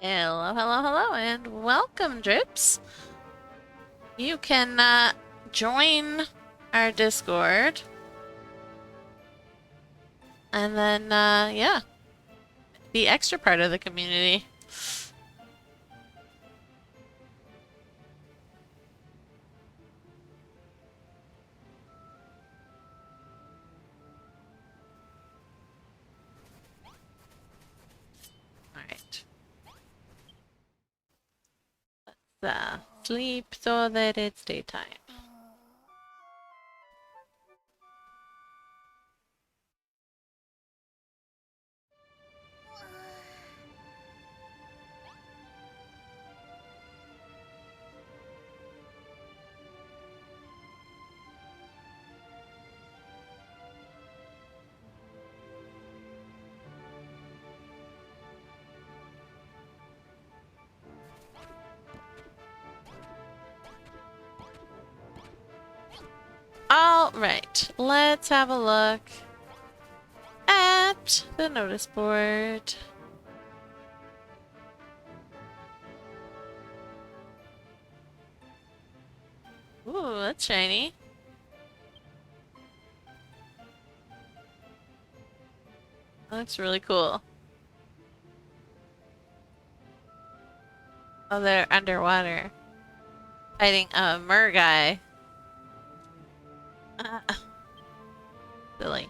Hello, hello, hello, and welcome, Drips. You can join our Discord, and then, yeah, be extra part of the community. Alright. Let's sleep so that it's daytime. Alright, let's have a look at the notice board. Ooh, that's shiny. That looks really cool. Oh, they're underwater. Fighting a mer guy. Silly.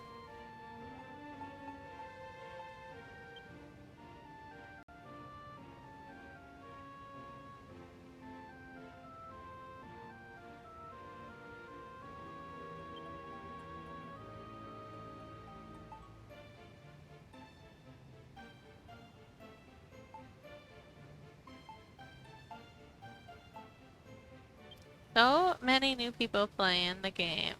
So many new people playing the game.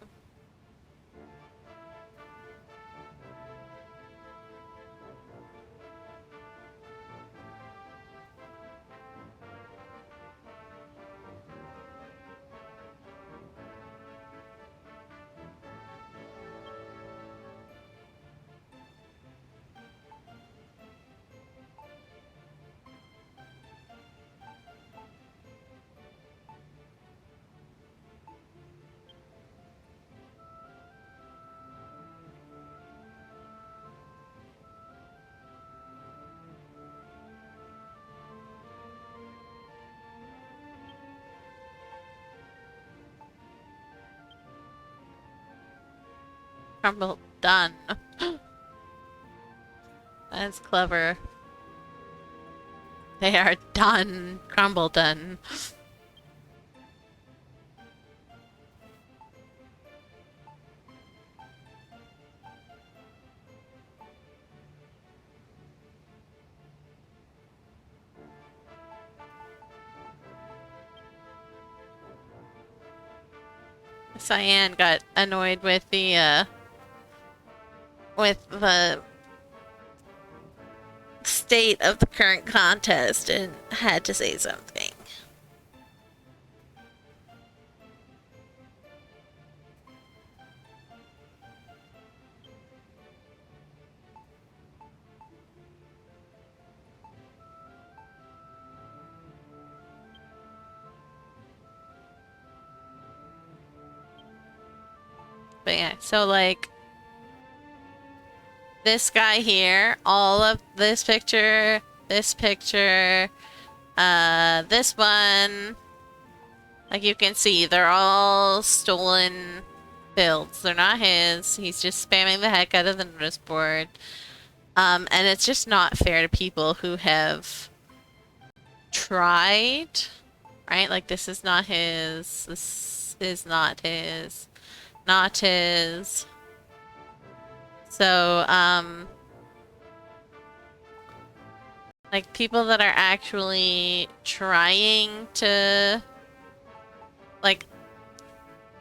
Crumble done. That's clever. They are done. Crumble done. Cyan got annoyed with the state of the current contest and had to say something. But yeah, so like this guy here, all of this picture, this one, like you can see, they're all stolen builds. They're not his. He's just spamming the heck out of the notice board. And it's just not fair to people who have tried, right? Like this is not his. This is not his. Not his. So, like people that are actually trying to, like,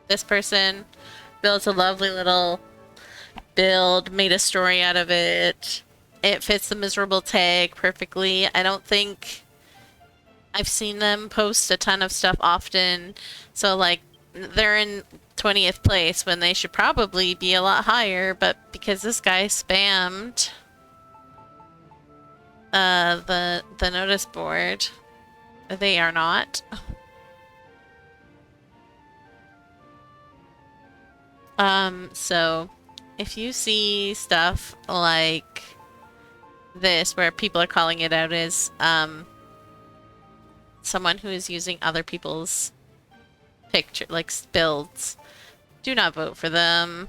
this person built a lovely little build, made a story out of it. It fits the miserable tag perfectly. I don't think I've seen them post a ton of stuff often. So, like, they're in 20th place when they should probably be a lot higher, but because this guy spammed the notice board. They are not. So if you see stuff like this where people are calling it out as someone who is using other people's picture like builds, do not vote for them.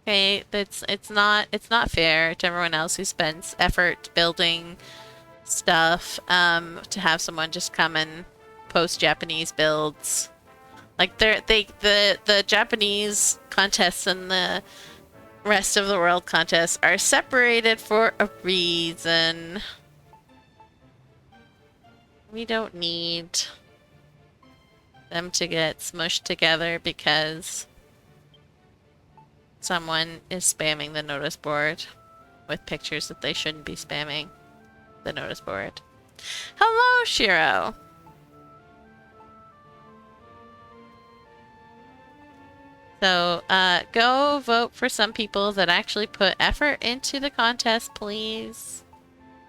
Okay, it's not fair to everyone else who spends effort building stuff to have someone just come and post Japanese builds. Like the Japanese contests and the rest of the world contests are separated for a reason. We don't need them to get smushed together because someone is spamming the notice board with pictures that they shouldn't be spamming the notice board. Hello, Shiro! So, go vote for some people that actually put effort into the contest, please.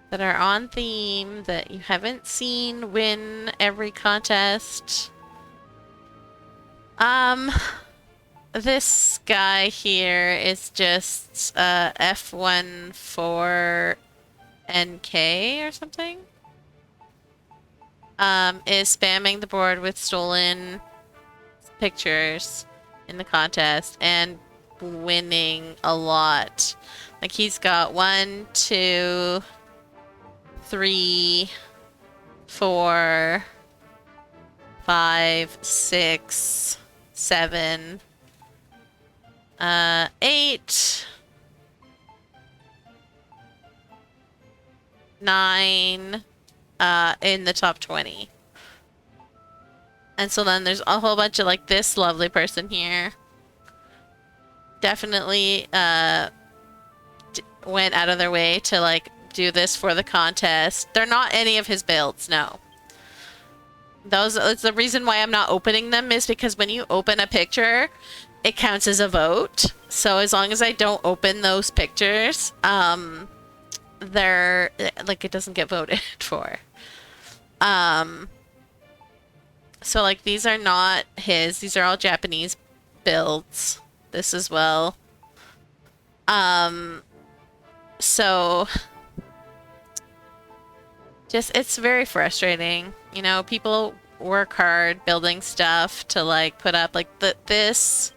That are on theme, that you haven't seen win every contest. This guy here is just, F14NK or something? Is spamming the board with stolen pictures in the contest and winning a lot. Like he's got 1, 2, 3, 4, 5, 6, 7, 8, 9 in the top 20. And so then there's a whole bunch of like this lovely person here. Definitely went out of their way to like do this for the contest. They're not any of his builds, no. That's the reason why I'm not opening them, is because when you open a picture, it counts as a vote. So as long as I don't open those pictures, they're like, it doesn't get voted for. So like these are not his, these are all Japanese builds. This as well. So just, it's very frustrating. You know, people work hard building stuff to like put up like this.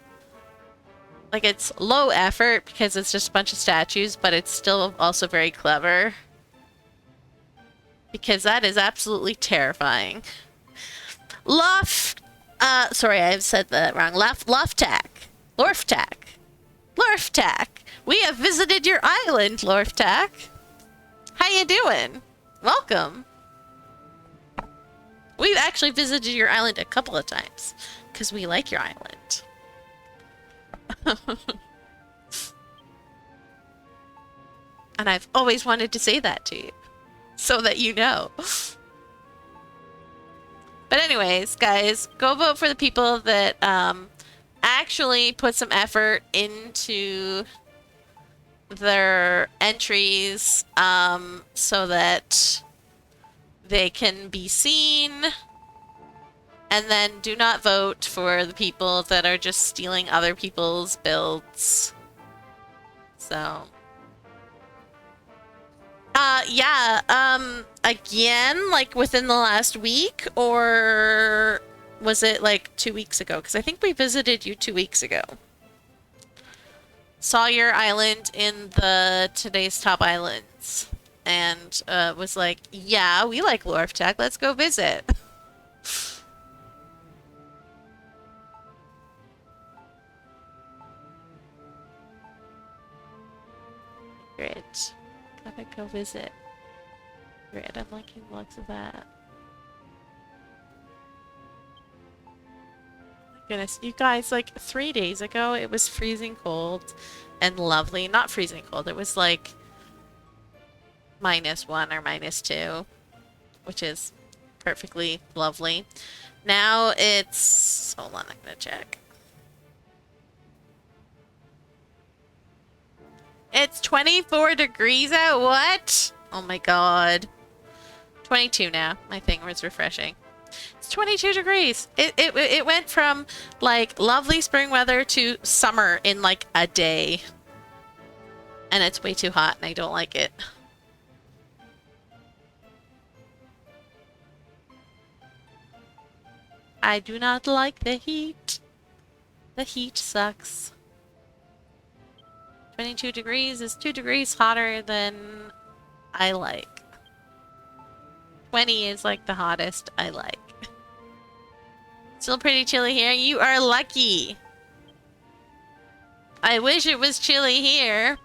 Like it's low effort because it's just a bunch of statues, but it's still also very clever. Because that is absolutely terrifying. Sorry, I've said that wrong. Lorftak. We have visited your island, Lorftak. How you doing? Welcome. We've actually visited your island a couple of times because we like your island. And I've always wanted to say that to you so that you know. But anyways, guys, go vote for the people that actually put some effort into their entries so that they can be seen. And then do not vote for the people that are just stealing other people's builds. So... again, like within the last week, or was it like 2 weeks ago? Because I think we visited you 2 weeks ago. Saw your island in the Today's Top Islands, and was like, yeah, we like Lorftak, let's go visit. Great. Gotta go visit. Great, I'm liking the looks of that. My goodness, you guys, like 3 days ago, it was freezing cold and lovely. Not freezing cold, it was like -1 or -2, which is perfectly lovely. Now it's... hold on, I'm gonna check. it's 24 degrees out? What? Oh my god. 22 now. My thing was refreshing. It's 22 degrees. It went from like lovely spring weather to summer in like a day. And it's way too hot and I don't like it. I do not like the heat. The heat sucks. 22 degrees is 2 degrees hotter than I like. 20 is like the hottest I like. Still pretty chilly here. You are lucky. I wish it was chilly here.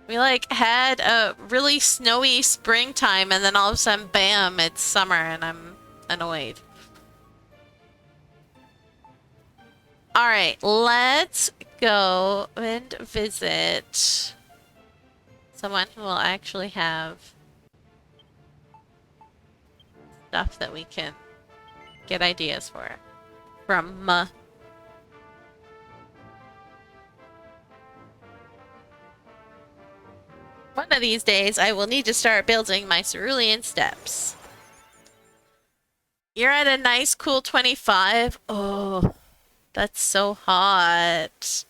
We like had a really snowy springtime and then all of a sudden, bam, it's summer and I'm annoyed. Alright, let's go and visit someone who will actually have stuff that we can get ideas for from. One of these days, I will need to start building my cerulean steps. You're at a nice, cool 25. Oh, that's so hot.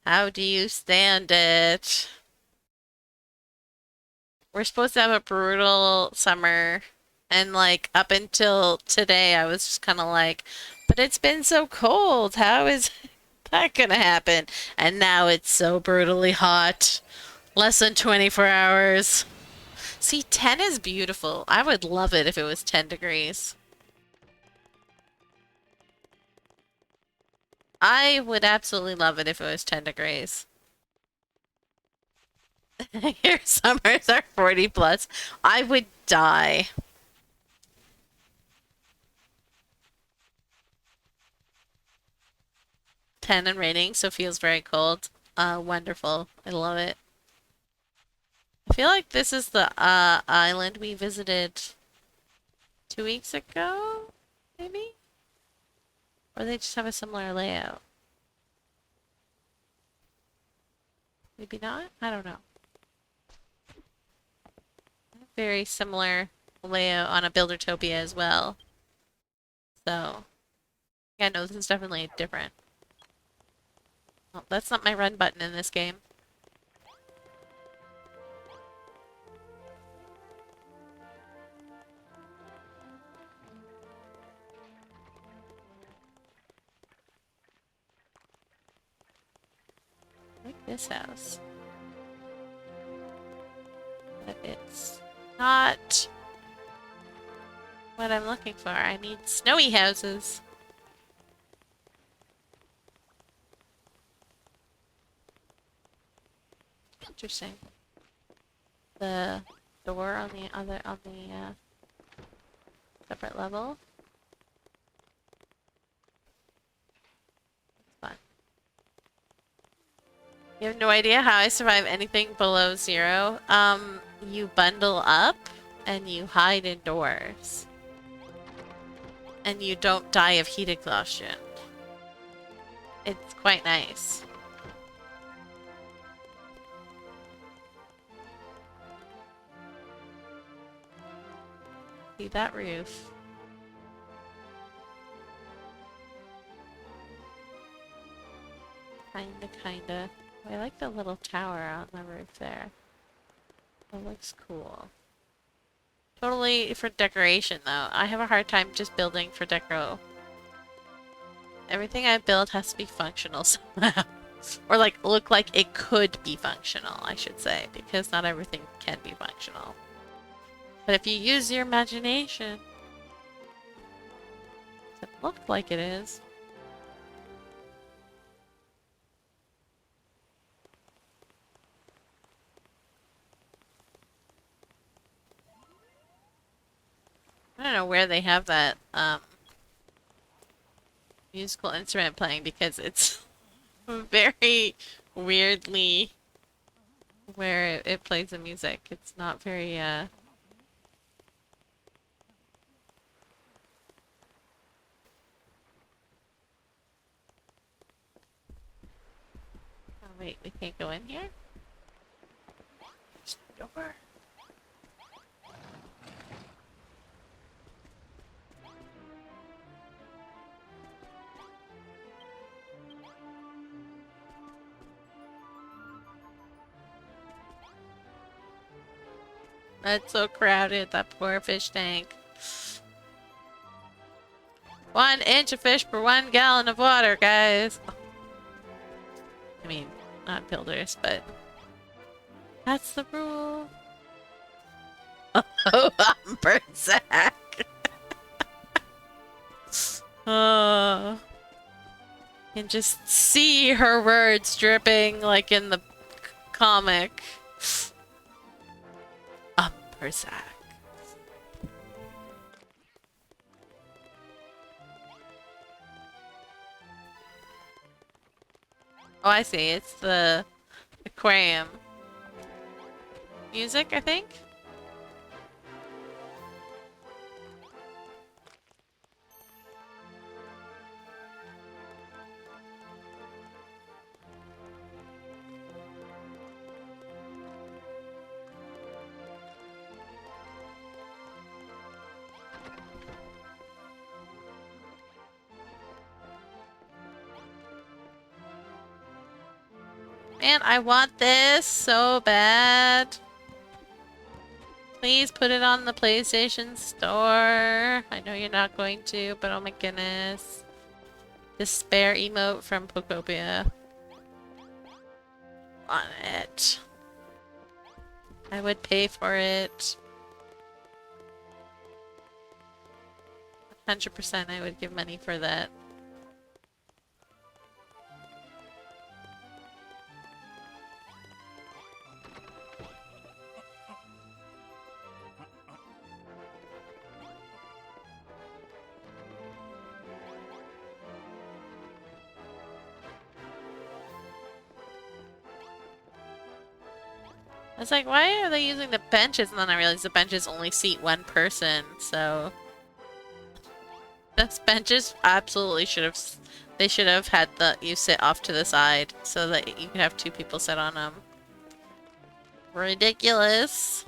How do you stand it? We're supposed to have a brutal summer. And like up until today, I was just kind of like, but it's been so cold. How is that gonna happen? And now it's so brutally hot. Less than 24 hours. See, 10 is beautiful. I would love it if it was 10 degrees. I would absolutely love it if it was 10 degrees. Your summers are 40 plus. I would die. Ten and raining, so feels very cold. Wonderful. I love it. I feel like this is the island we visited 2 weeks ago, maybe? Or they just have a similar layout. Maybe not? I don't know. Very similar layout on a Buildertopia as well. So, yeah, no, this is definitely different. Well, that's not my run button in this game. I like this house. But it's not what I'm looking for. I need snowy houses. Interesting. The door on the separate level. Fun. You have no idea how I survive anything below 0. You bundle up and you hide indoors. And you don't die of heat exhaustion. It's quite nice. See that roof? Kinda. I like the little tower on the roof there. It looks cool. Totally for decoration though. I have a hard time just building for deco. Everything I build has to be functional somehow. Or like look like it could be functional, I should say, because not everything can be functional. But if you use your imagination, it looks like it is. I don't know where they have that musical instrument playing because it's very weirdly where it plays the music. It's not very Wait, we can't go in here? There's no door. It's so crowded, that poor fish tank. 1 inch of fish per 1 gallon of water, guys. I mean, not builders, but that's the rule. Oh, Berserk. Oh. You can just see her words dripping like in the comic. Berserk. Oh, I see. It's the aquarium. Music, I think? Man, I want this so bad. Please put it on the PlayStation Store. I know you're not going to, but oh my goodness. Despair emote from Pokopia. Want it. I would pay for it. 100% I would give money for that. I was like, why are they using the benches? And then I realized the benches only seat 1 person, so... Those benches absolutely should have... They should have had you sit off to the side so that you could have 2 people sit on them. Ridiculous.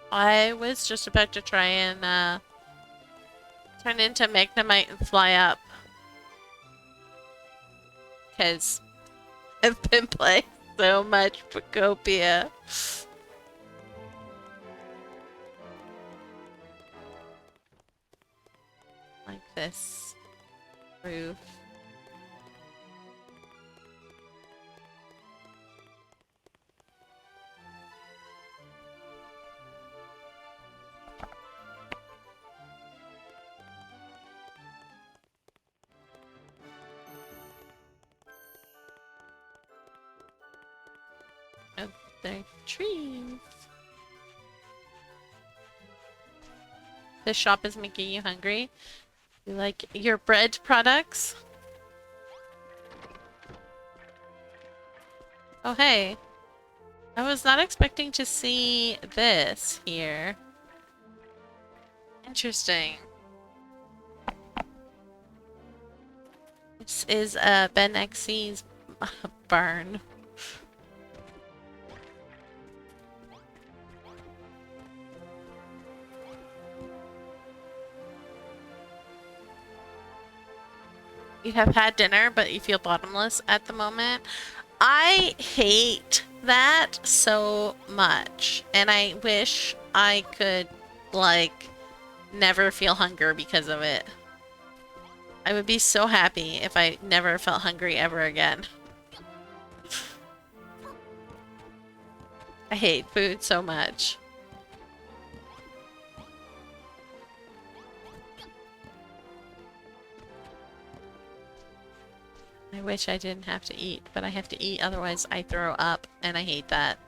I was just about to try and turn into Magnemite and fly up. Because I've been playing so much Pokopia. Like this roof. Other trees. This shop is making you hungry. You like your bread products? Oh, hey. I was not expecting to see this here. Interesting. This is Ben XC's barn. You have had dinner, but you feel bottomless at the moment. I hate that so much, and I wish I could, like, never feel hunger because of it. I would be so happy if I never felt hungry ever again. I hate food so much. I wish I didn't have to eat, but I have to eat, otherwise I throw up, and I hate that.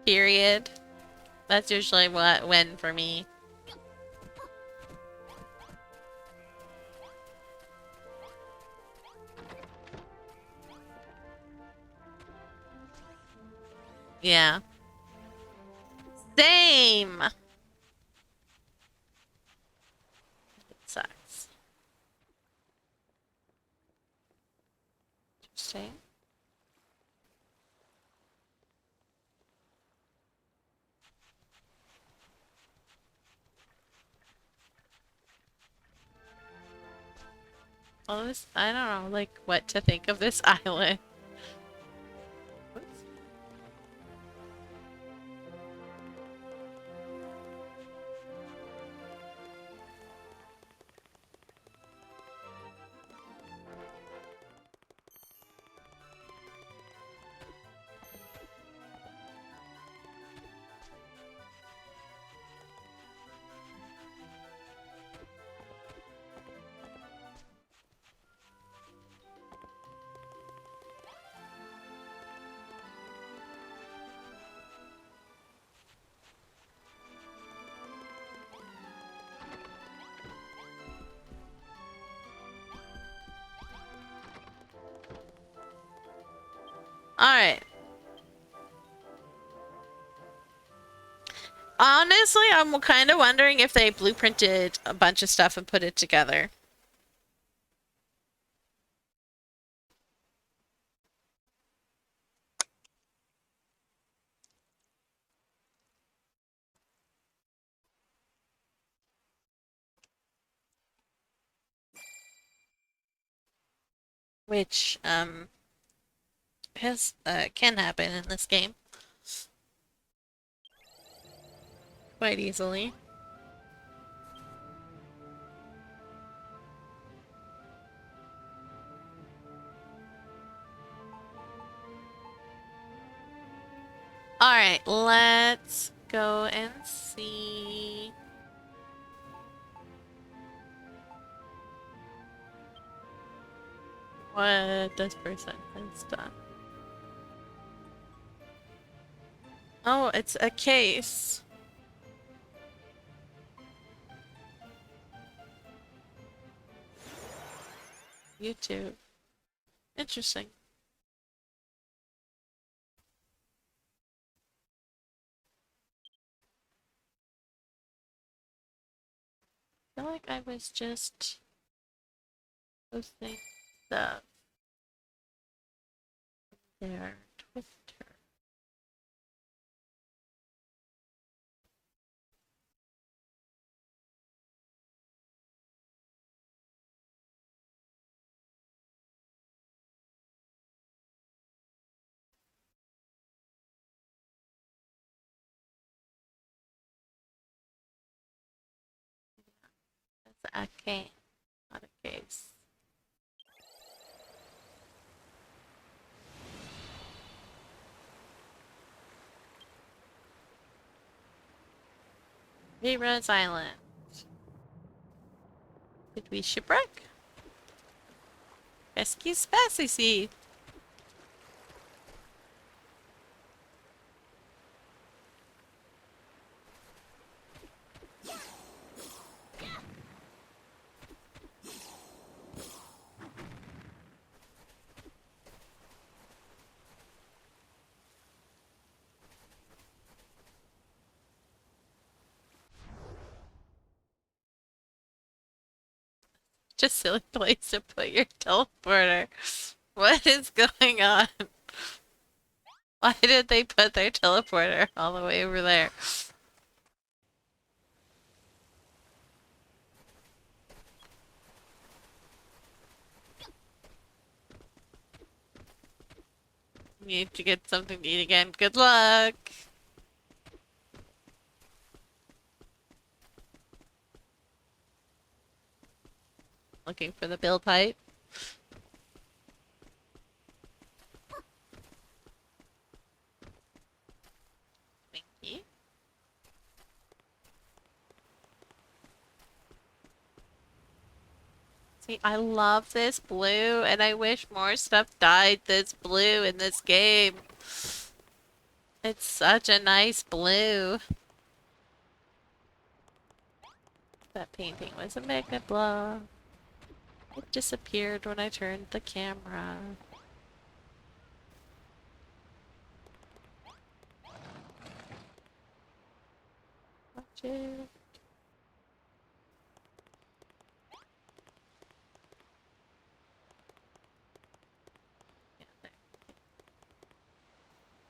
period. That's usually when for me. Yeah. Same! It sucks. Interesting. Well, this, I don't know, like, what to think of this island. Oops. Alright. Honestly, I'm kind of wondering if they blueprinted a bunch of stuff and put it together. Which, can happen in this game. Quite easily. Alright, let's go and see. What this person has done. Oh, it's a case. YouTube. Interesting. I feel like I was just posting stuff there. Twitter. That's a case, not a case. Rerose Island. Did we shipwreck? Excuse ici. Just silly place to put your teleporter. What is going on? Why did they put their teleporter all the way over there? Need to get something to eat again. Good luck! Looking for the build pipe. Thank you. See, I love this blue, and I wish more stuff dyed this blue in this game. It's such a nice blue. That painting was a magnet block. It disappeared when I turned the camera. Watch it. Yeah, there.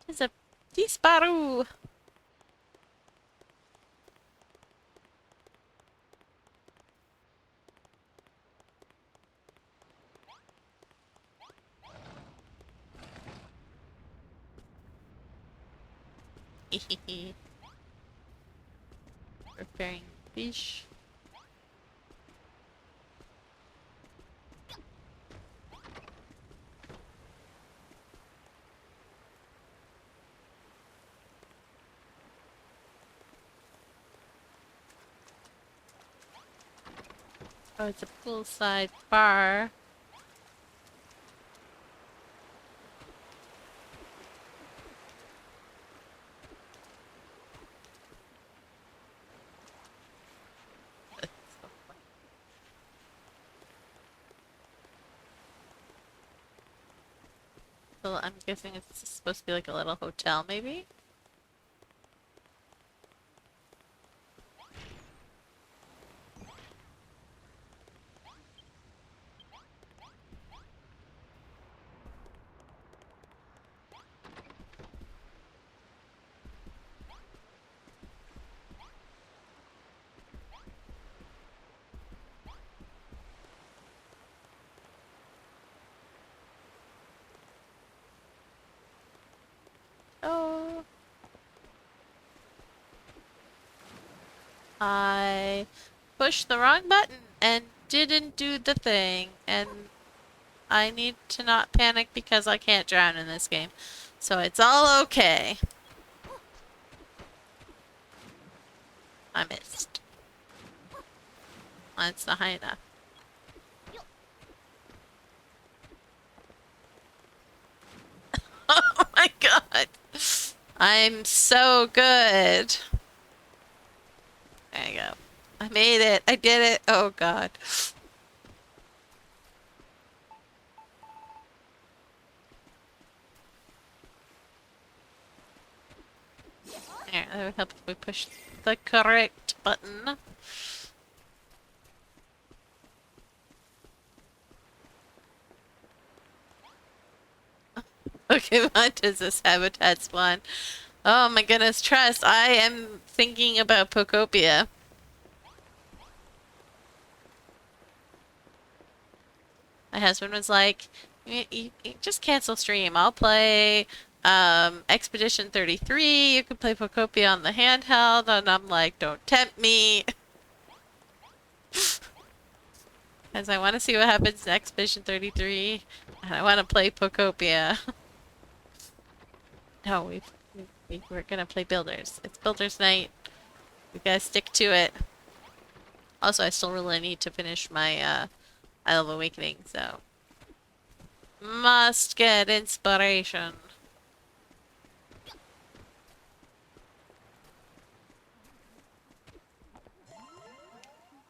It's a disparu. Preparing fish. Oh, it's a poolside bar. That's so funny. So I'm guessing it's supposed to be like a little hotel, maybe? Oh. I pushed the wrong button and didn't do the thing, and I need to not panic because I can't drown in this game. So it's all okay. I missed. That's not high enough. Oh my god. I'm so good. There you go. I made it. I did it. Oh god. There, that would help if we push the correct button. Okay, what does this habitat spawn? Oh my goodness, trust. I am thinking about Pocopia. My husband was like, you just cancel stream. I'll play Expedition 33. You can play Pocopia on the handheld. And I'm like, don't tempt me. Because I want to see what happens in Expedition 33. And I want to play Pocopia. No, we're gonna play Builders. It's Builders night. We gotta stick to it. Also, I still really need to finish my Isle of Awakening, so must get inspiration.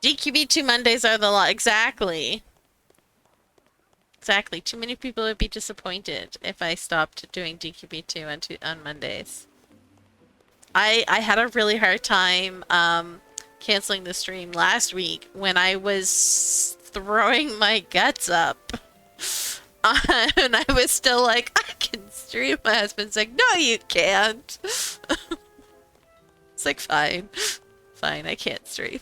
DQB2 Mondays are the law. Exactly. Exactly. Too many people would be disappointed if I stopped doing DQB2 on Mondays. I had a really hard time canceling the stream last week when I was throwing my guts up. And I was still like, I can stream. My husband's like, no, you can't. It's like, fine. Fine, I can't stream.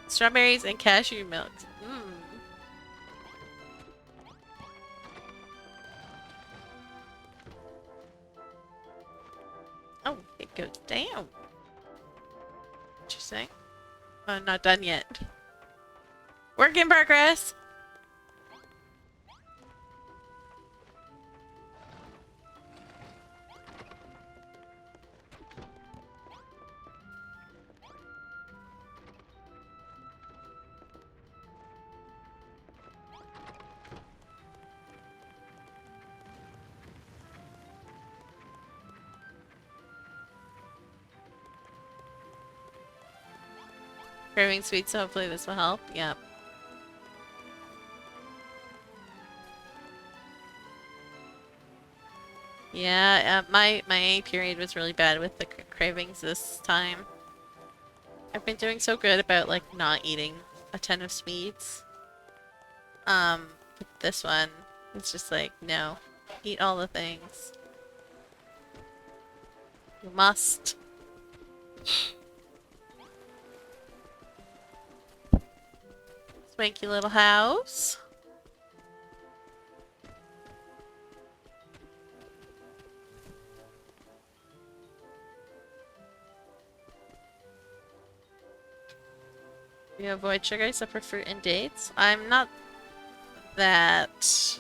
Strawberries and cashew milk. Mmm. Oh, it goes down. Interesting. Oh, not done yet. Work in progress. Craving sweets, so hopefully this will help. Yep. Yeah, my period was really bad with the cravings this time. I've been doing so good about like not eating a ton of sweets. But this one, it's just like, no, eat all the things. You must. Swanky little house. You avoid sugar except for fruit and dates. I'm not that... It's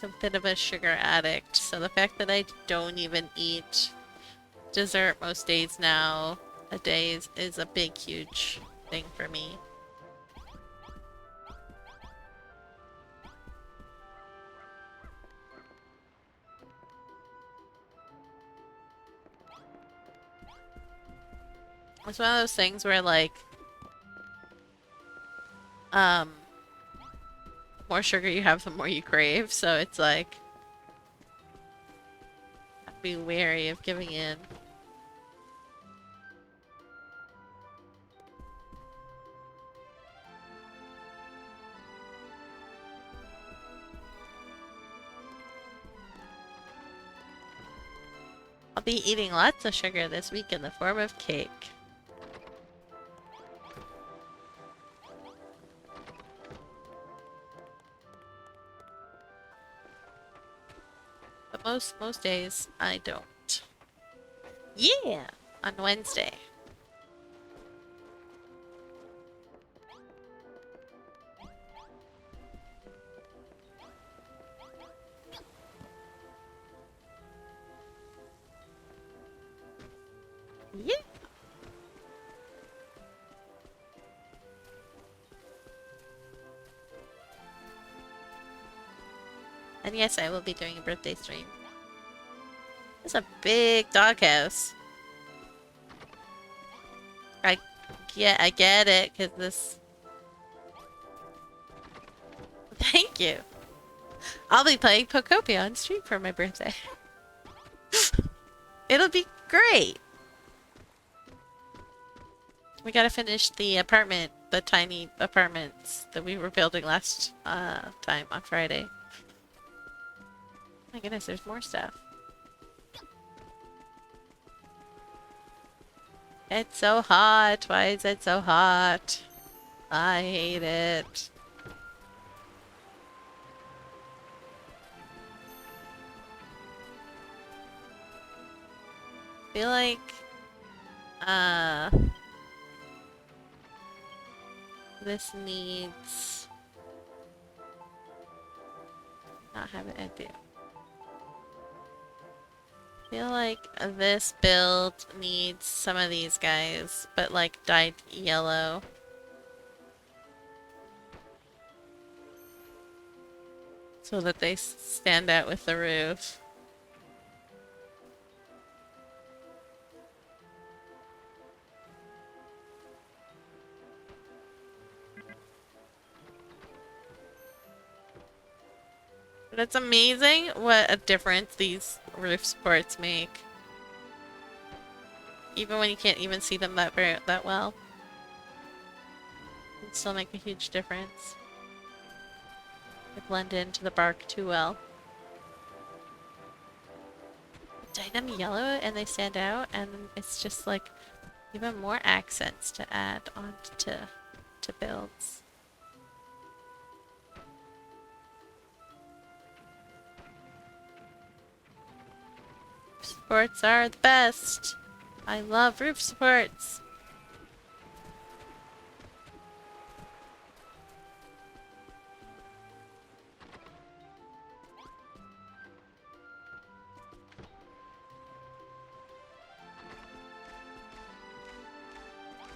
a bit of a sugar addict, so the fact that I don't even eat dessert most days now, a day is a big, huge thing for me. It's one of those things where like, the more sugar you have, the more you crave, so it's like, be wary of giving in. I'll be eating lots of sugar this week in the form of cake. But most days I don't. Yeah! On Wednesday. Yeah! And yes, I will be doing a birthday stream. It's a big doghouse. I get it, because this... Thank you! I'll be playing Pokopia on stream for my birthday. It'll be great! We gotta finish the apartment, the tiny apartments that we were building last time on Friday. My goodness, there's more stuff. It's so hot. Why is it so hot? I hate it. I feel like this needs not have it empty. I feel like this build needs some of these guys, but like dyed yellow. So that they stand out with the roof. But it's amazing what a difference these roof supports make. Even when you can't even see them that well. It still make a huge difference. They blend into the bark too well. Dye them yellow and they stand out, and it's just like even more accents to add on to builds. Supports are the best. I love roof supports.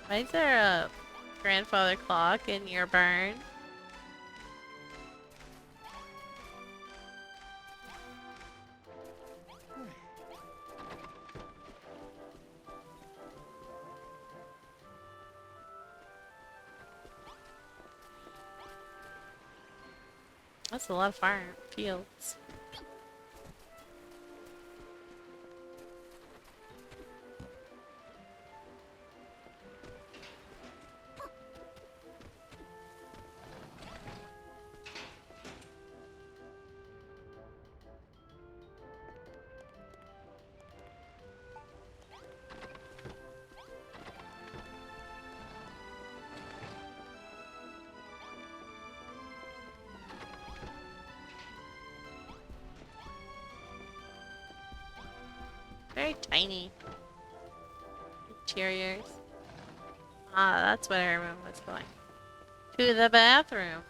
Why is there a grandfather clock in your barn? That's a lot of farm fields. Very tiny interiors. Ah, that's where everyone was going. To the bathroom.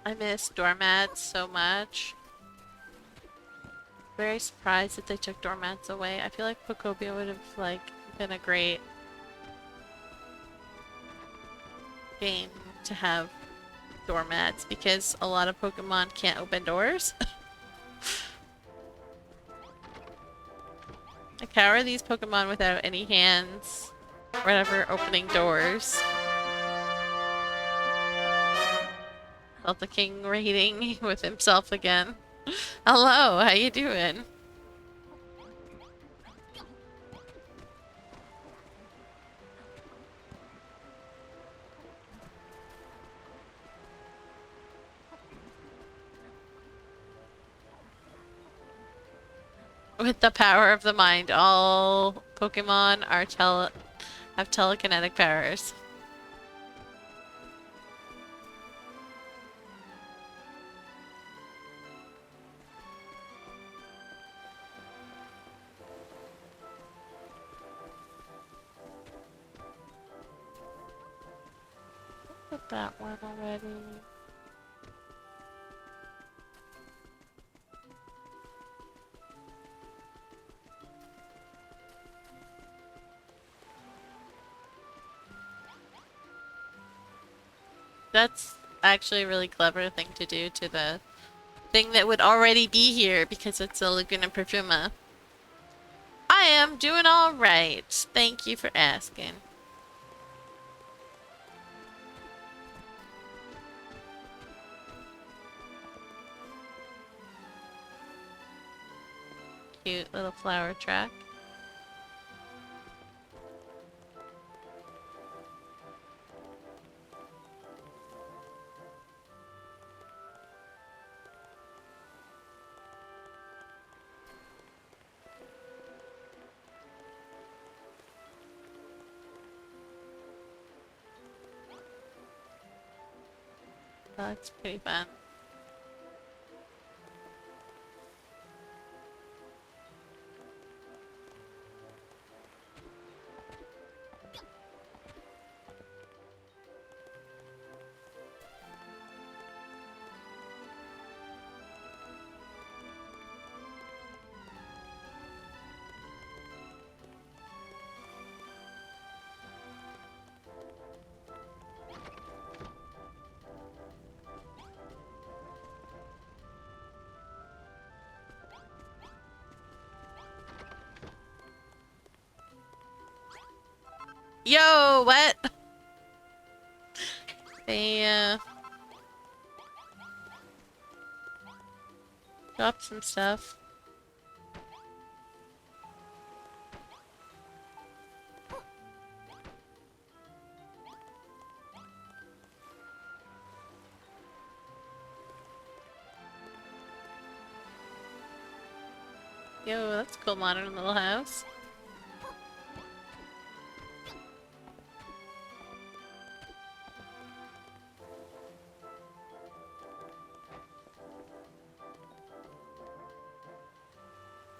I miss doormats so much. Very surprised that they took doormats away. I feel like Pokobia would have like been a great game to have doormats because a lot of Pokemon can't open doors. Like how are these Pokemon without any hands or whatever opening doors? Felt the king raiding with himself again. Hello, how you doing? With the power of the mind, all Pokemon are have telekinetic powers. Put that one already. That's actually a really clever thing to do to the thing that would already be here because it's a Laguna Perfuma. I am doing alright. Thank you for asking. Cute little flower track. That's pretty fun. Yo, what? They, dropped some stuff. Yo, that's a cool modern little house.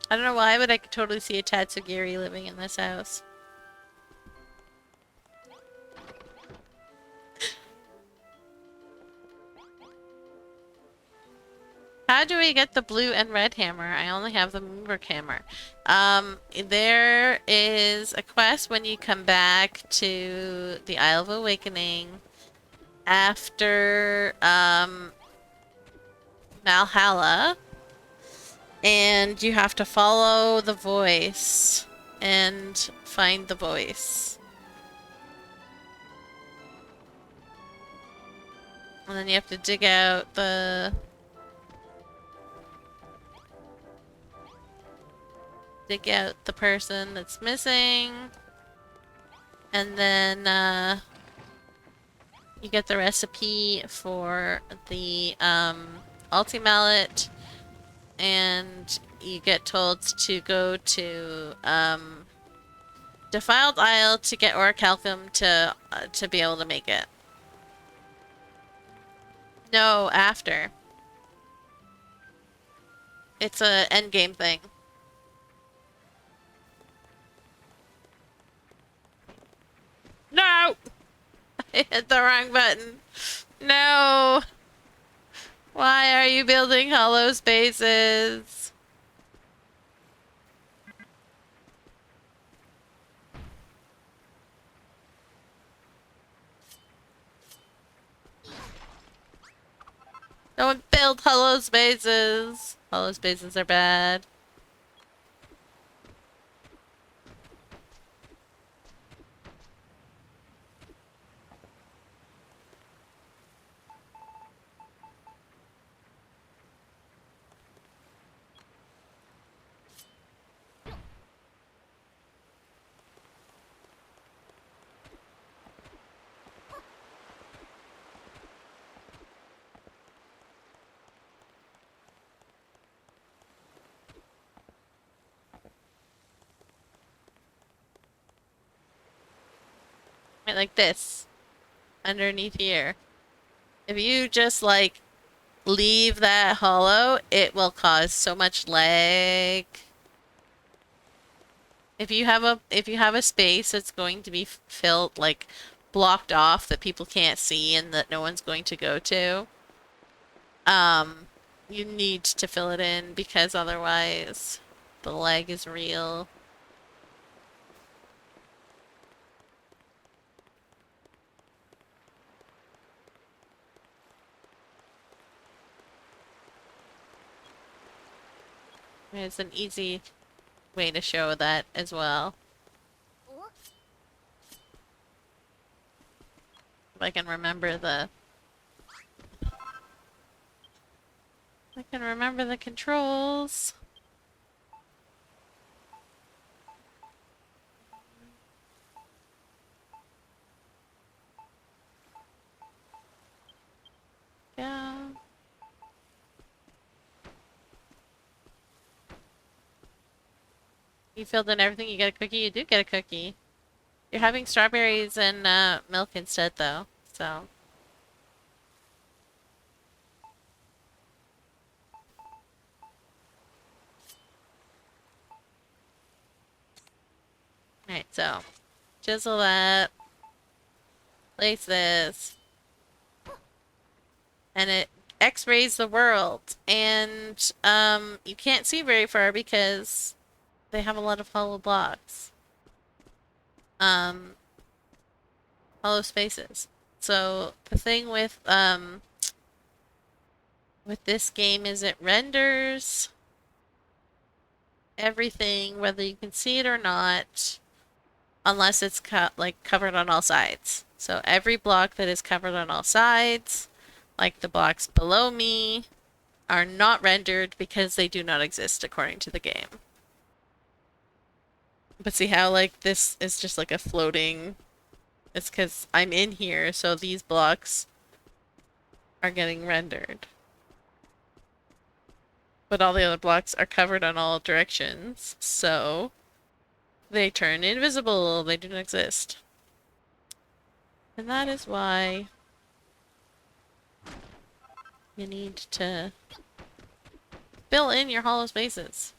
I don't know why, but I could totally see a Tatsugiri living in this house. How do we get the blue and red hammer? I only have the moonbrook hammer. There is a quest when you come back to the Isle of Awakening after Valhalla, and you have to follow the voice and find the voice. And then you have to dig out the person that's missing. And then you get the recipe for the ulti mallet, and you get told to go to Defiled Isle to get orichalcum to be able to make it. No, after. It's a endgame thing. No! I hit the wrong button. No! Why are you building hollow spaces? Don't build hollow spaces. Hollow spaces are bad. Right, like this. Underneath here. If you just like leave that hollow, it will cause so much lag. If you have a space that's going to be filled, like blocked off, that people can't see and that no one's going to go to, you need to fill it in, because otherwise the lag is real. It's an easy way to show that as well. If I can remember the... I can remember the controls. Yeah. You filled in everything, you get a cookie, you do get a cookie. You're having strawberries and milk instead though, so... Alright, so chisel that, place this, and it X-rays the world, and you can't see very far because they have a lot of hollow blocks. Hollow spaces. So the thing with this game is it renders everything, whether you can see it or not, unless it's covered on all sides. So every block that is covered on all sides, like the blocks below me, are not rendered because they do not exist according to the game. But see how like this is just like a floating... It's because I'm in here, so these blocks are getting rendered. But all the other blocks are covered on all directions, so they turn invisible. They do not exist. And that is why you need to fill in your hollow spaces,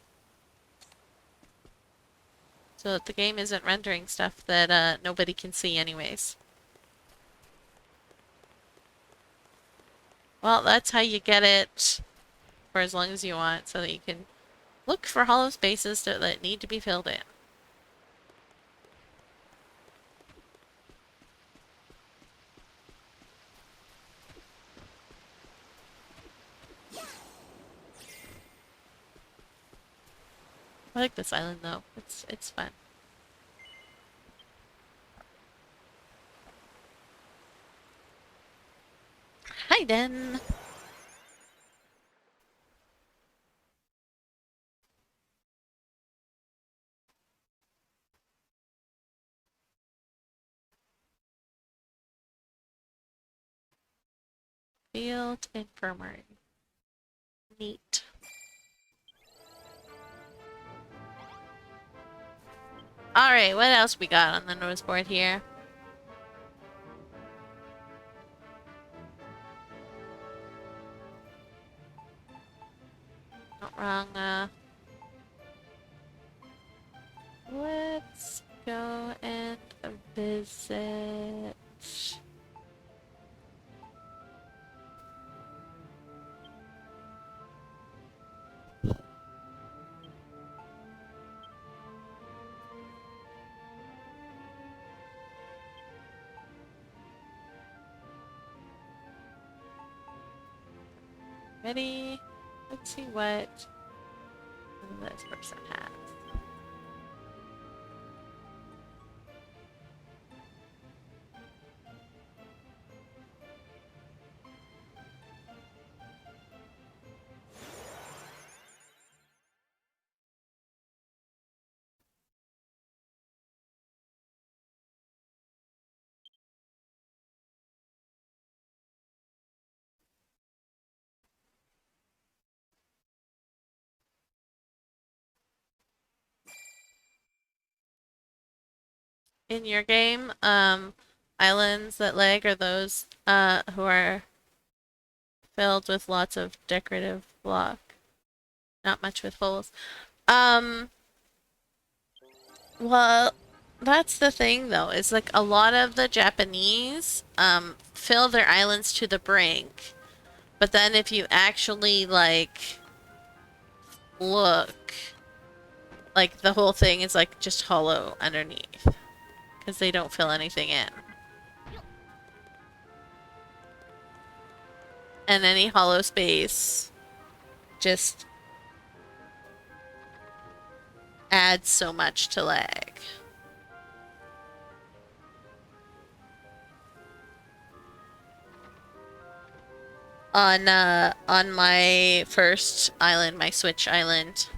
so that the game isn't rendering stuff that nobody can see anyways. Well, that's how you get it for as long as you want so that you can look for hollow spaces that need to be filled in. I like this island though. It's fun. Hi then. Field Infirmary. Neat. Alright, what else we got on the notice board here? Not wrong, let's go and visit... Ready? Let's see what this person has. In your game, islands that lag are those who are filled with lots of decorative block. Not much with holes. Well, that's the thing though, is like a lot of the Japanese fill their islands to the brink. But then if you actually like look, like the whole thing is like just hollow underneath. Because they don't fill anything in. And any hollow space just adds so much to lag. On my first island, my Switch island,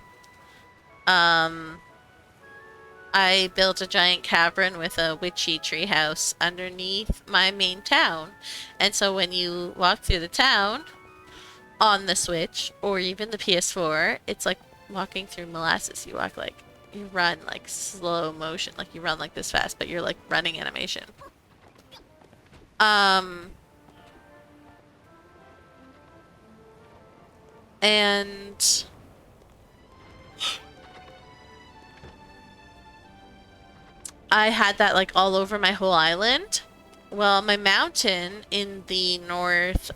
I built a giant cavern with a witchy treehouse underneath my main town. And so when you walk through the town on the Switch or even the PS4, it's like walking through molasses. You run like slow motion, like you run like this fast, but you're like running animation. And I had that like all over my whole island. Well, my mountain in the north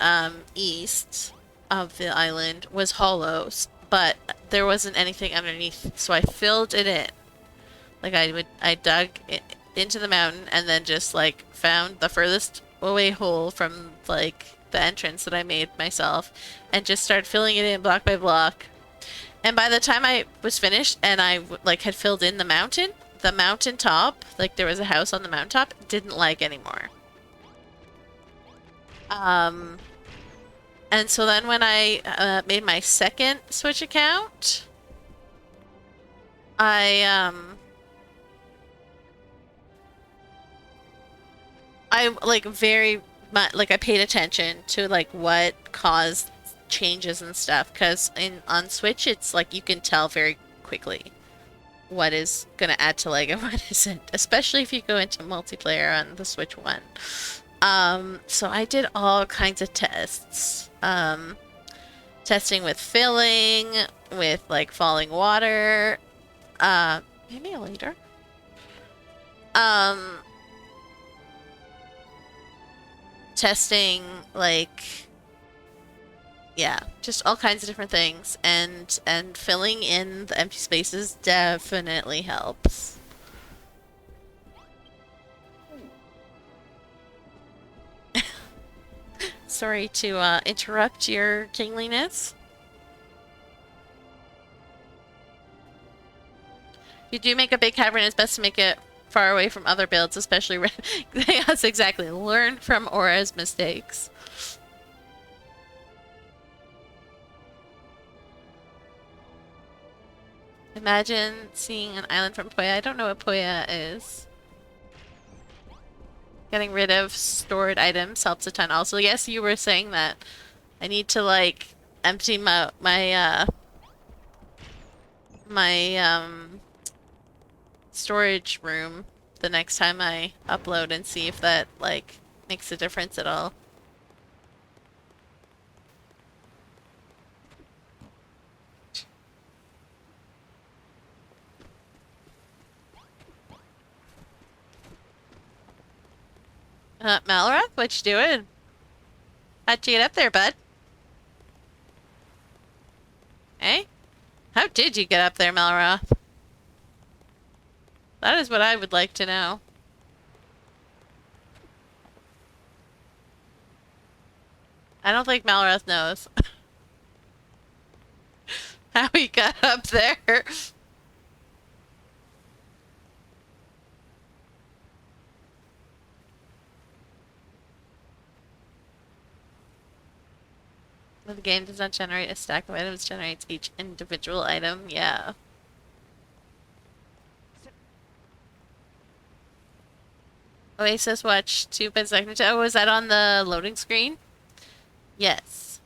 east of the island was hollow, but there wasn't anything underneath, so I filled it in. Like I dug it into the mountain and then just like found the furthest away hole from like the entrance that I made myself and just started filling it in block by block. And by the time I was finished and I like had filled in the mountain top, like there was a house on the mountaintop, didn't lag anymore. And so then when I made my second Switch account, I like very much like I paid attention to like what caused changes and stuff because on Switch it's like you can tell very quickly what is gonna add to lag and what isn't, especially if you go into multiplayer on the Switch one. So I did all kinds of tests. Testing with filling, with like falling water. Maybe later. Testing like Yeah, just all kinds of different things, and filling in the empty spaces definitely helps. Sorry to interrupt your kingliness. If you do make a big cavern, it's best to make it far away from other builds, especially yes, exactly. Learn from Aura's mistakes. Imagine seeing an island from Poya. I don't know what Poya is. Getting rid of stored items helps a ton. Also, yes, you were saying that I need to like empty my storage room the next time I upload and see if that like makes a difference at all. Malroth, what you doing? How'd you get up there, bud? Hey? How did you get up there, Malroth? That is what I would like to know. I don't think Malroth knows how he got up there. The game does not generate a stack of items, generates each individual item. Yeah. Oasis watch 2 Oh, was that on the loading screen? Yes.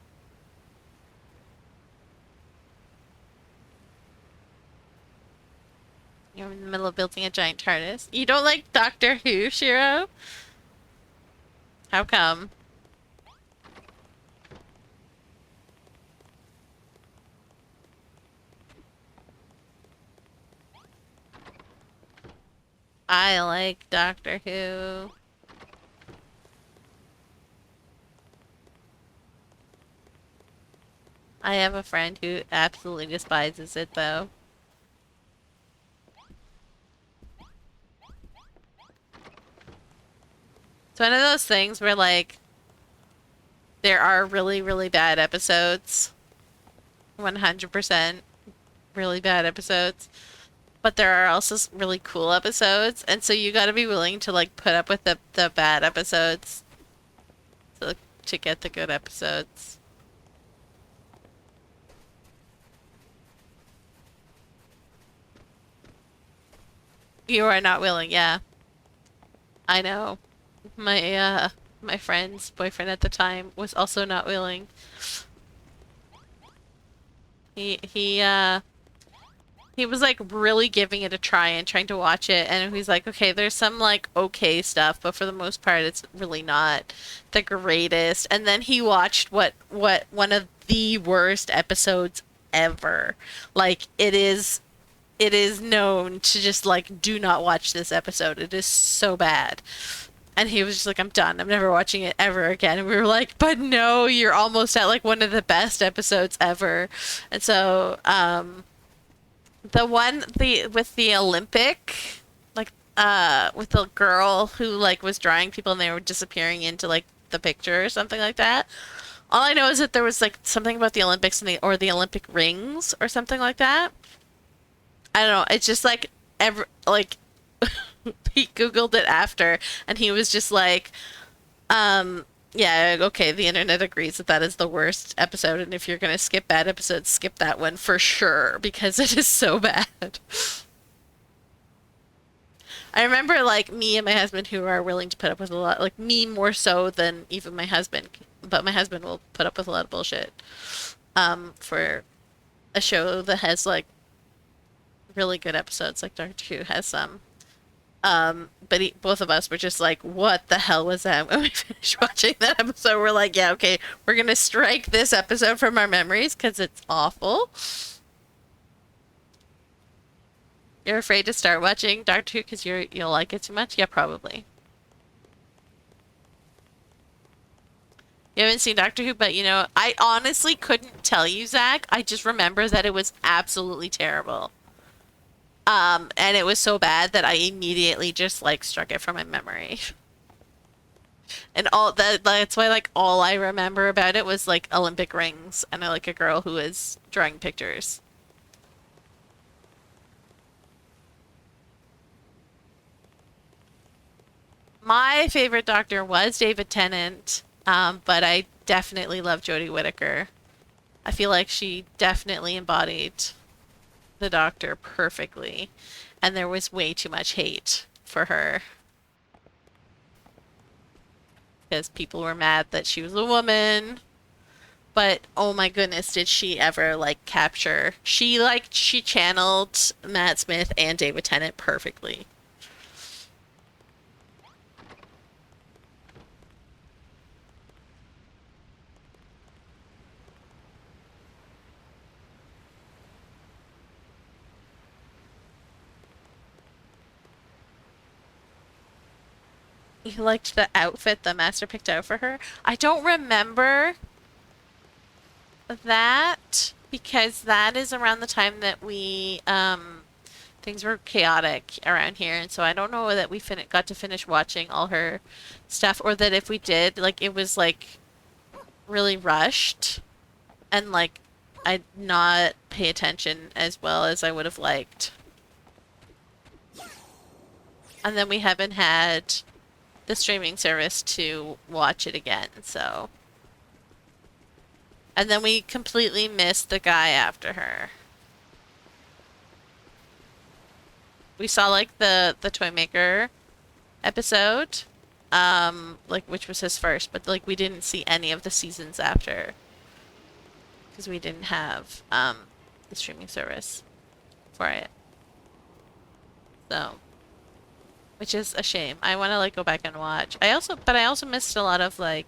You're in the middle of building a giant TARDIS. You don't like Doctor Who, Shiro? How come? I like Doctor Who. I have a friend who absolutely despises it, though. It's one of those things where, like, there are really, really bad episodes. 100% really bad episodes. But there are also really cool episodes, and so you gotta be willing to, like, put up with the bad episodes to get the good episodes. You are not willing, yeah. I know. My friend's boyfriend at the time was also not willing. He was like really giving it a try and trying to watch it, and he's like, okay, there's some like okay stuff, but for the most part it's really not the greatest. And then he watched what one of the worst episodes ever. Like it is known to just like do not watch this episode. It is so bad. And he was just like, I'm done. I'm never watching it ever again. And we were like, but no, you're almost at like one of the best episodes ever. And so, the one with the Olympic, like with the girl who like was drawing people and they were disappearing into like the picture or something like that. All I know is that there was like something about the Olympics and the Olympic rings or something like that. I don't know. It's just like he Googled it after and he was just like, yeah, okay, the internet agrees that that is the worst episode, and if you're gonna skip bad episodes, skip that one for sure because it is so bad. I remember like me and my husband who are willing to put up with a lot, like me more so than even my husband, but my husband will put up with a lot of bullshit for a show that has like really good episodes, like Doctor Who has some. But both of us were just like, what the hell was that? When we finished watching that episode, we're like, yeah, okay, we're gonna strike this episode from our memories because it's awful. You're afraid to start watching Doctor Who because you'll like it too much? Yeah, probably. You haven't seen Doctor Who, but you know, I honestly couldn't tell you, Zach. I just remember that it was absolutely terrible. And it was so bad that I immediately just like struck it from my memory. And all that's why like all I remember about it was like Olympic rings and I like a girl who was drawing pictures. My favorite doctor was David Tennant, but I definitely love Jodie Whittaker. I feel like she definitely embodied the doctor perfectly, and there was way too much hate for her because people were mad that she was a woman. But oh my goodness, did she ever like capture? She channeled Matt Smith and David Tennant perfectly. You liked the outfit the master picked out for her? I don't remember that because that is around the time that we things were chaotic around here, and so I don't know that we got to finish watching all her stuff, or that if we did, like it was like really rushed and like I'd not pay attention as well as I would have liked. And then we haven't had the streaming service to watch it again, so. And then we completely missed the guy after her. We saw like the Toy Maker episode, like which was his first, but like we didn't see any of the seasons after because we didn't have the streaming service for it. So, which is a shame. I want to like go back and watch. But I also missed a lot of like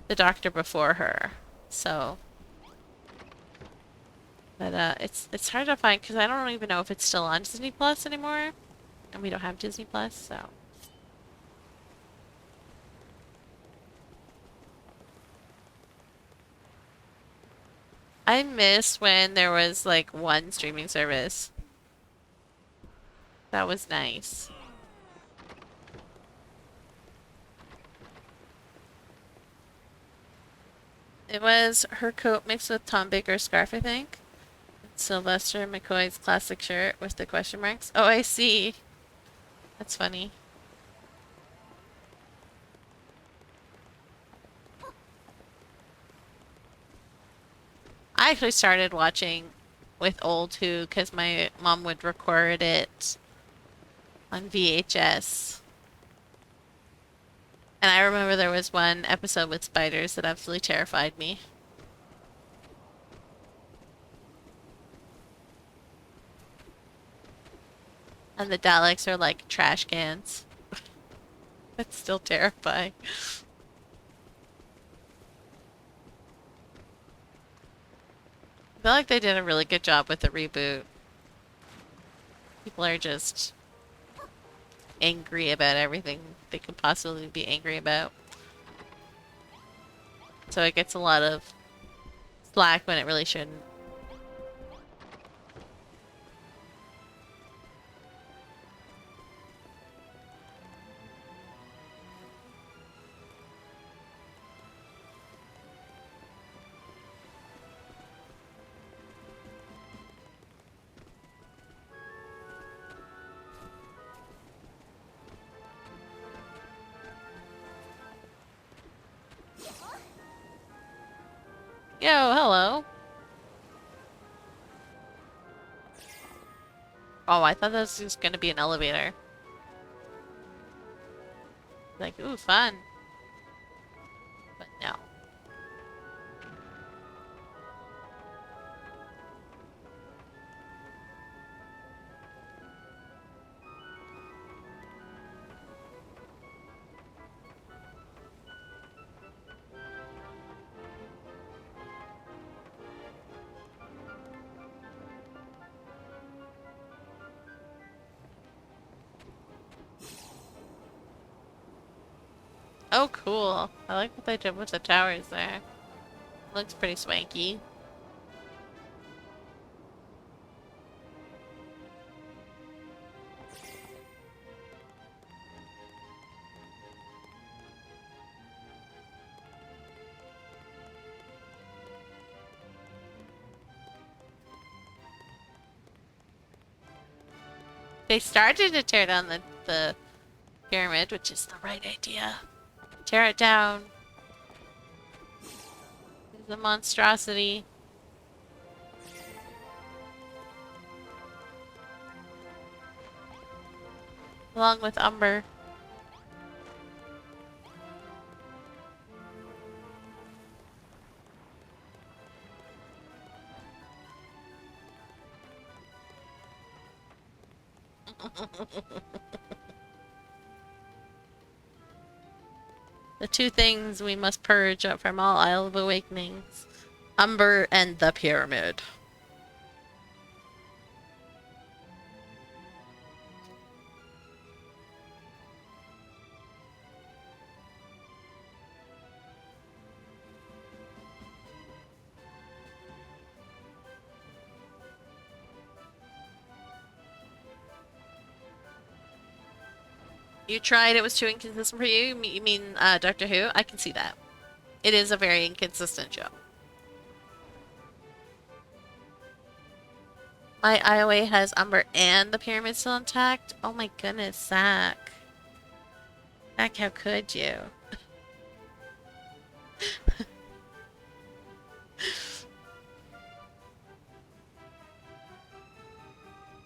the Doctor before her. So, but it's hard to find because I don't even know if it's still on Disney Plus anymore, and we don't have Disney Plus, so. I miss when there was like one streaming service. That was nice. It was her coat mixed with Tom Baker's scarf, I think. Sylvester McCoy's classic shirt with the question marks. Oh, I see. That's funny. I actually started watching with old Who because my mom would record it on VHS. And I remember there was one episode with spiders that absolutely terrified me. And the Daleks are like trash cans. That's still terrifying. I feel like they did a really good job with the reboot. People are just angry about everything they could possibly be angry about. So it gets a lot of slack when it really shouldn't. Yo, hello. Oh, I thought that was just gonna be an elevator. Like, ooh, fun. But no. Oh, cool. I like what they did with the towers there. Looks pretty swanky. They started to tear down the pyramid, which is the right idea. Tear it down. It's a monstrosity. Along with Umber. The two things we must purge up from all Isle of Awakenings. Umber and the pyramid. You tried, it was too inconsistent for you? You mean Doctor Who? I can see that. It is a very inconsistent show. My IOA has Umber and the pyramid still intact? Oh my goodness, Zach. Zach, how could you?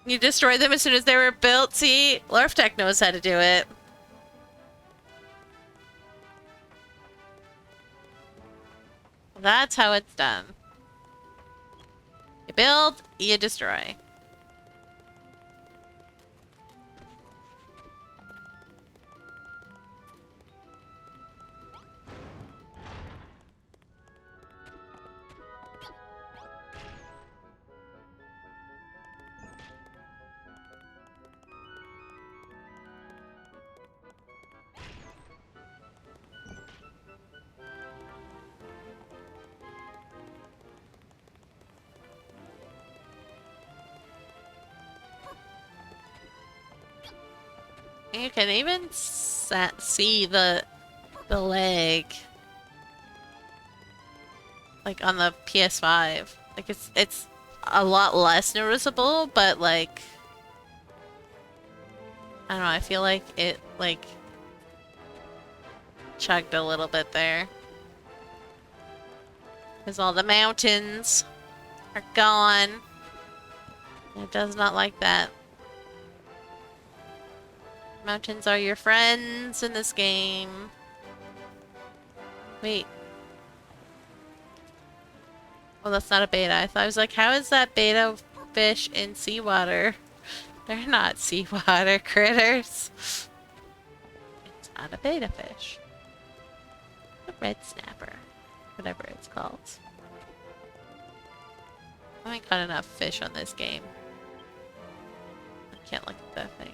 You destroyed them as soon as they were built? See? Lorftech knows how to do it. That's how it's done. You build, you destroy. You can even see the leg, like on the PS5. Like it's a lot less noticeable, but like I don't know. I feel like it like chugged a little bit there because all the mountains are gone. It does not like that. Mountains are your friends in this game. Wait. Oh, that's not a beta. I was like, how is that beta fish in seawater? They're not seawater critters. It's not a beta fish. A red snapper. Whatever it's called. I haven't caught enough fish on this game. I can't look at that thing.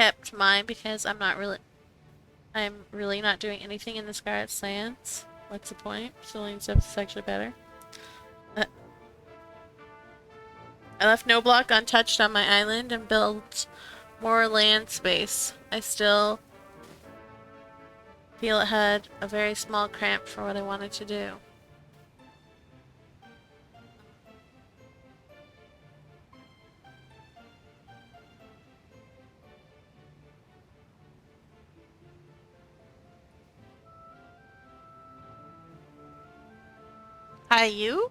kept mine because I'm really not doing anything in the Scarlet Sands. What's the point? Stealing stuff is actually better. I left no block untouched on my island and built more land space. I still feel it had a very small cramp for what I wanted to do. Hi, you?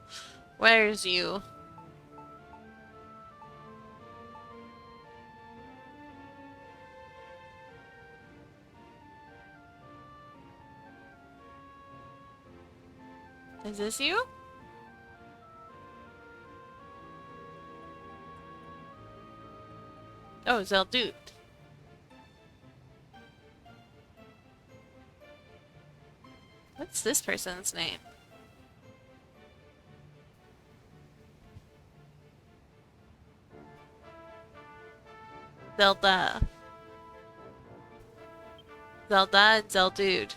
Where's you? Is this you? Oh, Zeldude. What's this person's name? Zelda. Zelda and Zeldude.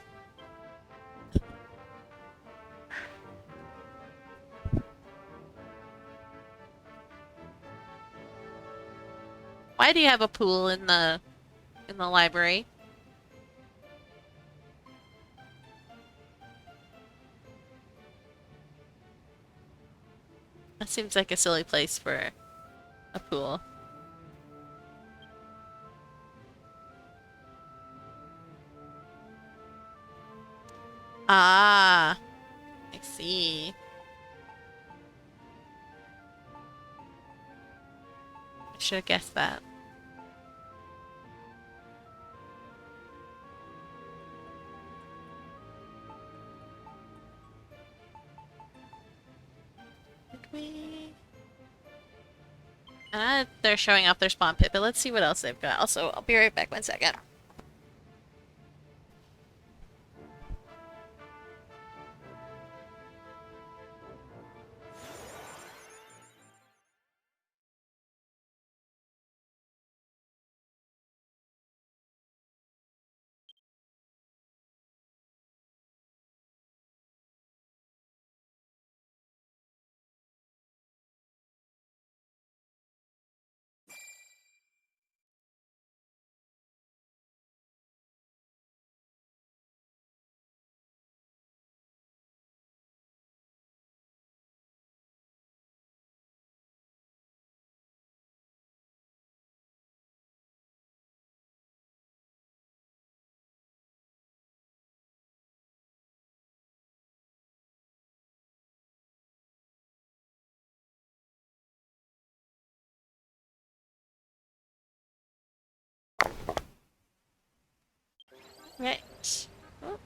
Why do you have a pool in the library? That seems like a silly place for a pool. Ah, I see. I should have guessed that. Did we? They're showing off their spawn pit, but let's see what else they've got. Also, I'll be right back 1 second. Right. Oh.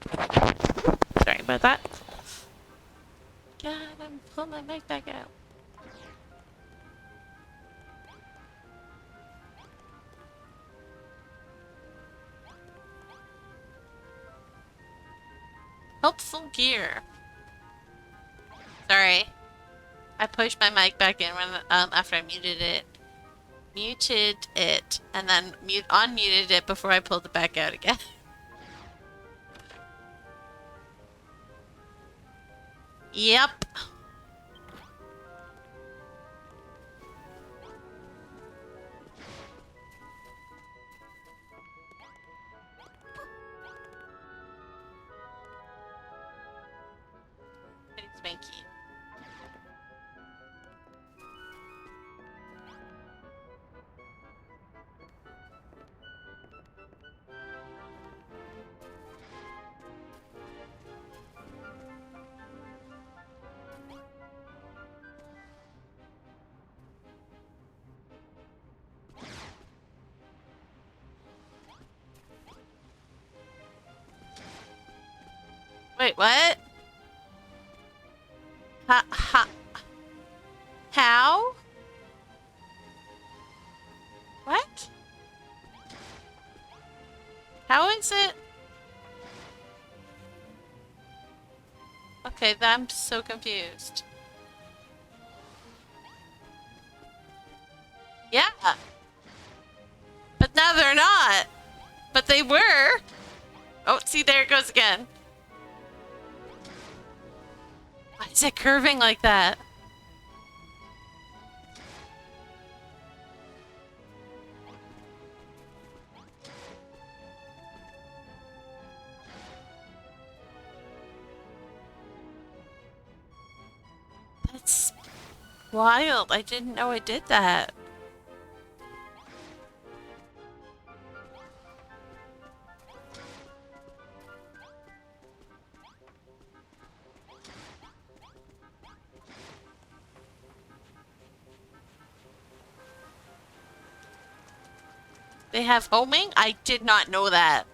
Sorry about that. God, I'm pulling my mic back out. Helpful gear. Sorry. I pushed my mic back in when after I muted it. Muted it and then unmuted it before I pulled it back out again. Yep. Pretty spanky. Wait, what? How? What? How is it? Okay, I'm so confused. Yeah. But Now they're not, but they were. Oh, see, there it goes again. Why is it curving like that? That's wild. I didn't know it did that. They have homing? I did not know that.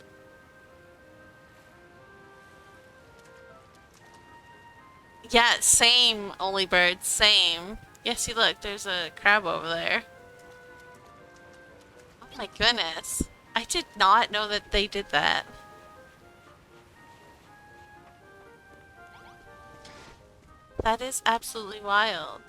Yeah, same, only birds, same. Yeah, see, look, there's a crab over there. Oh my goodness. I did not know that they did that. That is absolutely wild.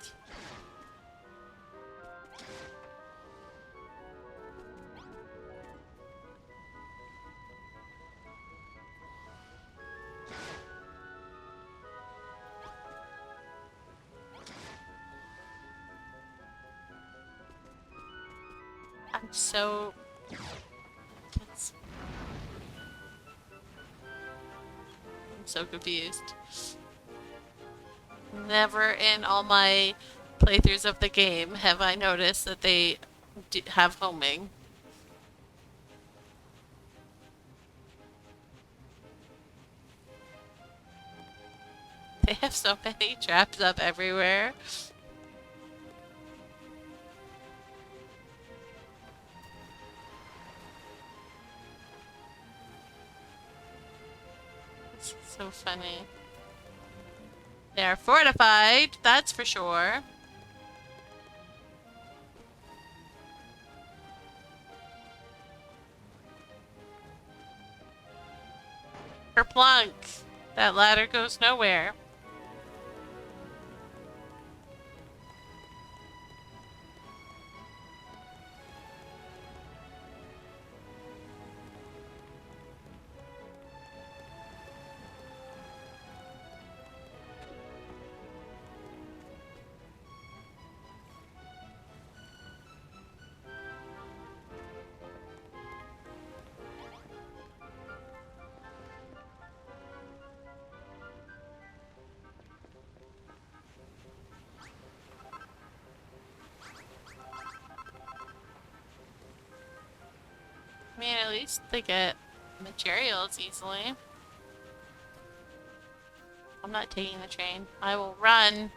I'm so... I'm so confused. Never in all my playthroughs of the game have I noticed that they have homing. They have so many traps up everywhere. It's so funny. They are fortified, that's for sure. Kerplunk! That ladder goes nowhere. I mean, at least they get materials easily. I'm not taking the train. I will run.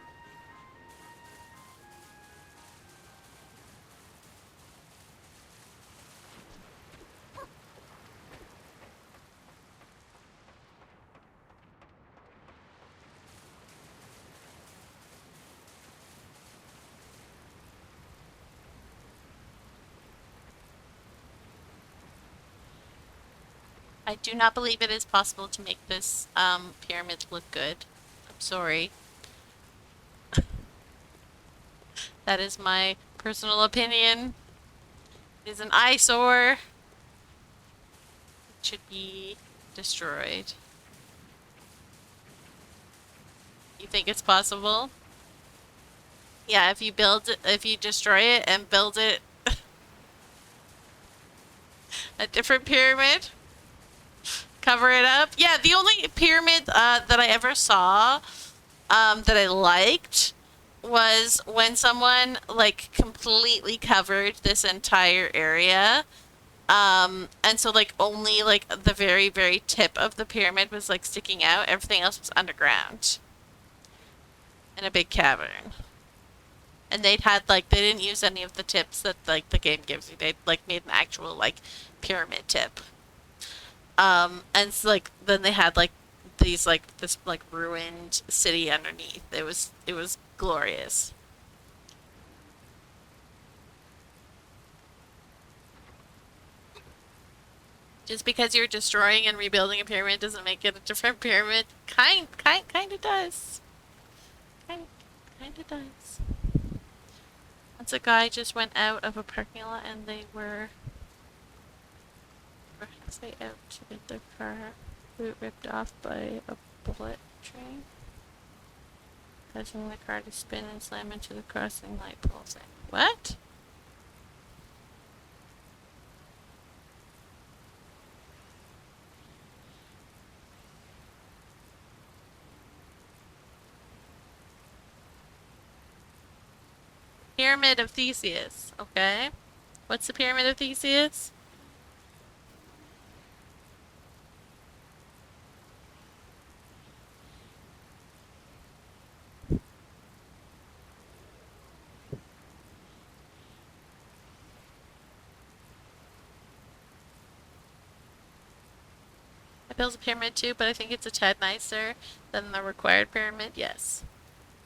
I do not believe it is possible to make this pyramid look good. I'm sorry. That is my personal opinion. It is an eyesore. It should be destroyed. You think it's possible? Yeah, if you build it, if you destroy it and build it a different pyramid, cover it up. Yeah, the only pyramid that I ever saw that I liked was when someone like completely covered this entire area. And so like only like the very, very tip of the pyramid was like sticking out. Everything else was underground in a big cavern. And they'd had like they didn't use any of the tips that like the game gives you. They like made an actual like pyramid tip. And so, like then they had like these like this like ruined city underneath. It was glorious. Just because you're destroying and rebuilding a pyramid doesn't make it a different pyramid. Kind of does. Kind of does. Once a guy just went out of a parking lot and they were Say out to get their car boot ripped off by a bullet train. Causing the car to spin and slam into the crossing light poles. What? Pyramid of Theseus. Okay. What's the Pyramid of Theseus? I built a pyramid too, but I think it's a tad nicer than the required pyramid. Yes.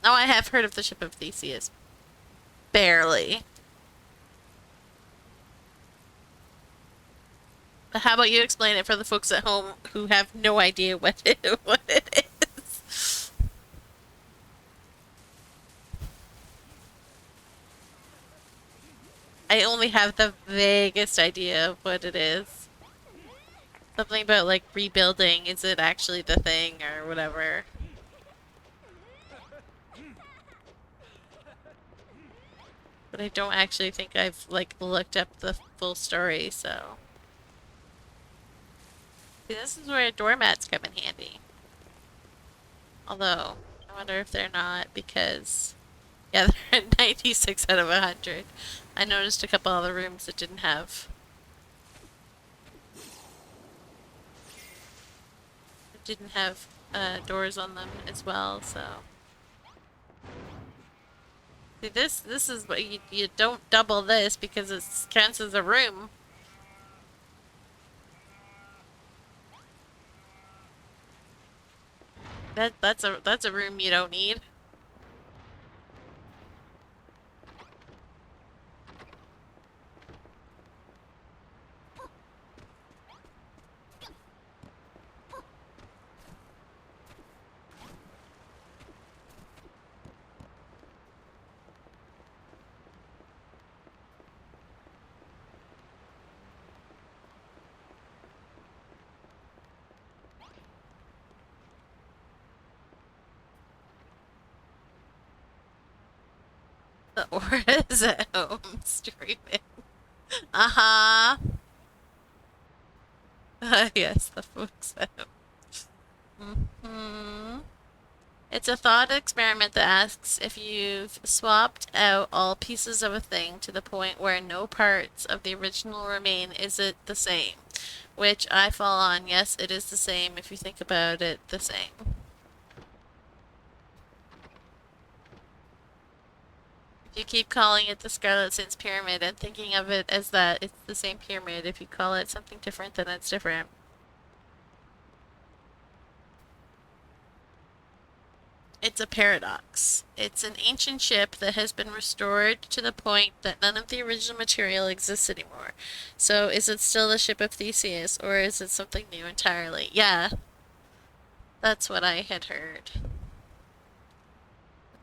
Oh, I have heard of the Ship of Theseus. Barely. But how about you explain it for the folks at home who have no idea what it is? I only have the vaguest idea of what it is. Something about like rebuilding. Is it actually the thing or whatever? But I don't actually think I've like looked up the full story, so. See, this is where doormats come in handy. Although, I wonder if they're not because, yeah, they're at 96 out of 100. I noticed a couple other rooms that didn't have doors on them as well, so. See, this is what you don't double this because it counts as a room. That's a room you don't need. The aura's at home streaming. Uh-huh. Yes, the folks at home. Hmm. It's a thought experiment that asks if you've swapped out all pieces of a thing to the point where no parts of the original remain, is it the same? Which I fall on, yes, it is the same if you think about it the same. If you keep calling it the Scarlet Saint's Pyramid and thinking of it as that, it's the same pyramid. If you call it something different, then it's different. It's a paradox. It's an ancient ship that has been restored to the point that none of the original material exists anymore. So is it still the ship of Theseus, or is it something new entirely? Yeah, that's what I had heard.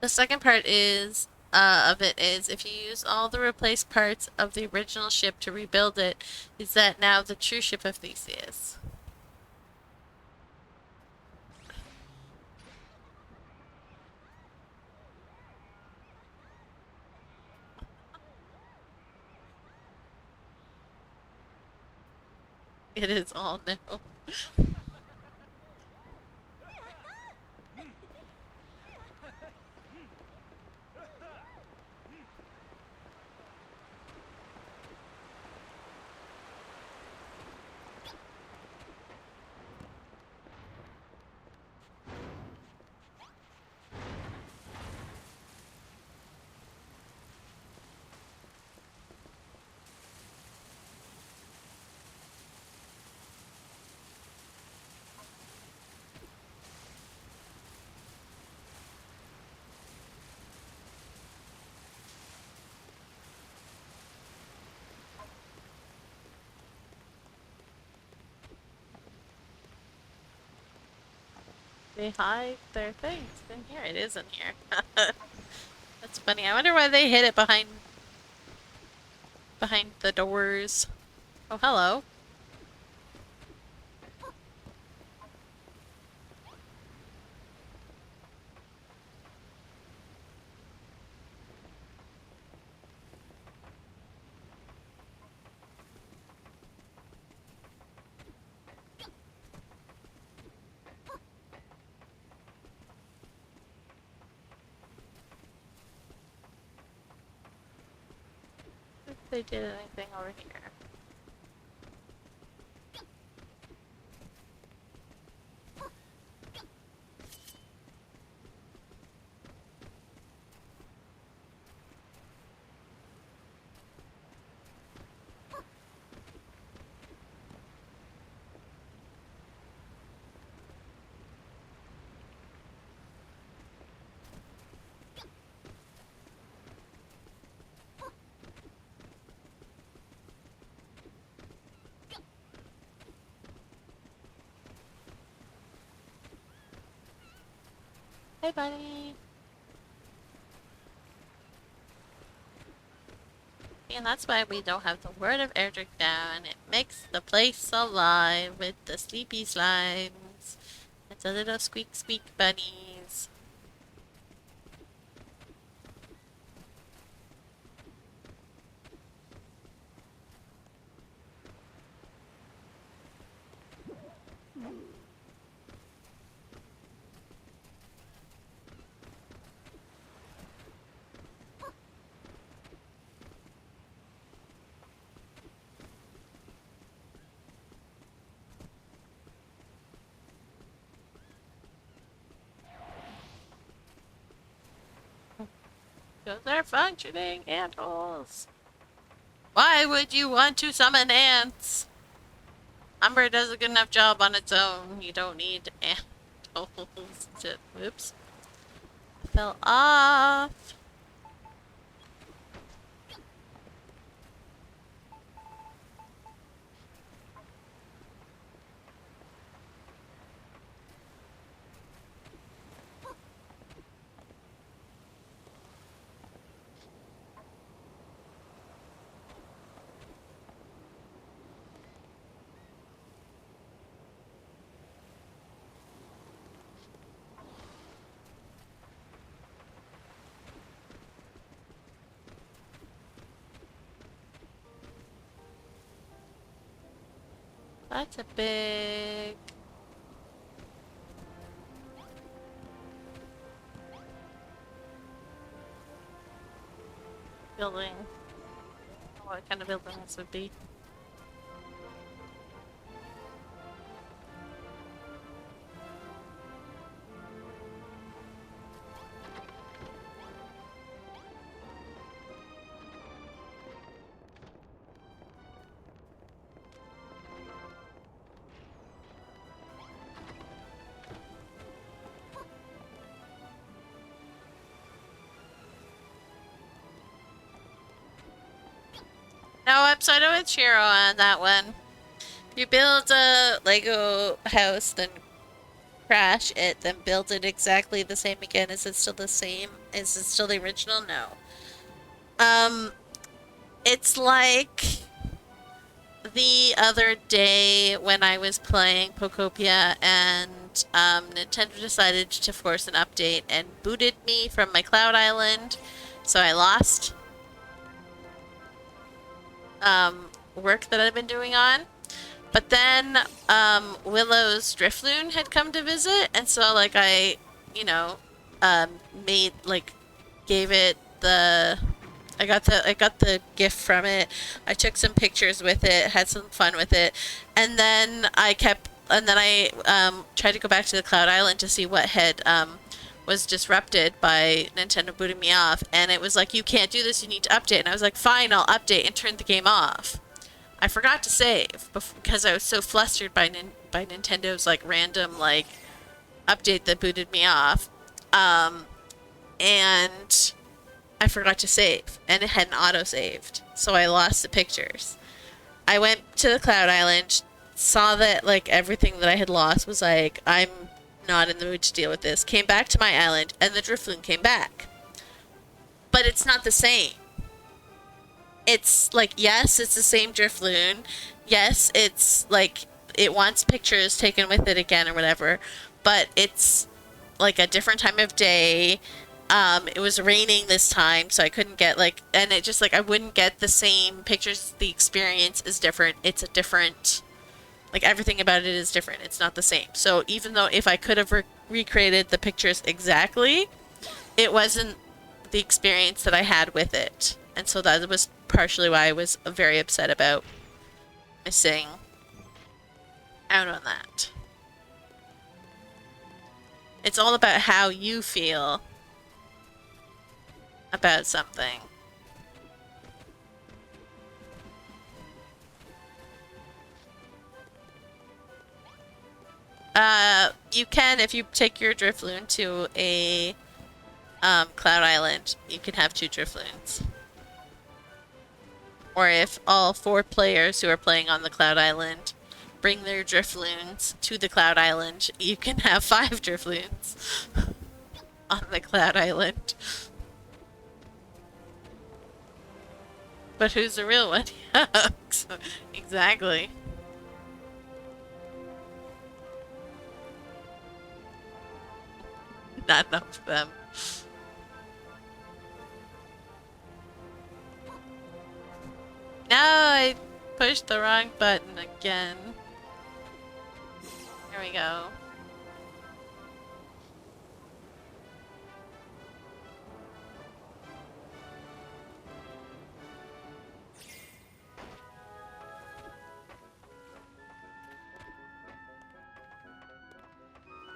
The second part is of it is if you use all the replaced parts of the original ship to rebuild it, is that now the true ship of Theseus? It is all new. They hide their things in here. It is in here. That's funny. I wonder why they hid it behind the doors. Oh, hello. they did anything over here. Hey, buddy. And that's why we don't have the word of Erdrick down. It makes the place alive with the sleepy slimes. It's a little squeak squeak bunnies. Those are functioning ant holes. Why would you want to summon ants? Umber does a good enough job on its own. You don't need ant holes to... Oops. I fell off. That's a big... building. What kind of building this would be. No, I'm sided with Shiro on that one. If you build a Lego house, then crash it, then build it exactly the same again. Is it still the same? Is it still the original? No. It's like the other day when I was playing Pokopia and Nintendo decided to force an update and booted me from my Cloud Island, so I lost work that I've been doing on. But then Willow's Drifloon had come to visit, and so like I, you know, made like gave it the I got the gift from it. I took some pictures with it, had some fun with it, and then I tried to go back to the Cloud Island to see what had was disrupted by Nintendo booting me off, and it was like, you can't do this, you need to update. And I was like, fine, I'll update, and turned the game off. I forgot to save because I was so flustered by Nintendo's like random like update that booted me off, and I forgot to save, and it hadn't auto-saved, so I lost the pictures. I went to the Cloud Island, saw that like everything that I had lost was like, I'm not in the mood to deal with this. Came back to my island, and the Drifloon came back. But it's not the same. It's like, yes, it's the same Drifloon. Yes, it's like, it wants pictures taken with it again or whatever, but it's like a different time of day. It was raining this time, so I couldn't get like, and it just like, I wouldn't get the same pictures. The experience is different. It's a different, like everything about it is different. It's not the same. So even though if I could have recreated the pictures exactly, it wasn't the experience that I had with it. And so that was partially why I was very upset about missing out on that. It's all about how you feel about something. You can, if you take your Drifloon to a Cloud Island, you can have 2 Drifloons. Or if all 4 players who are playing on the Cloud Island bring their Drifloons to the Cloud Island, you can have 5 Drifloons on the Cloud Island. But who's the real one? Exactly. None of them. No, I pushed the wrong button again. Here we go.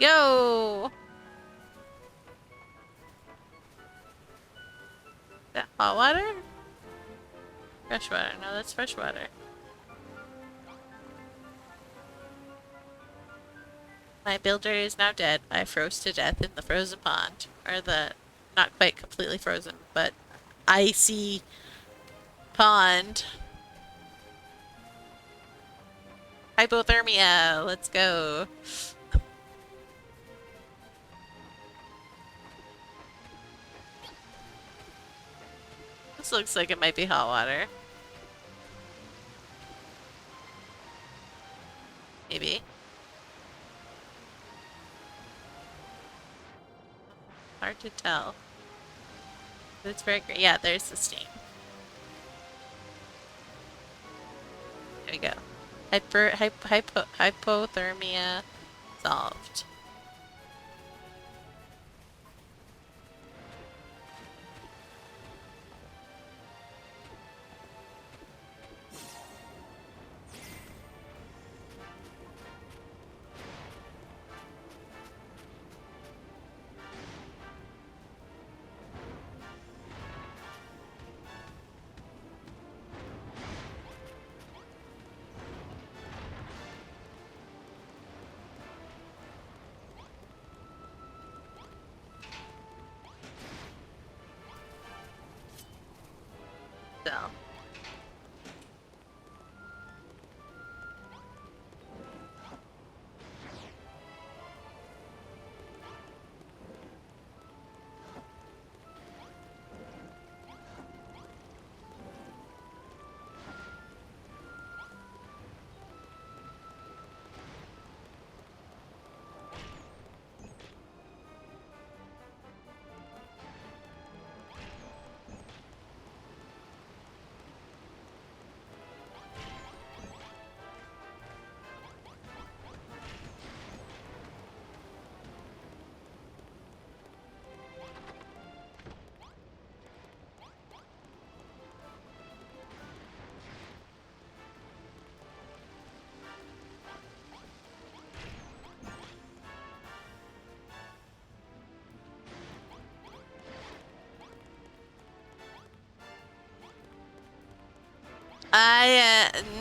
Yo! Is that hot water? Fresh water. No, that's fresh water. My builder is now dead. I froze to death in the frozen pond. Or the not quite completely frozen, but icy pond. Hypothermia. Let's go. This looks like it might be hot water. Maybe. Hard to tell. It's very great. Yeah, there's the steam. There we go. Hypothermia solved. So.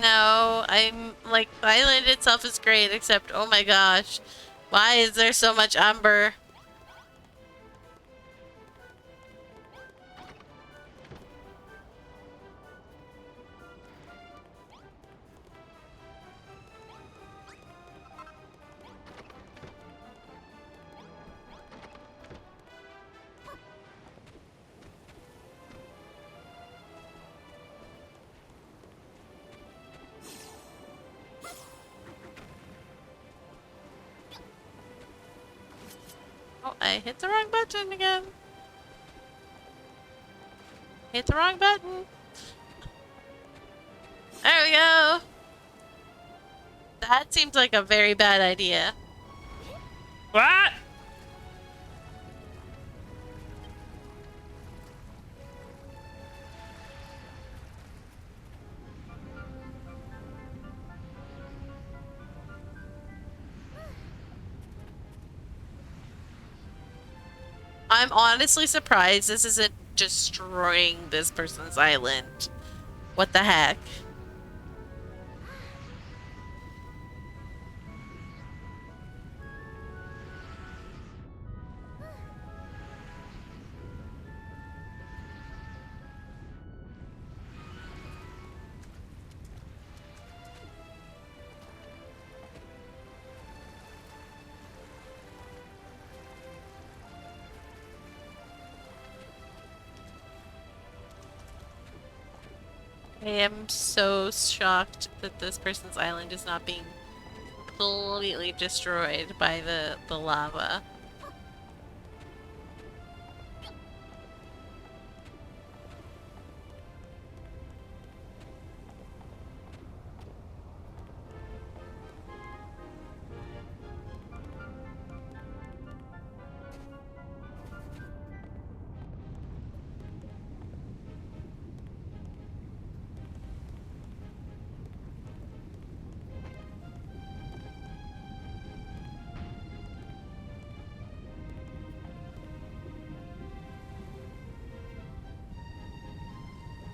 No, I'm like, the island itself is great, except, oh my gosh, why is there so much umber? Oh, I hit the wrong button again. Hit the wrong button. There we go. That seems like a very bad idea. What? I'm honestly surprised this isn't destroying this person's island. What the heck? I am so shocked that this person's island is not being completely destroyed by the lava.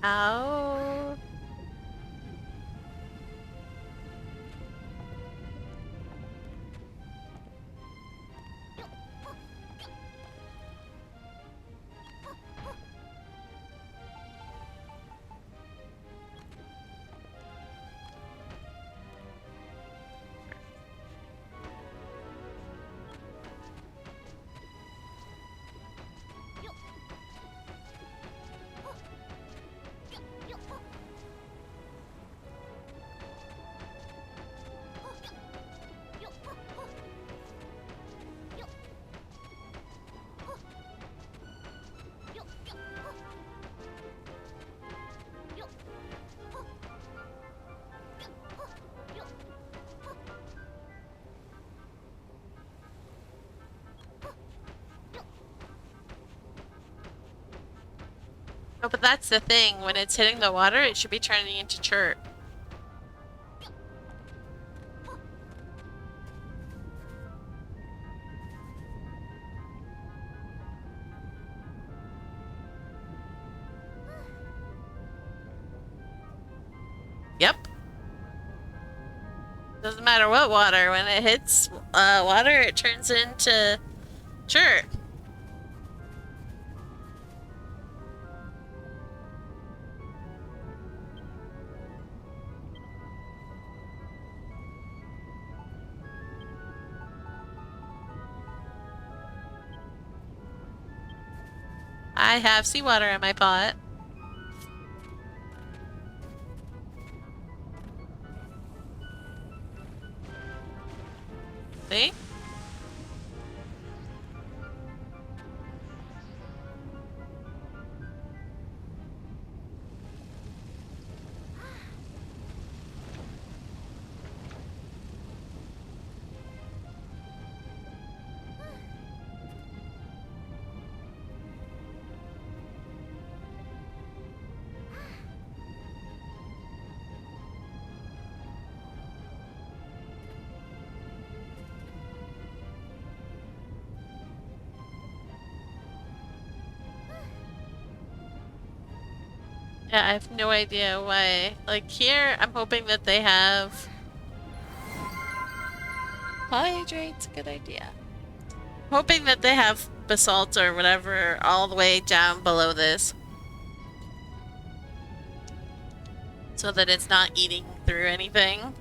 Ow. No, but that's the thing. When it's hitting the water, it should be turning into chert. Yep. Doesn't matter what water. When it hits water, it turns into chert. I have seawater in my pot. See? Yeah, I have no idea why. Like here, I'm hoping that they have hydrate's a good idea. Hoping that they have basalt or whatever all the way down below this. So that it's not eating through anything.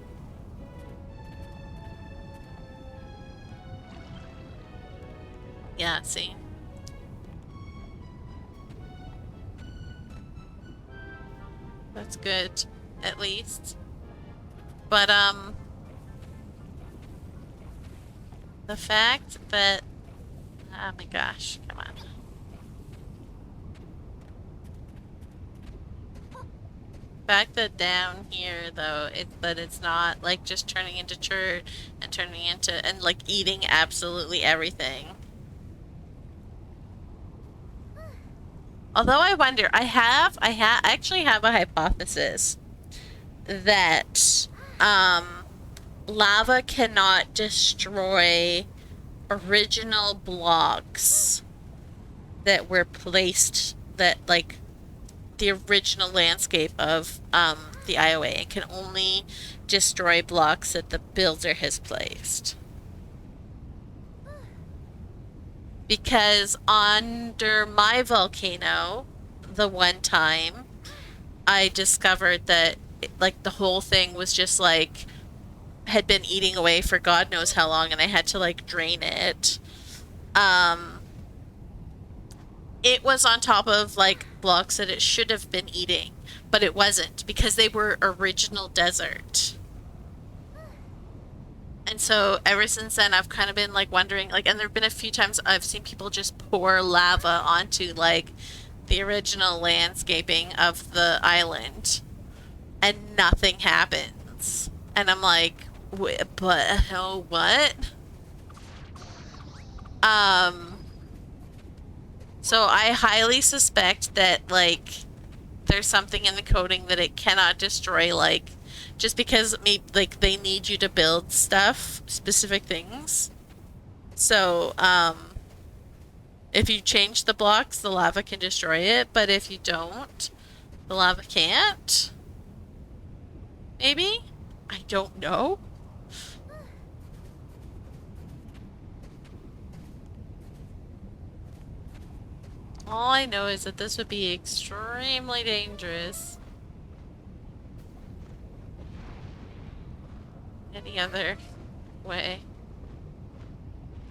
Yeah, see? That's good, at least. But, the fact that... Oh my gosh, come on. The fact that down here, though, that it's not, like, just turning into chert and turning into... and, like, eating absolutely everything. Although I wonder, I actually have a hypothesis that lava cannot destroy original blocks that were placed, that like the original landscape of the IOA, and can only destroy blocks that the builder has placed. Because under my volcano, the one time I discovered that like the whole thing was just like had been eating away for God knows how long, and I had to like drain it. Um, it was on top of like blocks that it should have been eating, but it wasn't because they were original desert. And so ever since then, I've kind of been like wondering, like, and there have been a few times I've seen people just pour lava onto like the original landscaping of the island, and nothing happens. And I'm like, but oh, what? Um, so I highly suspect that like there's something in the coding that it cannot destroy, like just because maybe like they need you to build stuff, specific things. So, if you change the blocks, the lava can destroy it, but if you don't, the lava can't. Maybe? I don't know. All I know is that this would be extremely dangerous. Any other way.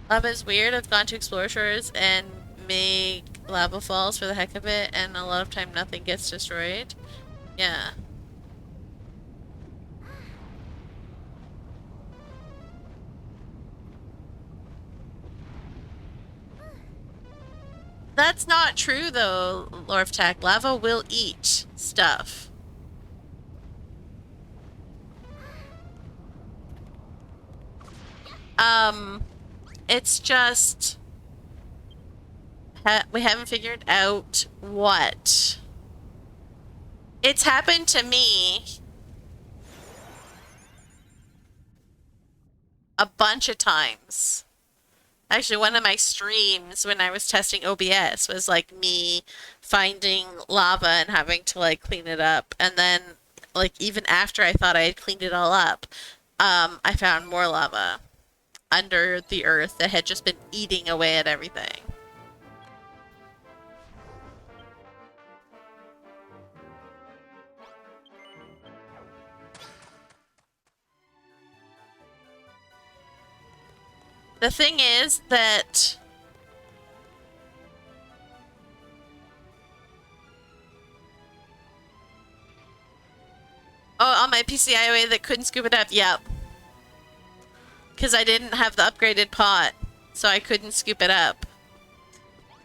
Lava is weird. I've gone to explore shores and make lava falls for the heck of it, and a lot of time nothing gets destroyed. Yeah. That's not true though, Lorftak. Lava will eat stuff. It's just we haven't figured out what. It's happened to me a bunch of times. Actually, one of my streams when I was testing OBS was like me finding lava and having to like clean it up. And then like even after I thought I had cleaned it all up, I found more lava under the earth that had just been eating away at everything. The thing is that oh, on my PCIOA that couldn't scoop it up, yep. Because I didn't have the upgraded pot, so I couldn't scoop it up.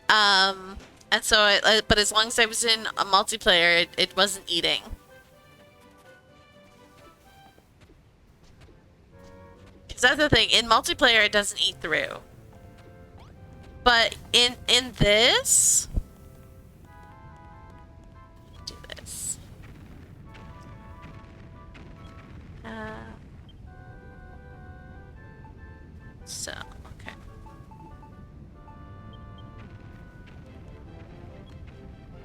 And so, but as long as I was in a multiplayer, it wasn't eating. Because that's the thing, in multiplayer it doesn't eat through. But in this... do this. So, okay.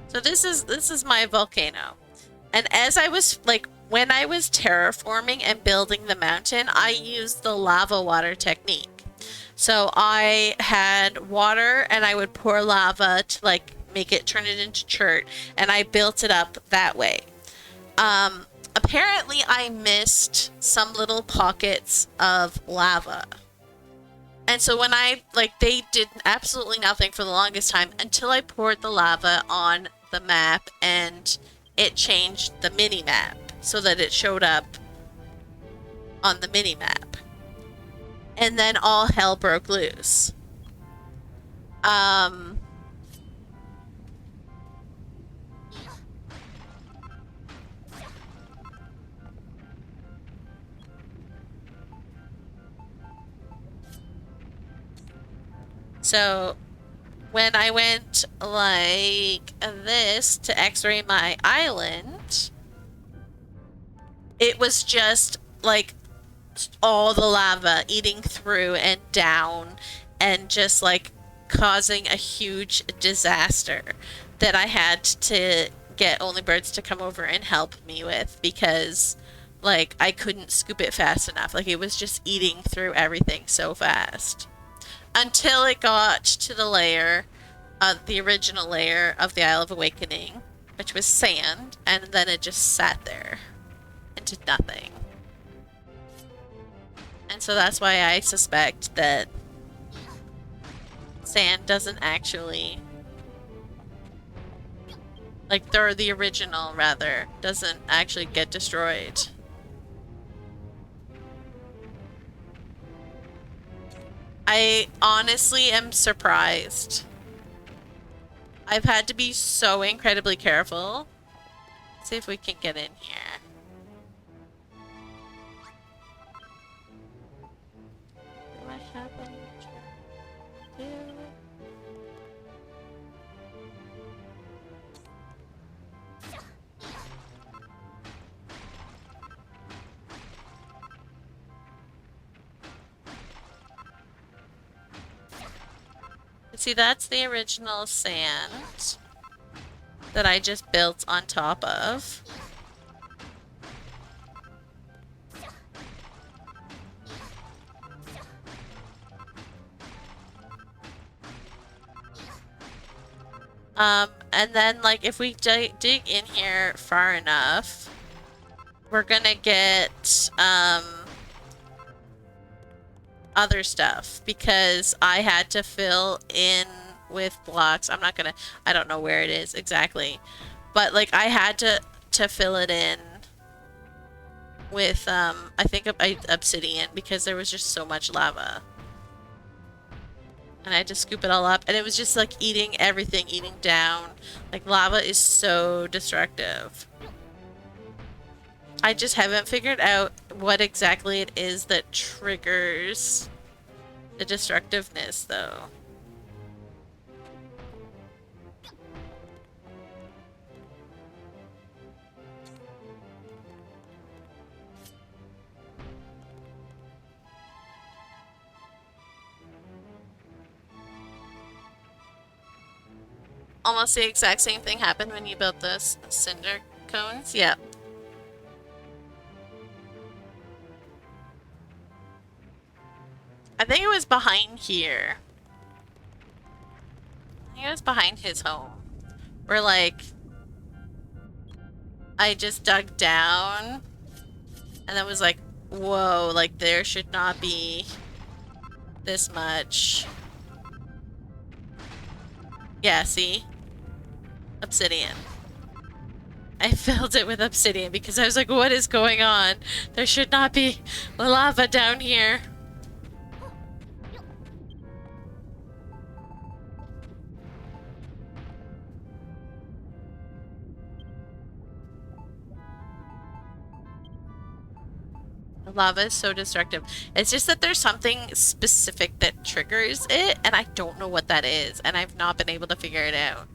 So this is my volcano. And as I was like when I was terraforming and building the mountain, I used the lava water technique. So I had water and I would pour lava to like make it turn it into chert, and I built it up that way. Apparently I missed some little pockets of lava. And so when they did absolutely nothing for the longest time until I poured the lava on the map and it changed the mini map so that it showed up on the mini map. And then all hell broke loose. So when I went like this to x-ray my island, it was just like all the lava eating through and down and just like causing a huge disaster that I had to get Only Birds to come over and help me with because like I couldn't scoop it fast enough. Like it was just eating through everything so fast. Until it got to the layer, the original layer of the Isle of Awakening, which was sand, and then it just sat there and did nothing. And so that's why I suspect that sand doesn't actually, like, the original, rather, doesn't actually get destroyed. I honestly am surprised. I've had to be so incredibly careful. Let's see if we can get in here. Do I have any to do? See, that's the original sand that I just built on top of. And then, like, if we dig in here far enough, we're gonna get, other stuff because I had to fill in with blocks. I don't know where it is exactly, but like I had to fill it in with I think obsidian because there was just so much lava. And I had to scoop it all up and it was just like eating everything, eating down. Like lava is so destructive. I just haven't figured out what exactly it is that triggers the destructiveness, though. Almost the exact same thing happened when you built the cinder cones. Yep. I think it was behind here. I think it was behind his home. Where, like, I just dug down and then was like, whoa, like, there should not be this much. Yeah, see? Obsidian. I filled it with obsidian because I was like, what is going on? There should not be lava down here. Lava is so destructive. It's just that there's something specific that triggers it, and I don't know what that is, and I've not been able to figure it out.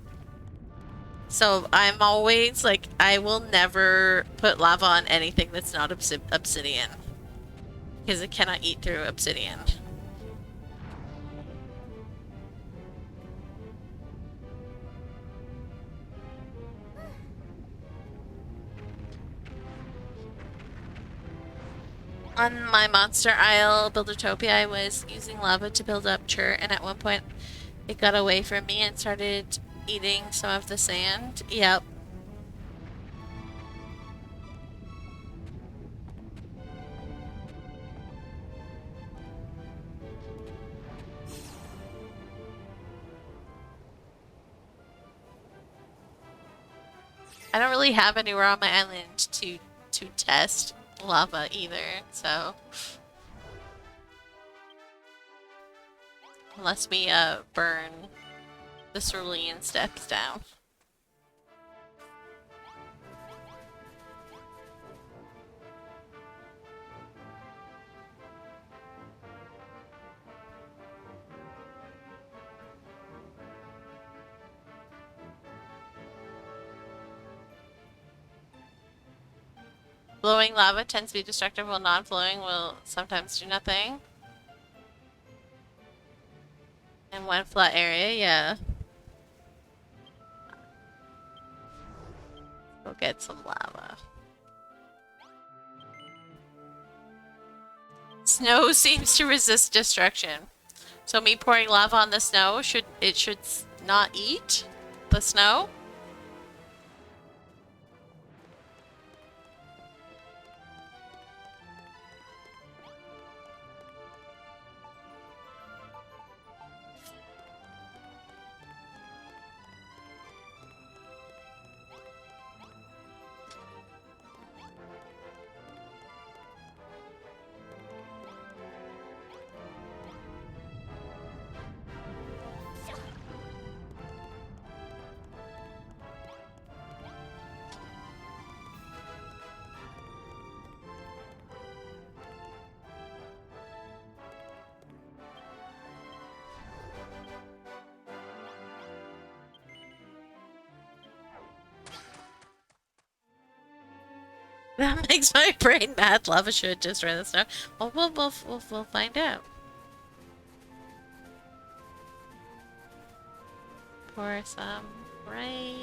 So I'm always like, I will never put lava on anything that's not obsidian. Because it cannot eat through obsidian. On my Monster Isle Buildertopia, I was using lava to build up chert, and at one point it got away from me and started eating some of the sand. Yep. I don't really have anywhere on my island to test lava either, so unless we burn the cerulean steps down. Flowing lava tends to be destructive, while non-flowing will sometimes do nothing. And one flat area, yeah. Go get some lava. Snow seems to resist destruction. So me pouring lava on the snow, should not eat the snow? That makes my brain mad. Lava should destroy the snow. Well, we'll find out. Pour some right.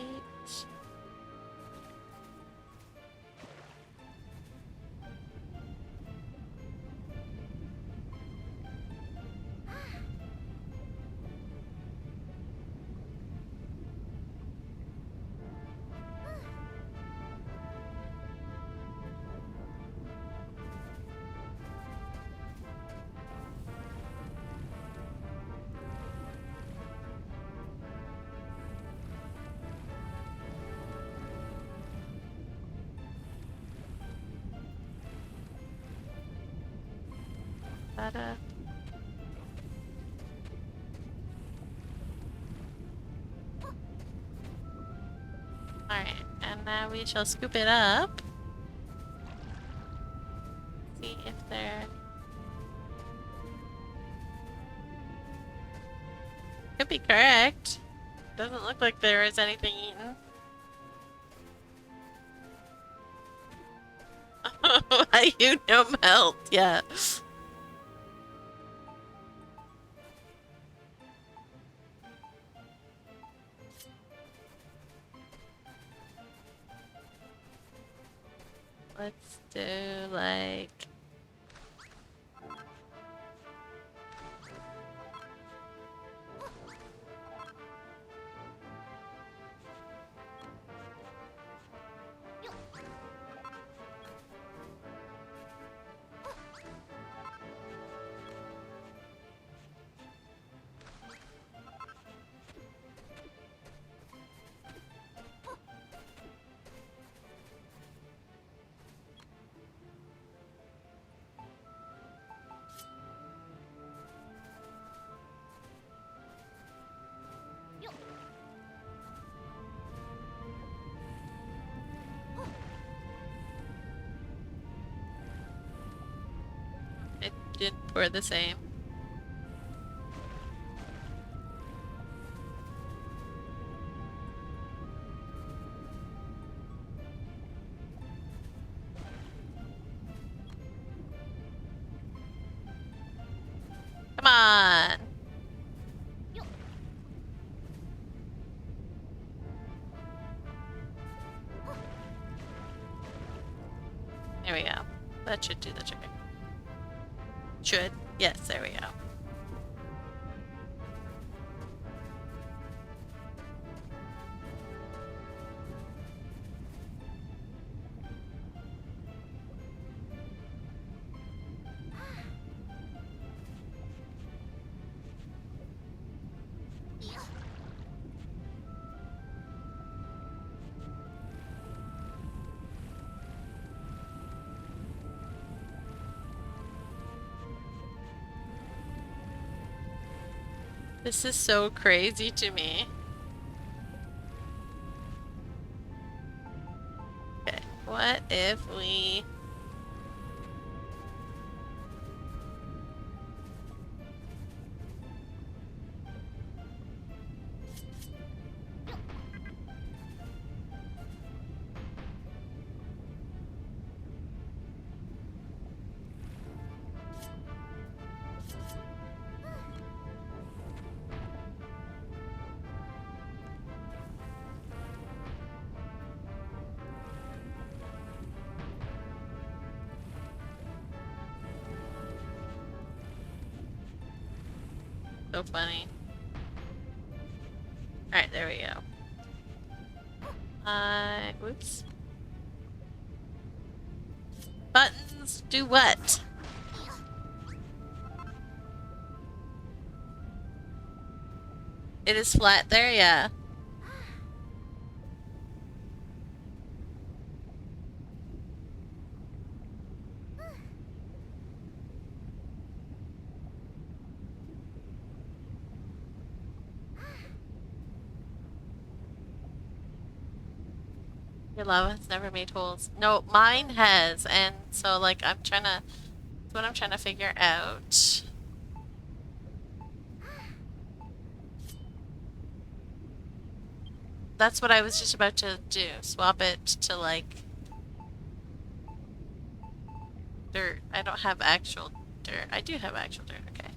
Alright, and now we shall scoop it up. See if there could be correct. Doesn't look like there is anything eaten. You know melt, yeah. Let's do like it did pour the same. Come on. There we go. That should do the trick. Should. Yes, there we go. This is so crazy to me. Okay, what if we... So funny. Alright, there we go. Whoops. Buttons do what? It is flat there, yeah. Your lava has never made holes. No, mine has, and so like that's what I'm trying to figure out. That's what I was just about to do. Swap it to like dirt. I don't have actual dirt. I do have actual dirt, okay.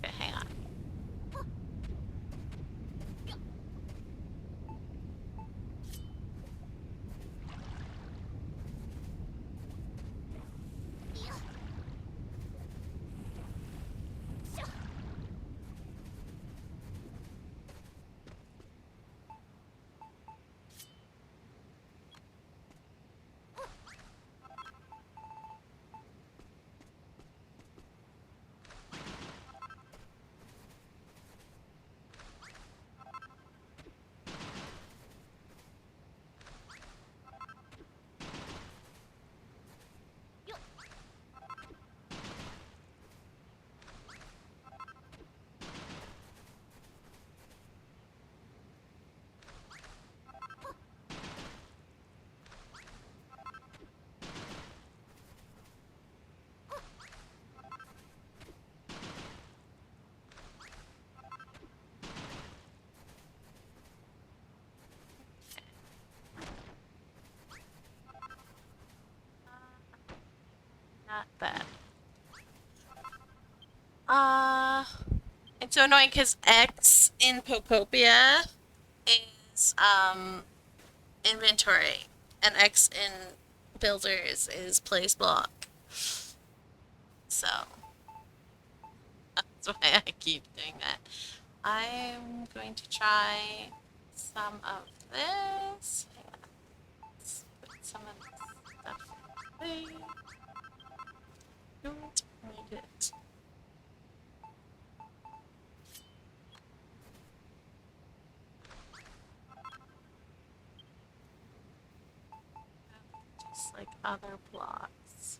Okay, hang on. Not bad. It's so annoying because X in Pocopia is inventory, and X in builders is place block. So that's why I keep doing that. I'm going to try some of this. Hang on. Let's put some of this stuff away. Don't need it. Just like other blocks.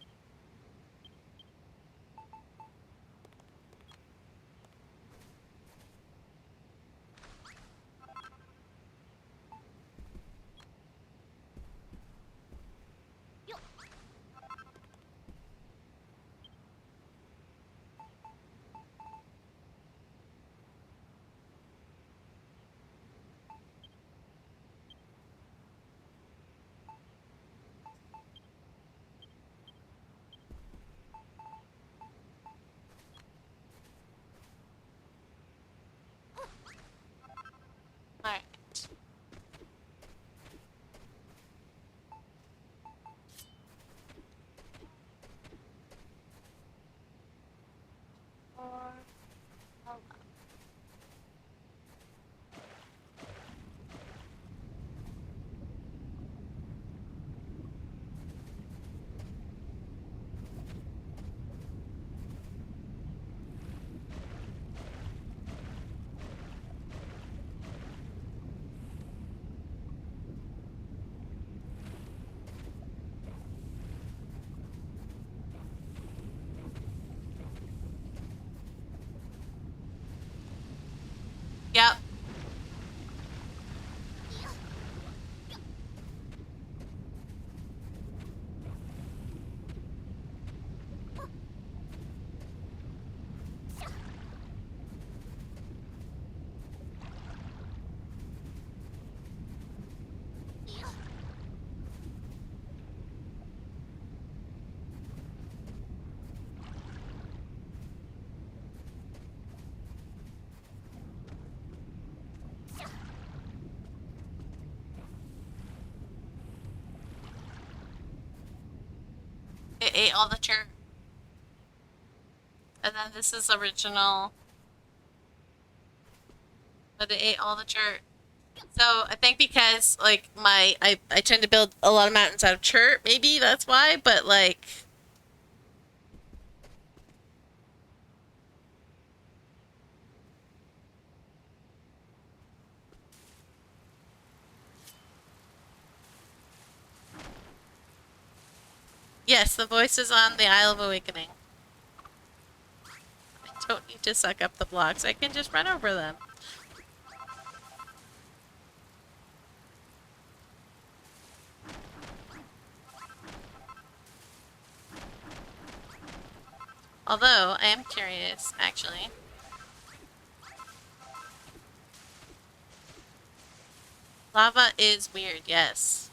ate all the chert. And then this is original. But they ate all the chert. So I think because like I tend to build a lot of mountains out of chert, maybe that's why, but like yes, the voice is on the Isle of Awakening. I don't need to suck up the blocks, I can just run over them. Although, I am curious, actually. Lava is weird, yes.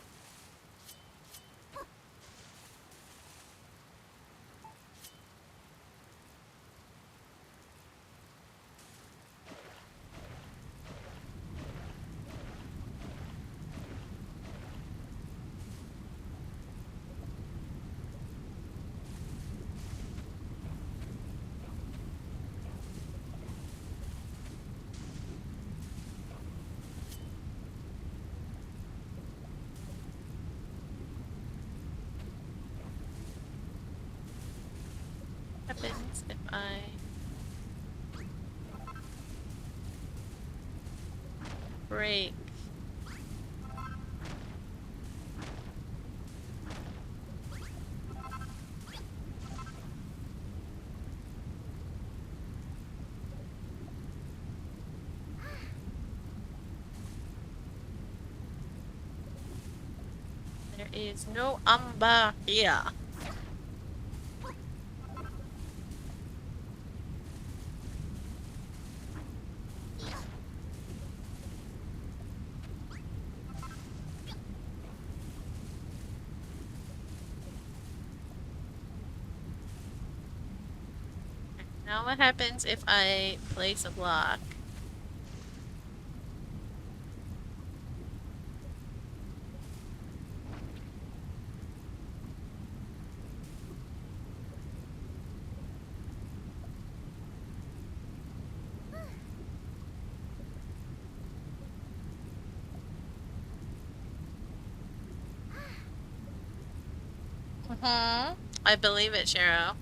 What happens if I break? There is no umber here. Now what happens if I place a block? I believe it, Shiro.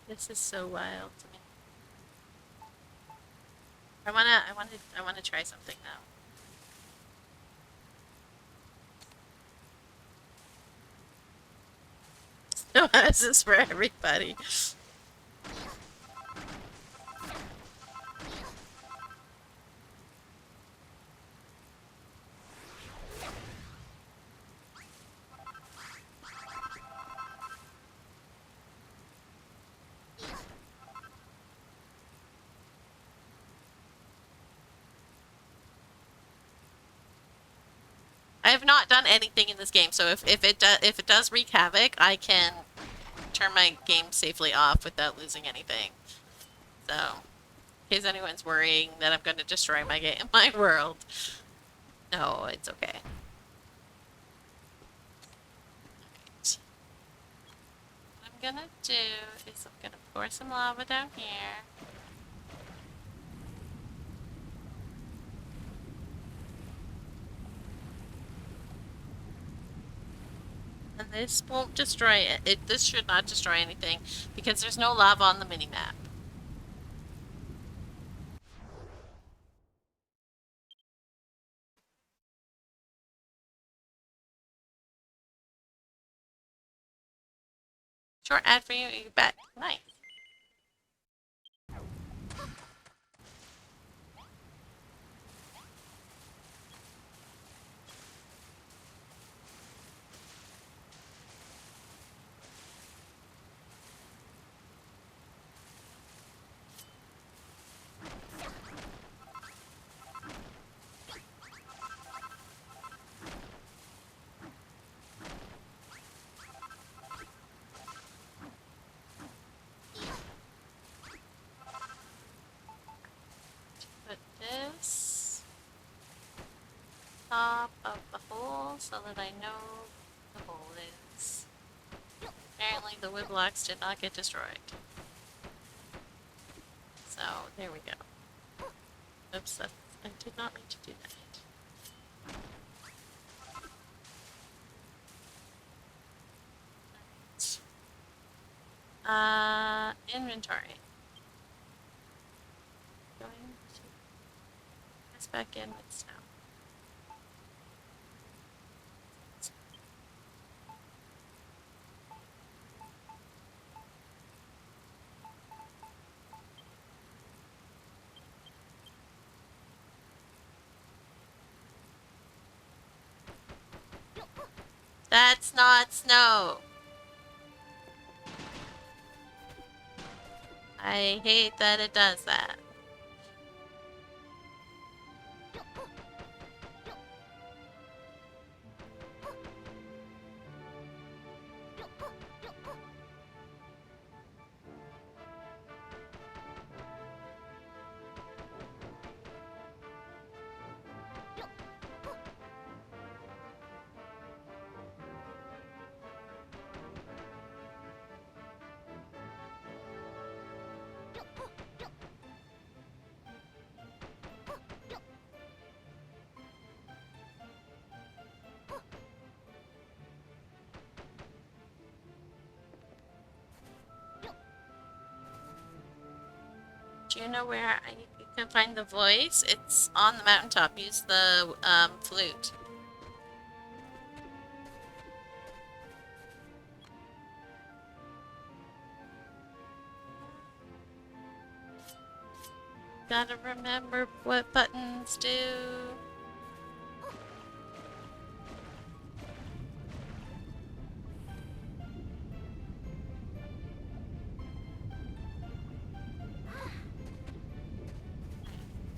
This is so wild to me. I wanna try something now. No, this is for everybody. I have not done anything in this game, so if it does wreak havoc, I can turn my game safely off without losing anything. So, in case anyone's worrying that I'm going to destroy my game, my world, no, it's okay. Right. What I'm gonna do is I'm gonna pour some lava down here. And this won't destroy it. This should not destroy anything because there's no lava on the minimap. Short ad for you, you bet. Nice. Put this top of the hole so that I know the hole is. Apparently the wood blocks did not get destroyed. So, there we go. Oops, I did not mean to do that. Inventory. Going to press back in with snow. That's not snow. I hate that it does that. Do you know where you can find the voice? It's on the mountaintop. Use the flute. Gotta remember what buttons do.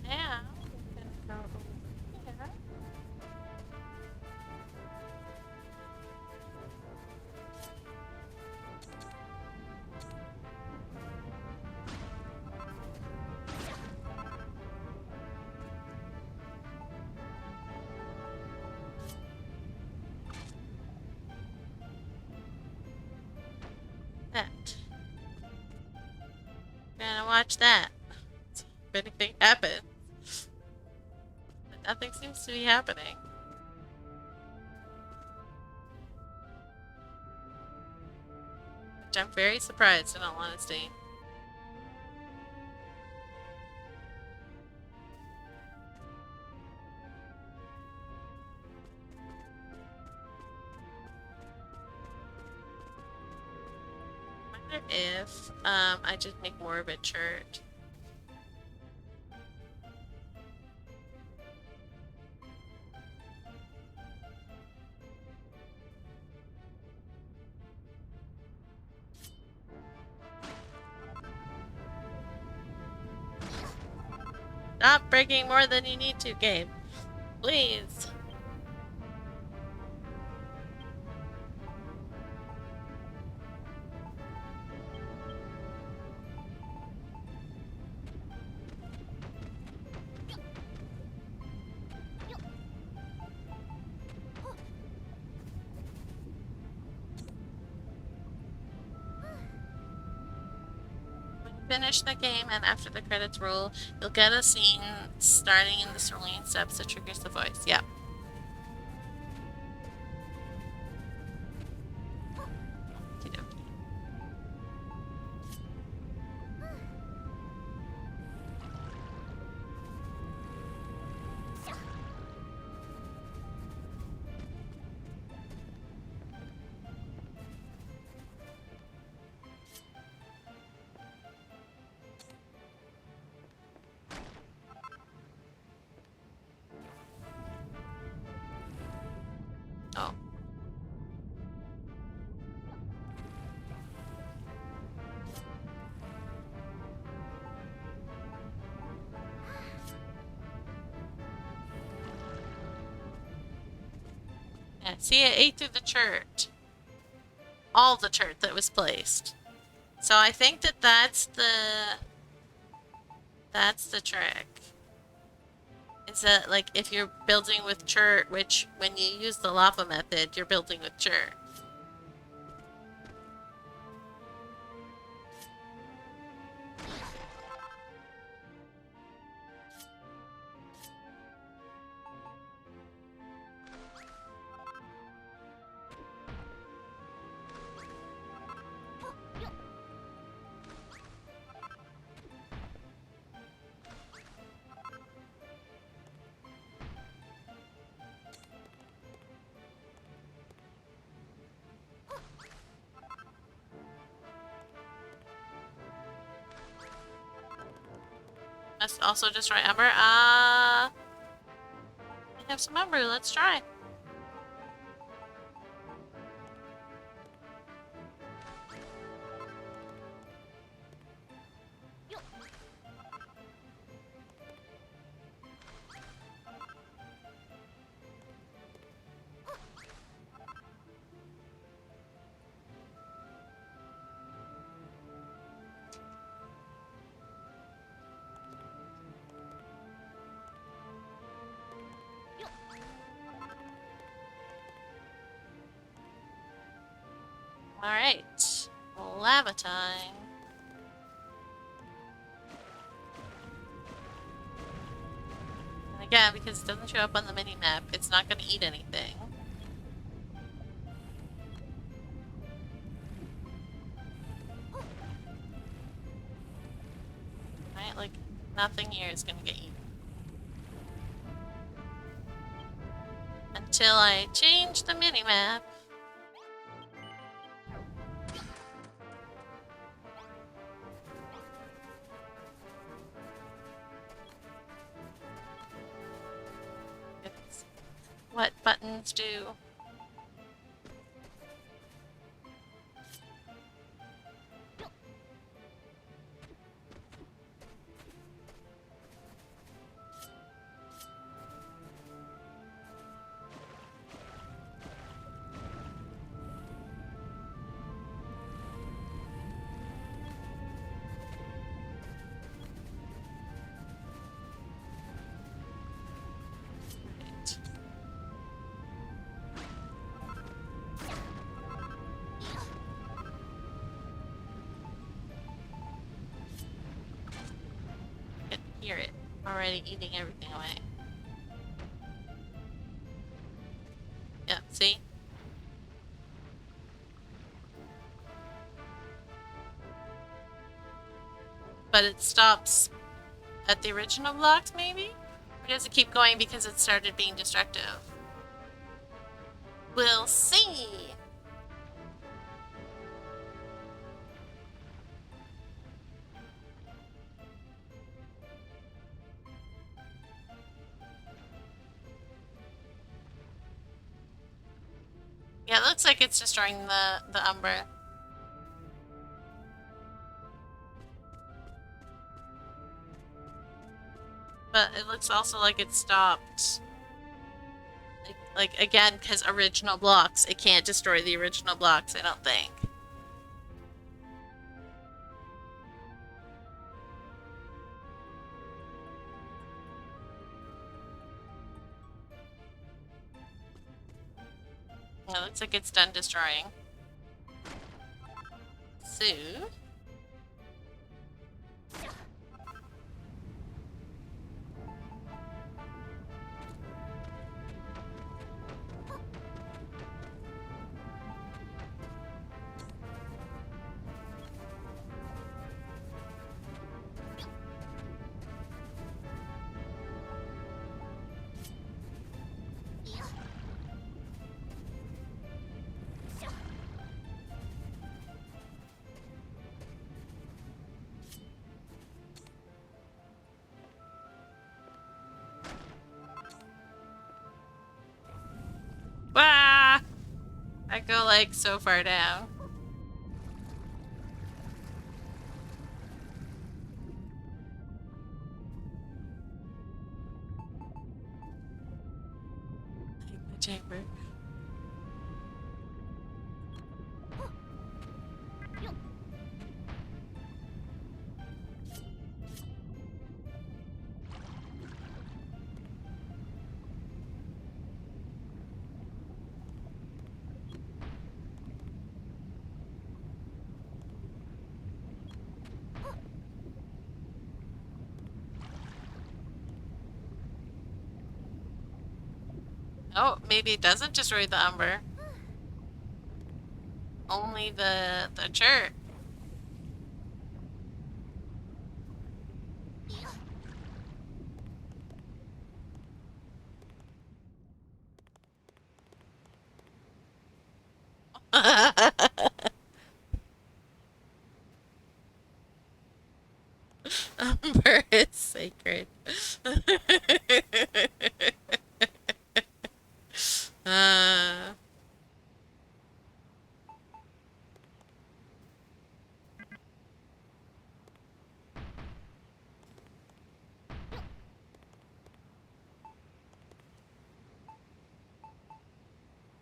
Now, we're gonna go over here. That. We're gonna watch that. If anything happens. But nothing seems to be happening. Which I'm very surprised, in all honesty. I wonder if I just make more of a church. Stop breaking more than you need to, game. Please. finish the game and after the credits roll, you'll get a scene starting in the cerulean steps that triggers the voice. Yep. Okey-dokey. Oh. Yeah, see, it ate through the chert. All the chert that was placed. So I think that that's the trick. Is that, like, if you're building with chert, which when you use the lava method, you're building with chert. Must also destroy Ember. I have some Ember. Let's try. Alright. Lava time. And again, because it doesn't show up on the mini-map, it's not going to eat anything. Right? Like, nothing here is going to get eaten. Until I change the mini-map. It's what buttons do. Hear it already eating everything away. Yeah, see? But it stops at the original blocks, maybe? Or does it keep going because it started being destructive? We'll see! Yeah, it looks like it's destroying the Umber. But it looks also like it stopped. Like again, because original blocks. It can't destroy the original blocks, I don't think. It looks like it's done destroying. So... Ah! I go like so far down. The chamber. Oh, maybe it doesn't destroy the umber. Only the church. Umber is sacred. uh,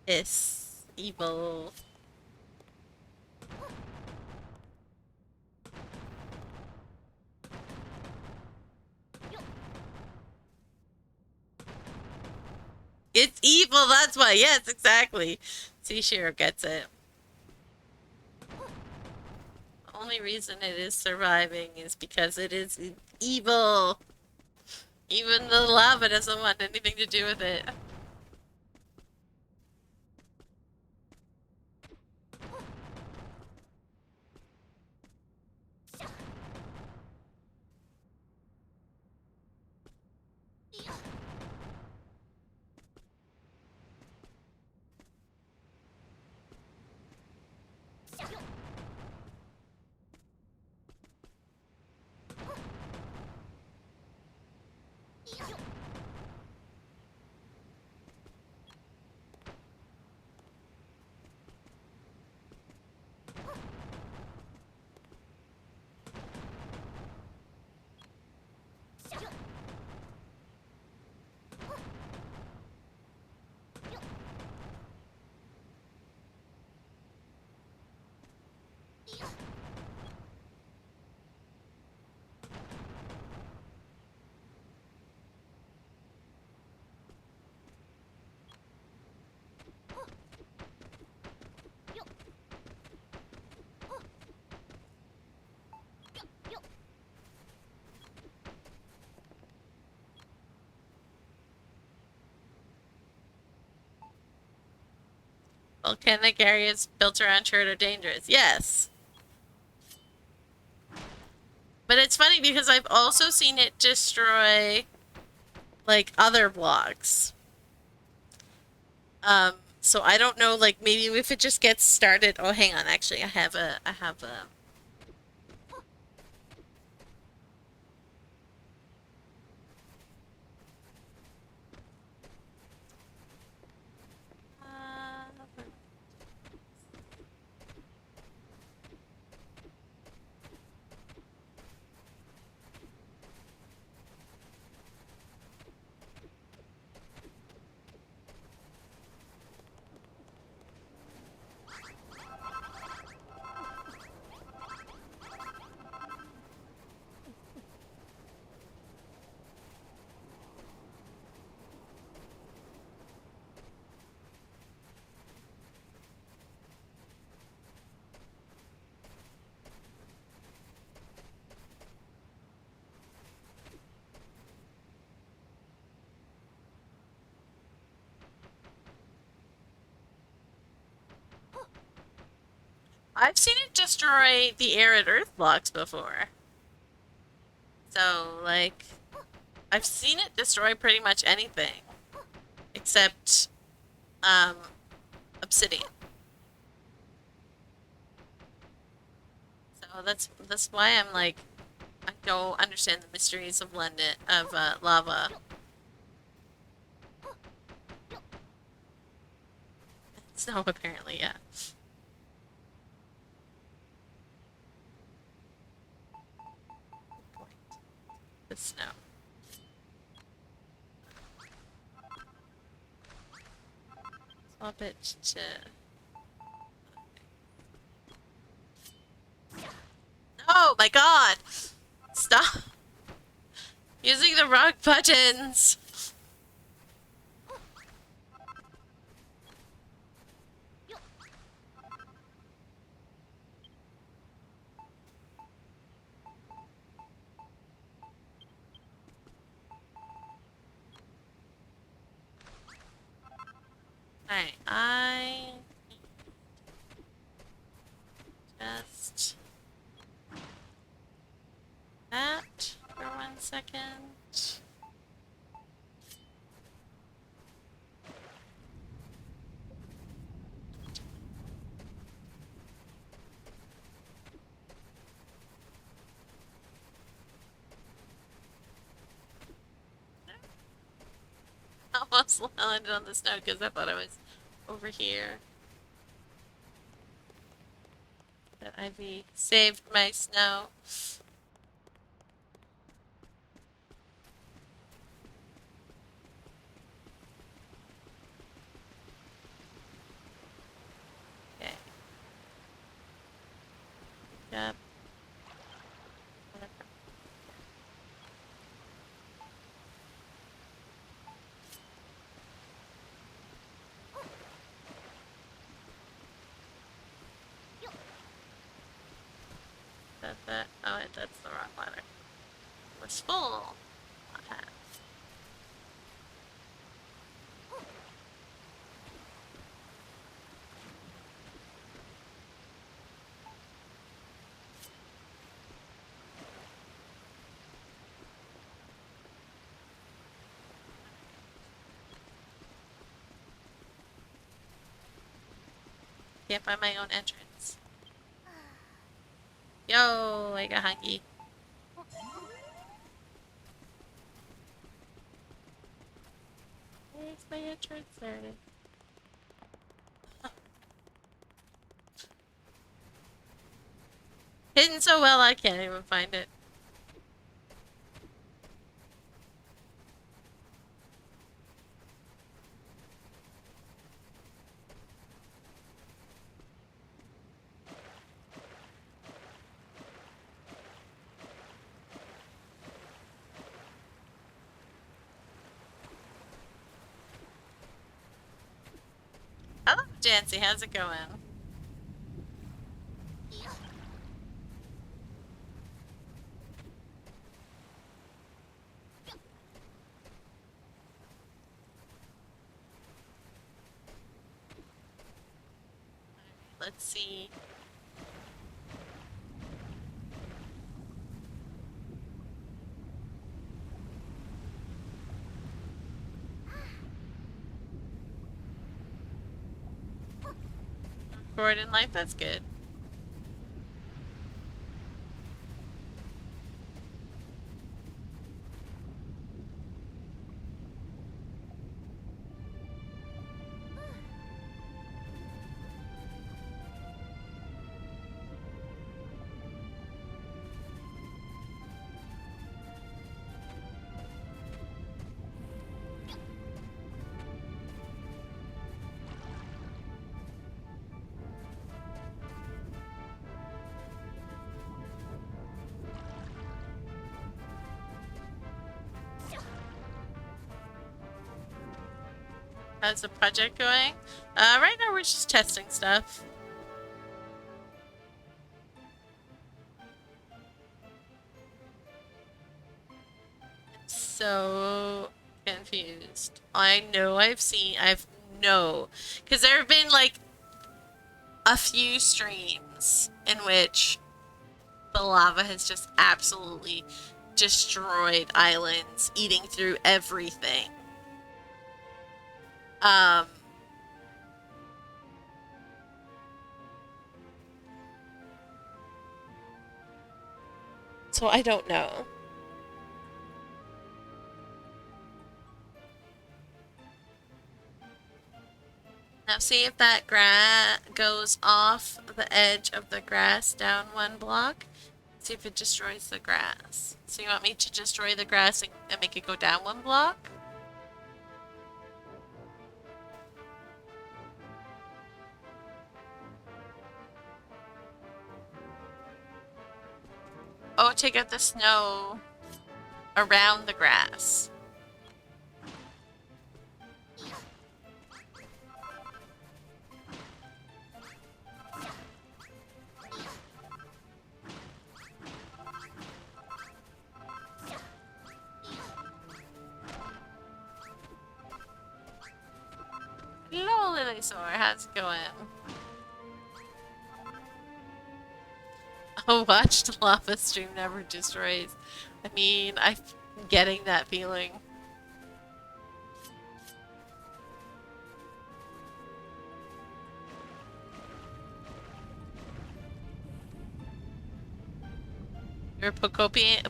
it's evil. It's evil, that's why. Yes, exactly. See, Shiro gets it. The only reason it is surviving is because it is evil. Even the lava doesn't want anything to do with it. Volcanic areas built around church are dangerous. Yes. But it's funny because I've also seen it destroy like other blocks. So I don't know, like maybe if it just gets started. Oh, hang on, actually, I have a. I've seen it destroy the arid earth blocks before. So, like, I've seen it destroy pretty much anything. Except, um, obsidian. So that's why I'm like, I don't understand the mysteries of London, of, lava. Snow, apparently, yeah. Point. The snow. Swap it to... Oh my god! Stop! Using the wrong buttons! Alright, I... just... that for 1 second. Almost landed on the snow because I thought I was over here. That Ivy saved my snow. Okay. Yep. That. Oh, wait, that's the wrong letter. It was full. Not half. Can't find my own entrance. Yo, I got hungry. Where's my entrance? There it is. Hidden so well I can't even find it. Hello, Jancy. How's it going? Let's see. Forward in life, that's good. How's the project going? Right now we're just testing stuff. So confused. I know because there have been like a few streams in which the lava has just absolutely destroyed islands, eating through everything. So I don't know. Now see if that grass goes off the edge of the grass down one block. See if it destroys the grass. So you want me to destroy the grass and make it go down one block? Oh, take out the snow around the grass. Hello, Lilysaur. How's it going? A watched lava stream never destroys. I mean, I'm getting that feeling. You're Pocopia-ing?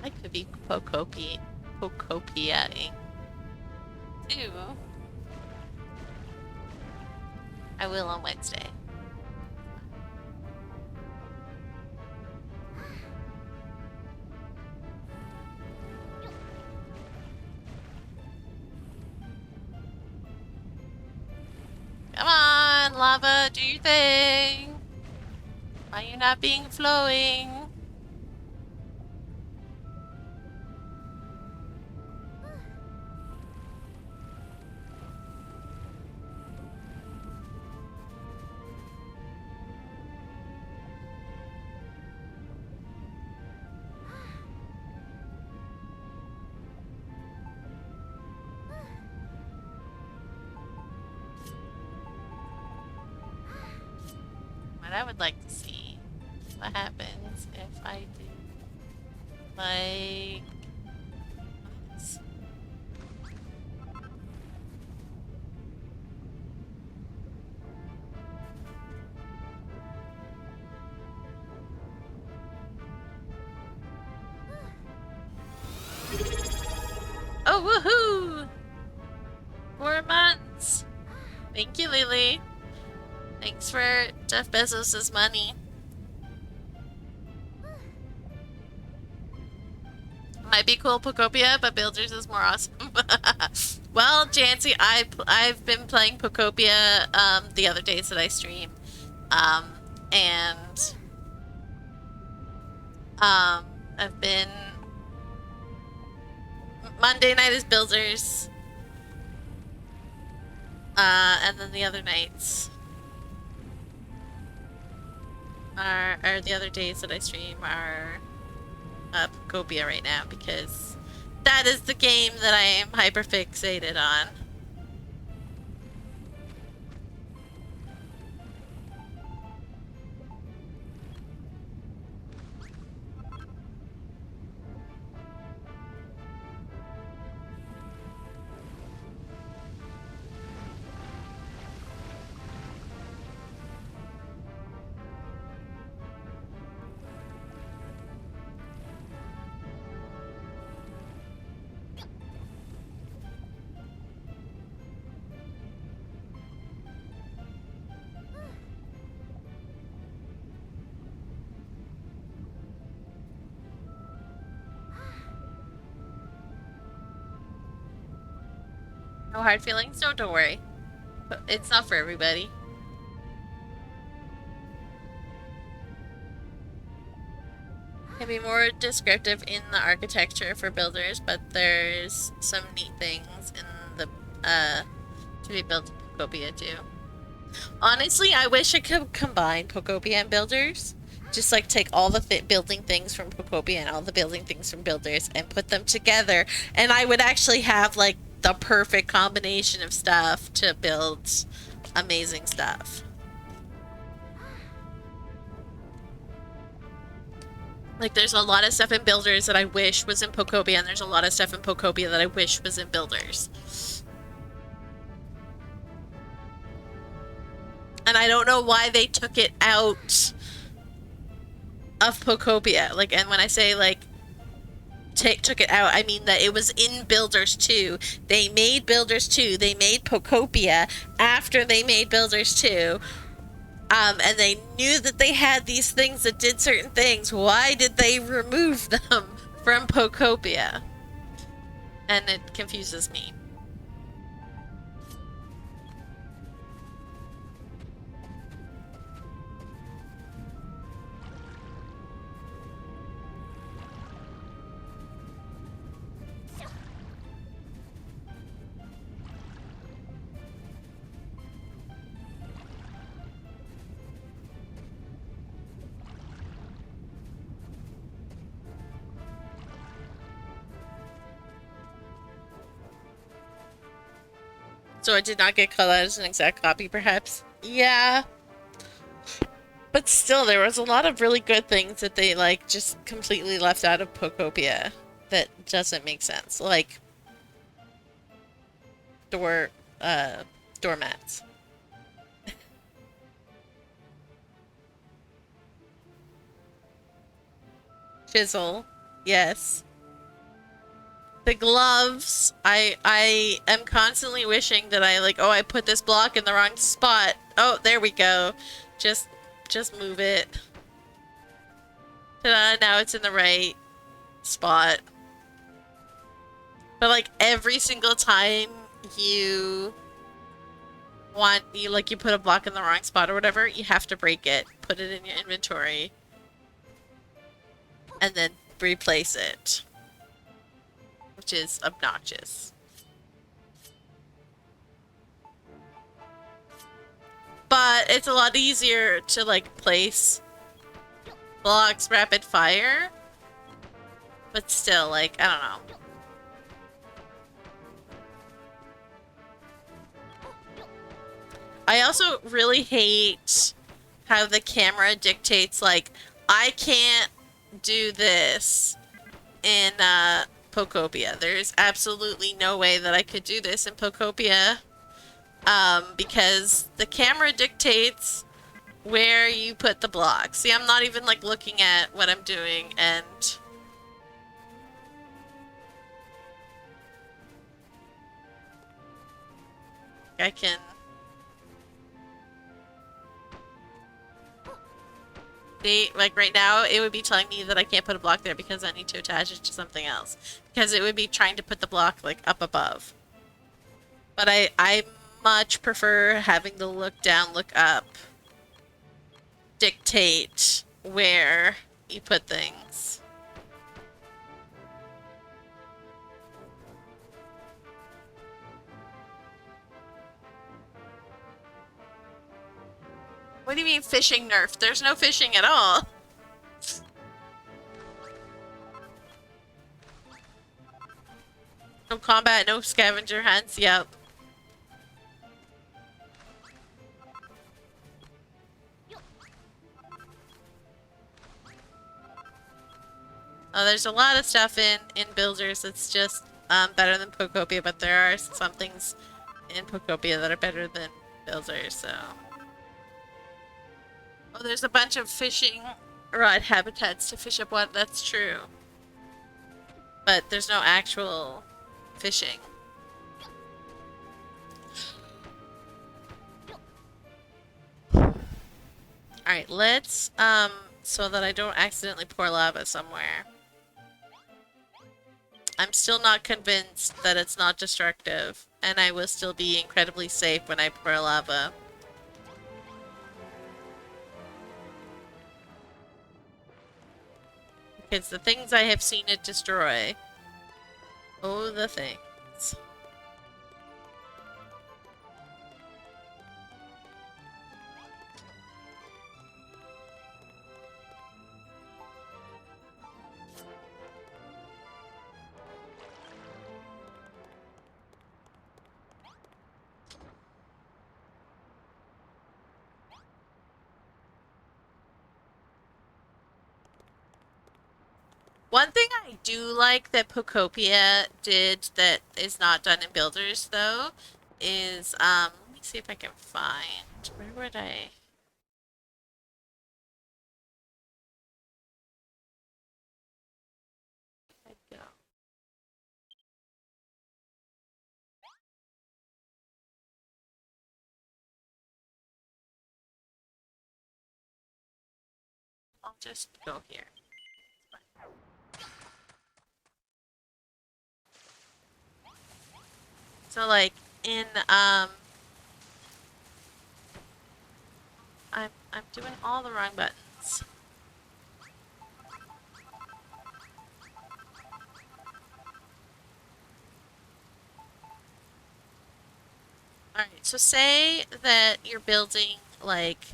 I could be Pocopia-ing. Too. I will on Wednesday. Come on, lava, do your thing. Why are you not being flowing? I would like to see what happens if I do like this. Oh, woohoo! 4 months! Thank you, Lily. Thanks for Jeff Bezos' money. Might be cool, Pocopia, but Builders is more awesome. Well, Jancy, I've been playing Pocopia the other days that I stream, and I've been Monday night is Builders, and then the other nights. Or the other days that I stream are Pocopia right now because that is the game that I am hyper fixated on. No hard feelings? No, don't worry. It's not for everybody. Can be more descriptive in the architecture for Builders, but there's some neat things in the to be built in Pocopia too. Honestly, I wish I could combine Pocopia and Builders. Just like take all the building things from Pocopia and all the building things from Builders and put them together, and I would actually have like the perfect combination of stuff to build amazing stuff. Like, there's a lot of stuff in Builders that I wish was in Pocopia, and there's a lot of stuff in Pocopia that I wish was in Builders. And I don't know why they took it out of Pocopia. Like, and when I say, like, took it out, I mean that it was in Builders 2. They made Builders 2. They made Pokopia after they made Builders 2. And they knew that they had these things that did certain things. Why did they remove them from Pokopia? And it confuses me. So it did not get called out as an exact copy, perhaps? Yeah. But still, there was a lot of really good things that they, like, just completely left out of Pokopia that doesn't make sense. Like, doormats. Chisel. Yes. The gloves, I am constantly wishing that I put this block in the wrong spot. Oh, there we go. Just move it. Ta-da, now it's in the right spot. But like every single time you you put a block in the wrong spot or whatever, you have to break it, put it in your inventory, and then replace it. Which is obnoxious. But it's a lot easier to like place blocks rapid fire. But still, like, I don't know. I also really hate how the camera dictates, like, I can't do this in, Pokopia. There's absolutely no way that I could do this in Pokopia. Because the camera dictates where you put the blocks. See, I'm not even, like, looking at what I'm doing, and I can... See, like right now, it would be telling me that I can't put a block there because I need to attach it to something else. Because it would be trying to put the block, like, up above. But I much prefer having the look down, look up dictate where you put things. What do you mean fishing nerf? There's no fishing at all. No combat, no scavenger hunts, yep. Oh, there's a lot of stuff in Builders that's just better than Pokopia, but there are some things in Pokopia that are better than Builders, so... Oh, there's a bunch of fishing rod habitats to fish up water, that's true. But there's no actual fishing. Alright, let's, so that I don't accidentally pour lava somewhere. I'm still not convinced that it's not destructive, and I will still be incredibly safe when I pour lava. Because the things I have seen it destroy. Oh, the things. One thing I do like that Pokopia did that is not done in Builders, though, is, let me see if I can find, where would I... I'd go. I'll just go here. So like in I'm doing all the wrong buttons. Alright, so say that you're building like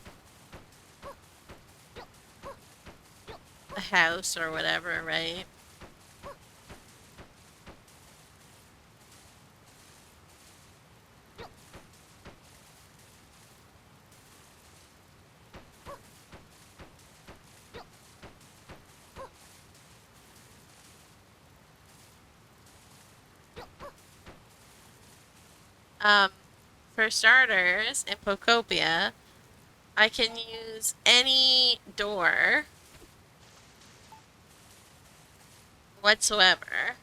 a house or whatever, right? For starters, in Pocopia, I can use any door whatsoever.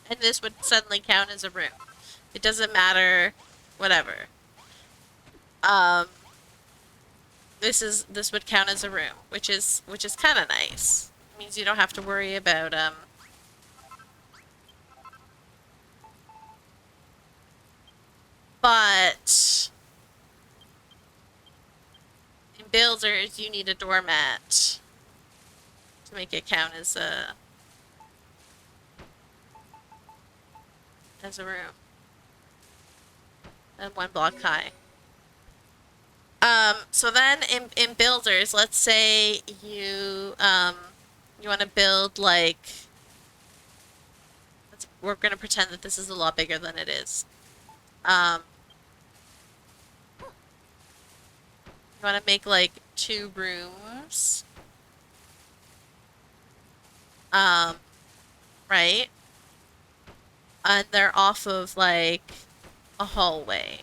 And this would suddenly count as a room. It doesn't matter, whatever. This would count as a room, which is kind of nice. It means you don't have to worry about but in builders you need a doormat to make it count as a room. And 1 block high. So then in builders, let's say you want to build like, we're going to pretend that this is a lot bigger than it is. You want to make like 2 rooms. Right? And they're off of like a hallway.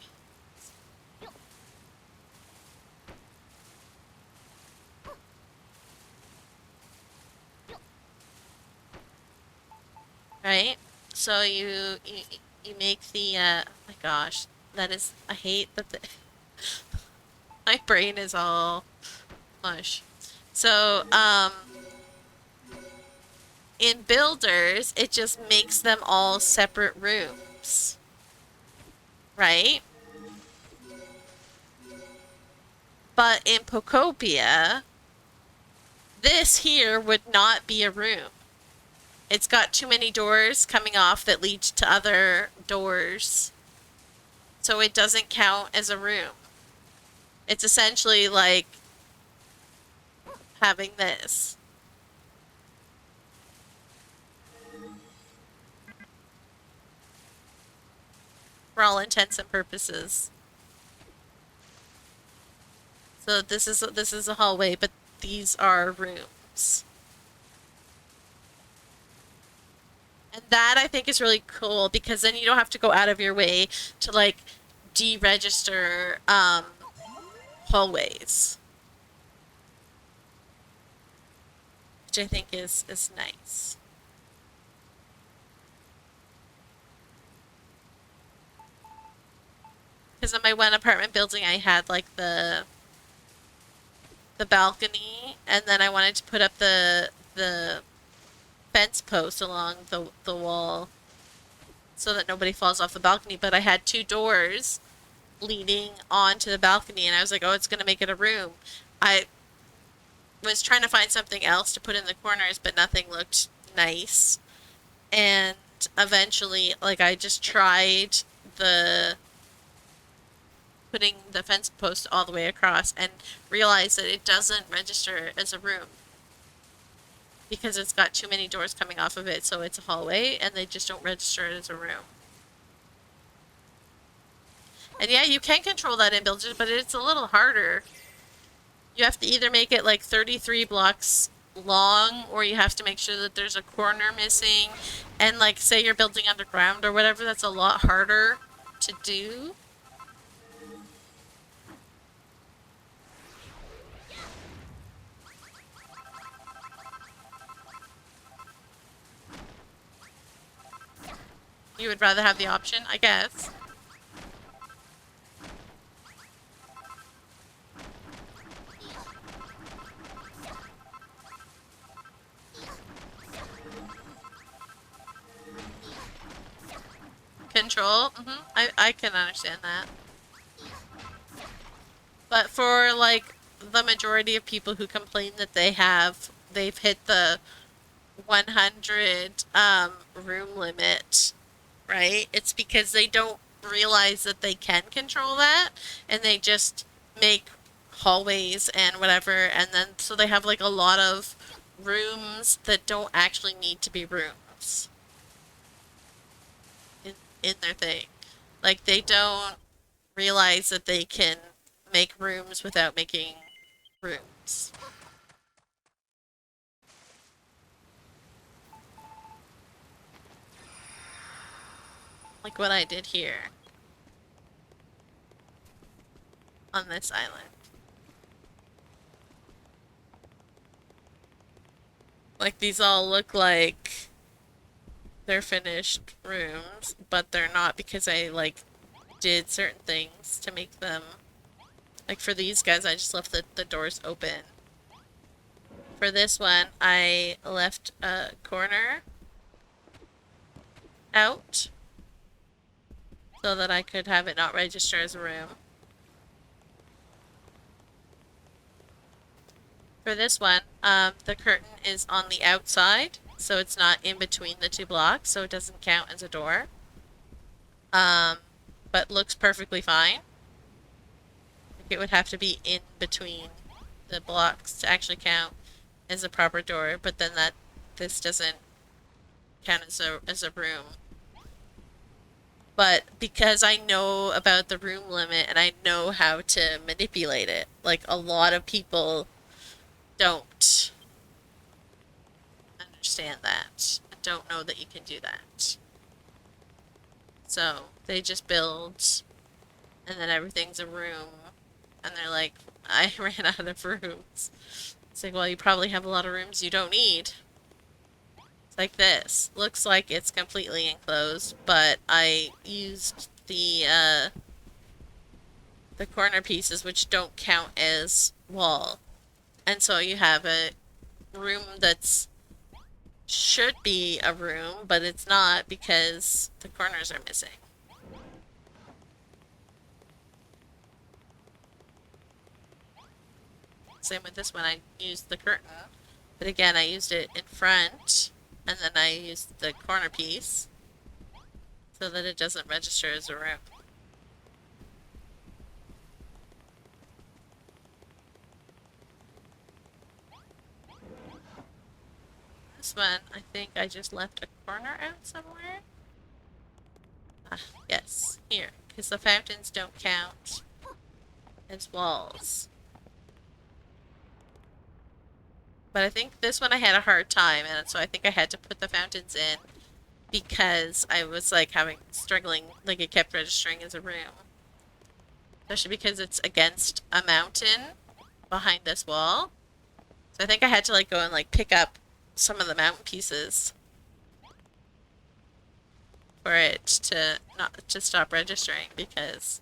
Right? So you make the oh my gosh, that is, I hate that the my brain is all mush. So in builders, it just makes them all separate rooms. Right? But in Pocopia, this here would not be a room. It's got too many doors coming off that lead to other doors. So it doesn't count as a room. It's essentially like having this. For all intents and purposes. So this is a hallway, but these are rooms. And that I think is really cool because then you don't have to go out of your way to like deregister hallways. Which I think is nice. Because in my one apartment building I had like the balcony, and then I wanted to put up the fence post along the wall so that nobody falls off the balcony, but I had 2 doors leading onto the balcony, and I was like, oh, it's gonna make it a room. I was trying to find something else to put in the corners, but nothing looked nice. And eventually, like, I just tried putting the fence post all the way across and realized that it doesn't register as a room because it's got too many doors coming off of it, so it's a hallway and they just don't register it as a room. And yeah, you can control that in builders, but it's a little harder. You have to either make it like 33 blocks long, or you have to make sure that there's a corner missing. And like, say you're building underground or whatever, that's a lot harder to do. You would rather have the option, I guess. Control? I can understand that. But for, like, the majority of people who complain that they've hit the 100 room limit, right? It's because they don't realize that they can control that, and they just make hallways and whatever, and then so they have like a lot of rooms that don't actually need to be rooms in in their thing. Like they don't realize that they can make rooms without making rooms. Like what I did here on this island. Like these all look like they're finished rooms, but they're not because I like did certain things to make them. Like for these guys, I just left the doors open. For this one, I left a corner out so that I could have it not register as a room. For this one, the curtain is on the outside, so it's not in between the two blocks, so it doesn't count as a door. But looks perfectly fine. It would have to be in between the blocks to actually count as a proper door, but then this doesn't count as a room. But because I know about the room limit and I know how to manipulate it, like a lot of people don't understand that. Don't know that you can do that. So they just build and then everything's a room and they're like, I ran out of rooms. It's like, well, you probably have a lot of rooms you don't need. It's like this. Looks like it's completely enclosed, but I used the corner pieces which don't count as wall. And so you have a room that's should be a room, but it's not because the corners are missing. Same with this one, I used the curtain, but again, I used it in front, and then I used the corner piece so that it doesn't register as a room. This one, I think I just left a corner out somewhere. Ah, yes, here, because the fountains don't count as walls. But I think this one I had a hard time, and so I think I had to put the fountains in because I was like struggling, like it kept registering as a room. Especially because it's against a mountain behind this wall. So I think I had to like go and like pick up some of the mountain pieces for it to not to stop registering because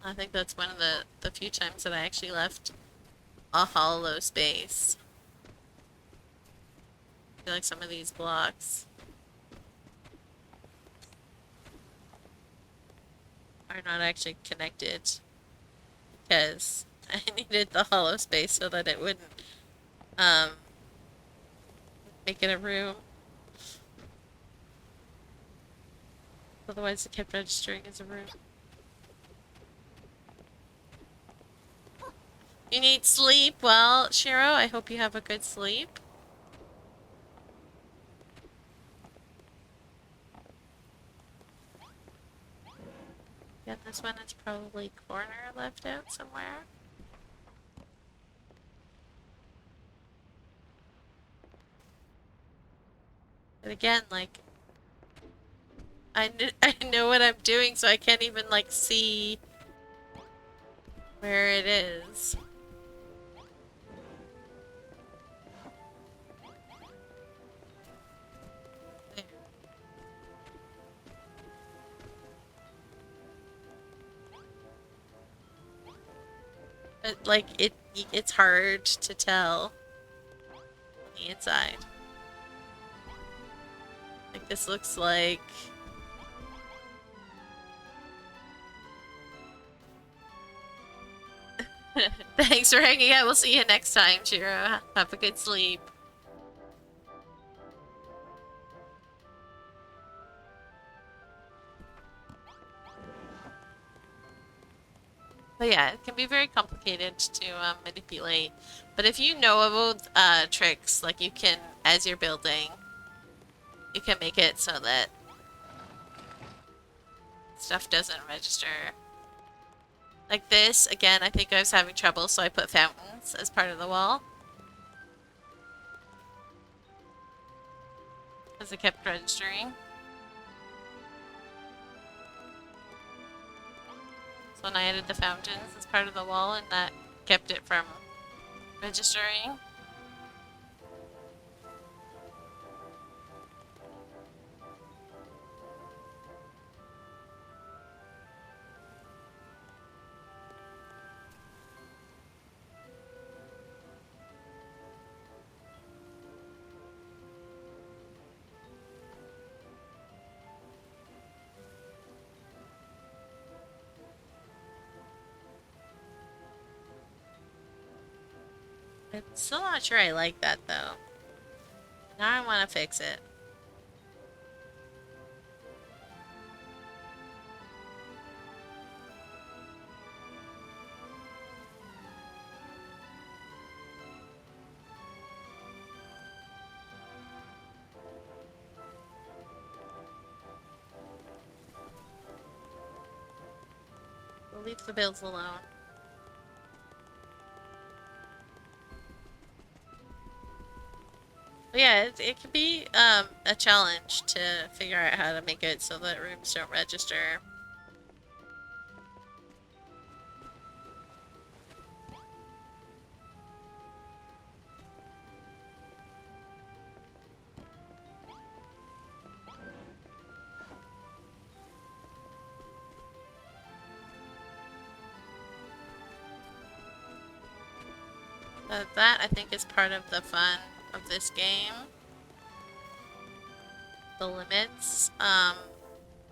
I think that's one of the few times that I actually left a hollow space. I feel like some of these blocks are not actually connected because I needed the hollow space so that it wouldn't um make it a room. Otherwise it kept registering as a room. You need sleep? Well, Shiro, I hope you have a good sleep. Yeah, this one is probably corner left out somewhere. But again, like, I know what I'm doing, so I can't even, like, see where it is. There. But, like, it's hard to tell on the inside. Like, this looks like... Thanks for hanging out. We'll see you next time, Chiro. Have a good sleep. But yeah, it can be very complicated to manipulate. But if you know about tricks, like you can, as you're building, you can make it so that stuff doesn't register. Like this, again, I think I was having trouble, so I put fountains as part of the wall. Because it kept registering. So when I added the fountains as part of the wall, and that kept it from registering. I'm still not sure I like that, though. Now I want to fix it. We'll leave the bills alone. But yeah, it can be a challenge to figure out how to make it so that rooms don't register. But that, I think, is part of the fun of this game. The limits,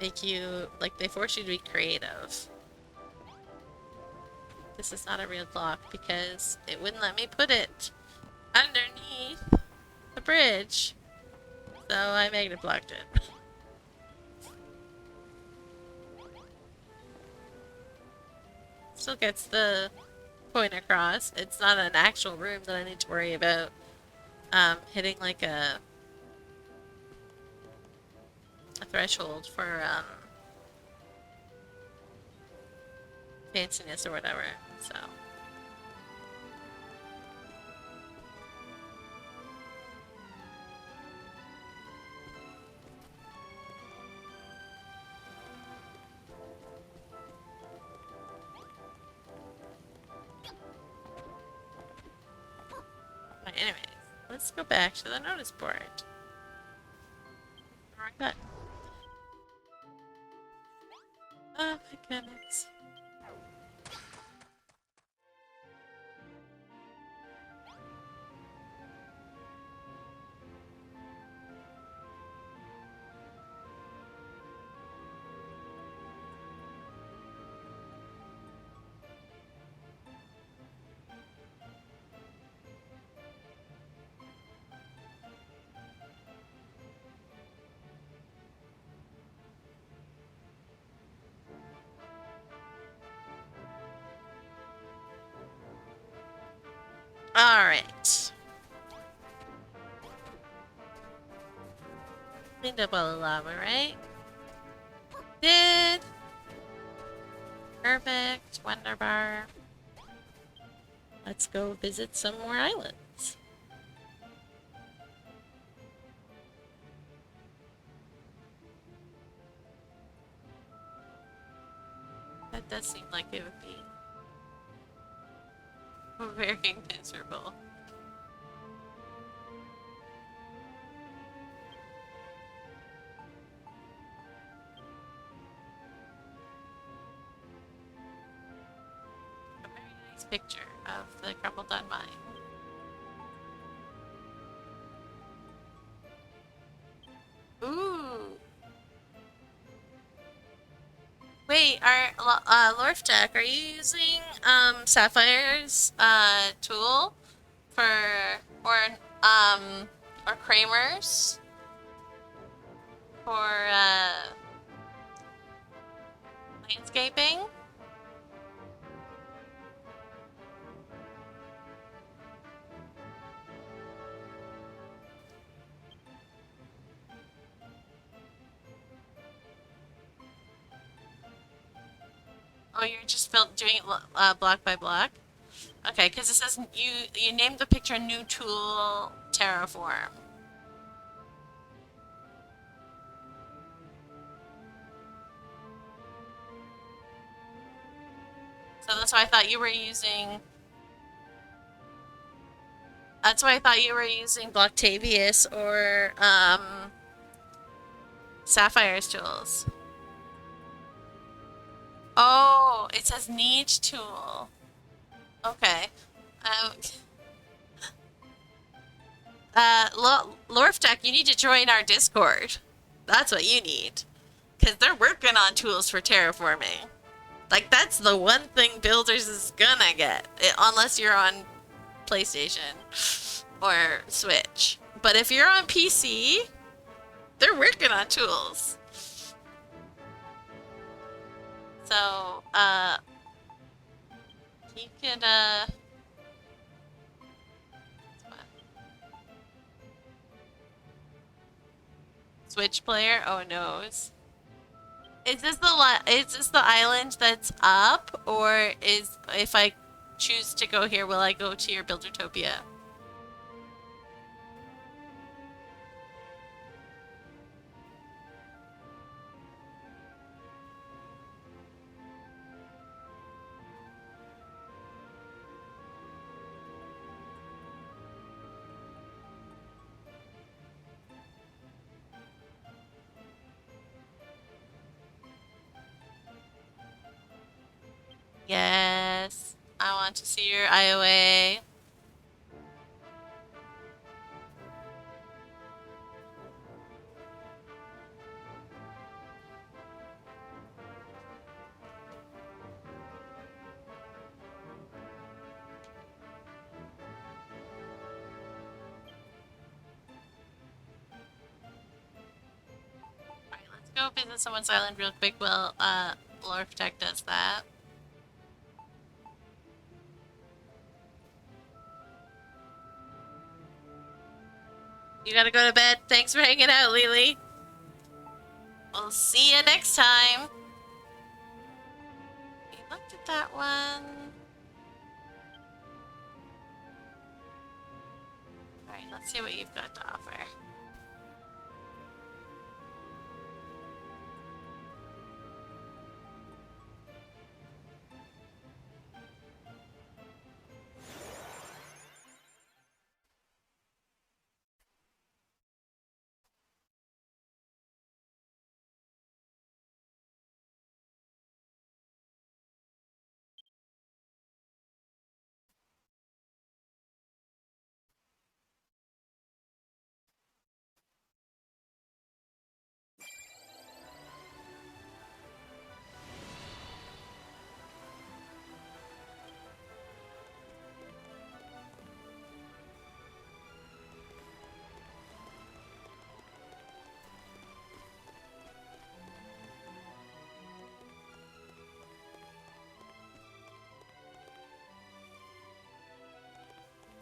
make you, like, they force you to be creative. This is not a real block because it wouldn't let me put it underneath the bridge. So I magnet blocked it. Still gets the point across. It's not an actual room that I need to worry about hitting like a threshold for fanciness or whatever. So anyways, let's go back to the notice board. Wrong button. Oh my goodness. Alright. Cleaned up all the lava, right? Did. Perfect. Wonderbar. Let's go visit some more islands. That does seem like it would be very miserable. A very nice picture of the crumbled down mine. Ooh. Wait, Lorfjack, are you using Sapphire's tool for um or Kramer's for landscaping? Oh, you're just doing it block by block? Okay, because it says you named the picture new tool terraform. So that's why I thought you were using. That's why I thought you were using Blocktavius or Sapphire's tools. Oh, it says need tool. Okay. Um, Lorfjack, you need to join our Discord. That's what you need. Because they're working on tools for terraforming. Like, that's the one thing Builders is gonna get. Unless you're on PlayStation or Switch. But if you're on PC, they're working on tools. So, you could, Switch player? Oh, noes. Is this the island that's up, or is if I choose to go here, will I go to your Buildertopia? Yes, I want to see your IOA. Alright, let's go visit someone's island real quick while Lorftech does that. You gotta go to bed. Thanks for hanging out, Lily. We'll see you next time. We looked at that one. Alright, let's see what you've got to offer.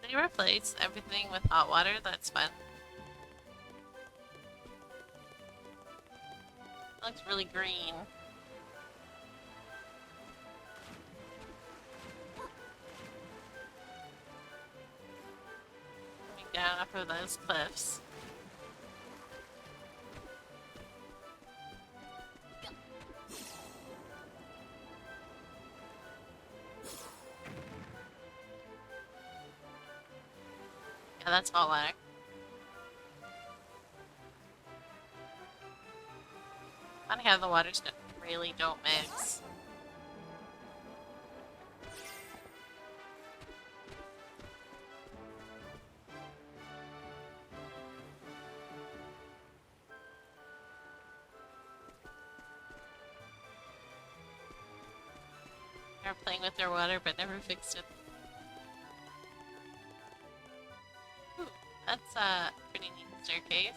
They replace everything with hot water. That's fun. It looks really green. Coming down off of those cliffs. Yeah, that's hot water. Funny how the waters really don't mix. They're playing with their water but never fixed it. Ooh, that's a pretty neat staircase.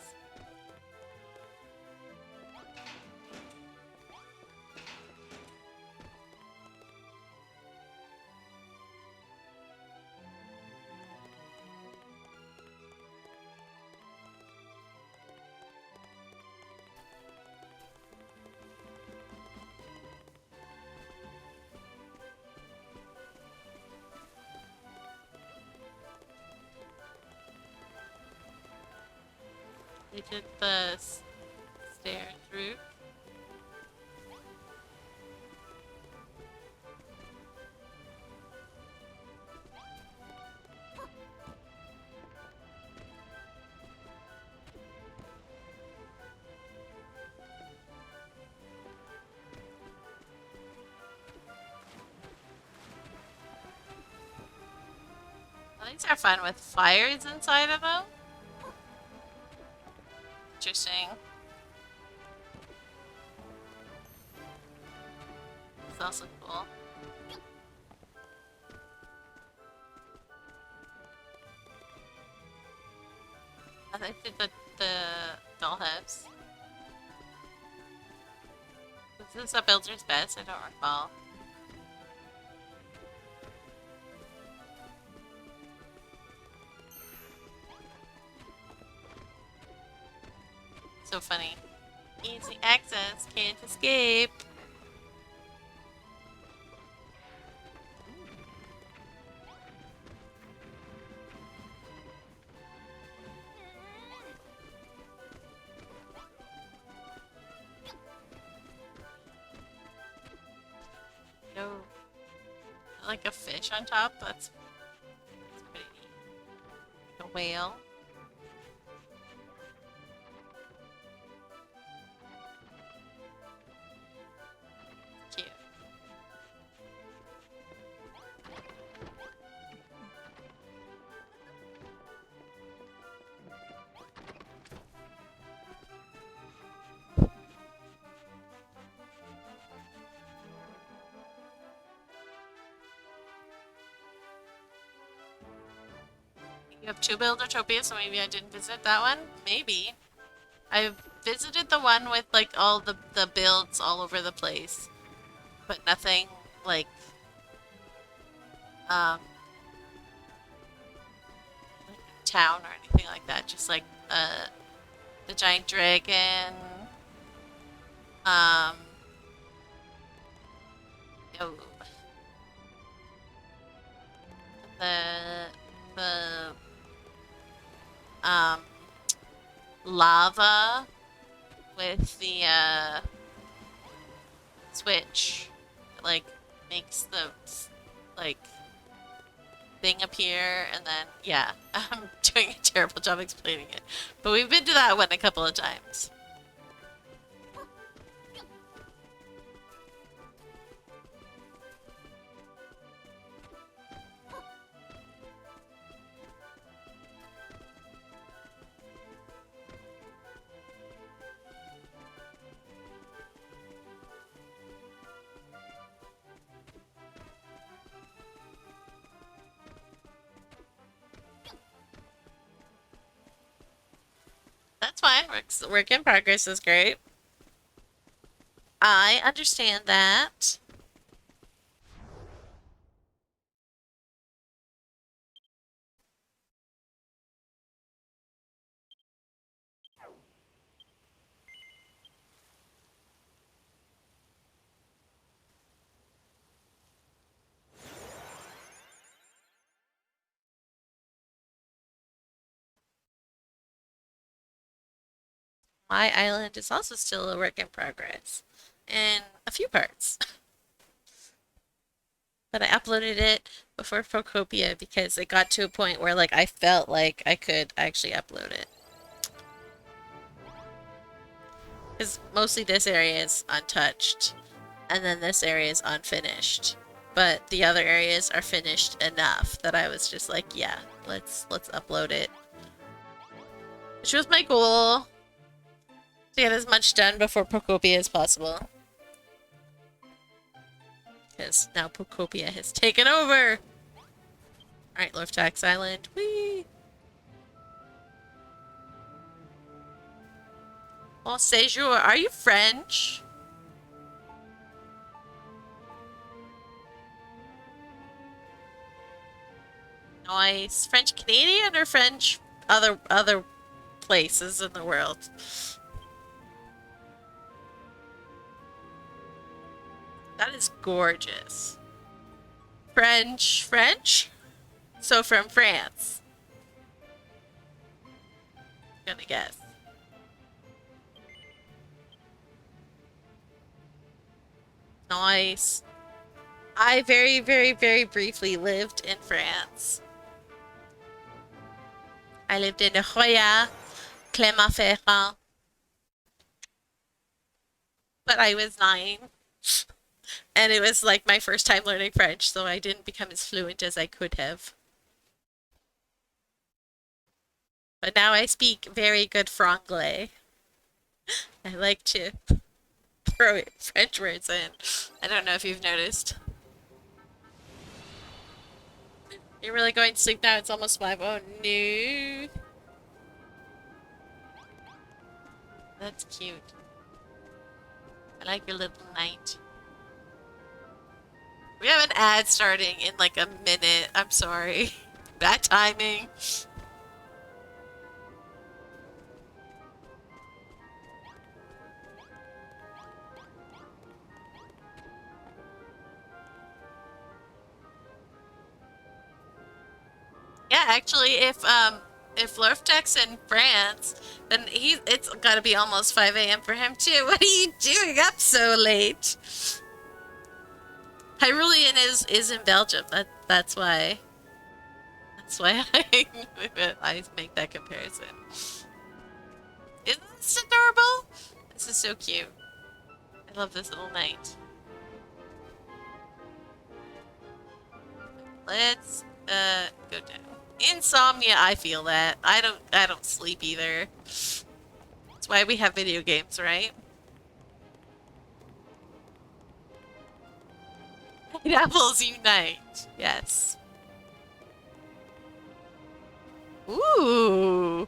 They did the stairs roof. Well, these are fun with fires inside of them. Interesting. It's also cool. I think the dollhouse. Is this a builder's best? I don't recall. So funny. Easy access, can't escape. No. Like a fish on top? That's pretty neat. Like a whale. Cute. You have two Buildertopia, so maybe I didn't visit that one? Maybe. I visited the one with like all the builds all over the place. But nothing like um like town or anything like that. Just like the giant dragon. Um oh, the the um lava with the switch that, like makes the like thing appear, and then yeah, I'm doing a terrible job explaining it, but we've been to that one a couple of times. That's fine. Work in progress is great. I understand that. My island is also still a work in progress in a few parts. but I uploaded it before Procopia because it got to a point where like I felt like I could actually upload it. Because mostly this area is untouched, and then this area is unfinished. But the other areas are finished enough that I was just like, yeah, let's upload it. Which was my goal, to get as much done before Procopia as possible. Because now Procopia has taken over! Alright, Loftax Island. Whee! Bon séjour. Are you French? Nice. French Canadian or French other places in the world? That is gorgeous. French? So from France. Gonna guess. Nice. I very briefly lived in France. I lived in Roya, Clermont-Ferrand. But I was 9. And it was like my first time learning French, so I didn't become as fluent as I could have. But now I speak very good franglais. I like to throw French words in. I don't know if you've noticed. You're really going to sleep now? It's almost 5. Oh no. That's cute. I like your little night. We have an ad starting in like a minute. I'm sorry. Bad timing. Yeah, actually, if Lorftek's in France, then it's gotta be almost 5 a.m. for him too. What are you doing up so late? Hyrulean is in Belgium. That's why. That's why I make that comparison. Isn't this adorable? This is so cute. I love this little knight. Let's go down. Insomnia, I feel that. I don't sleep either. That's why we have video games, right? Apples unite. Yes. Ooh.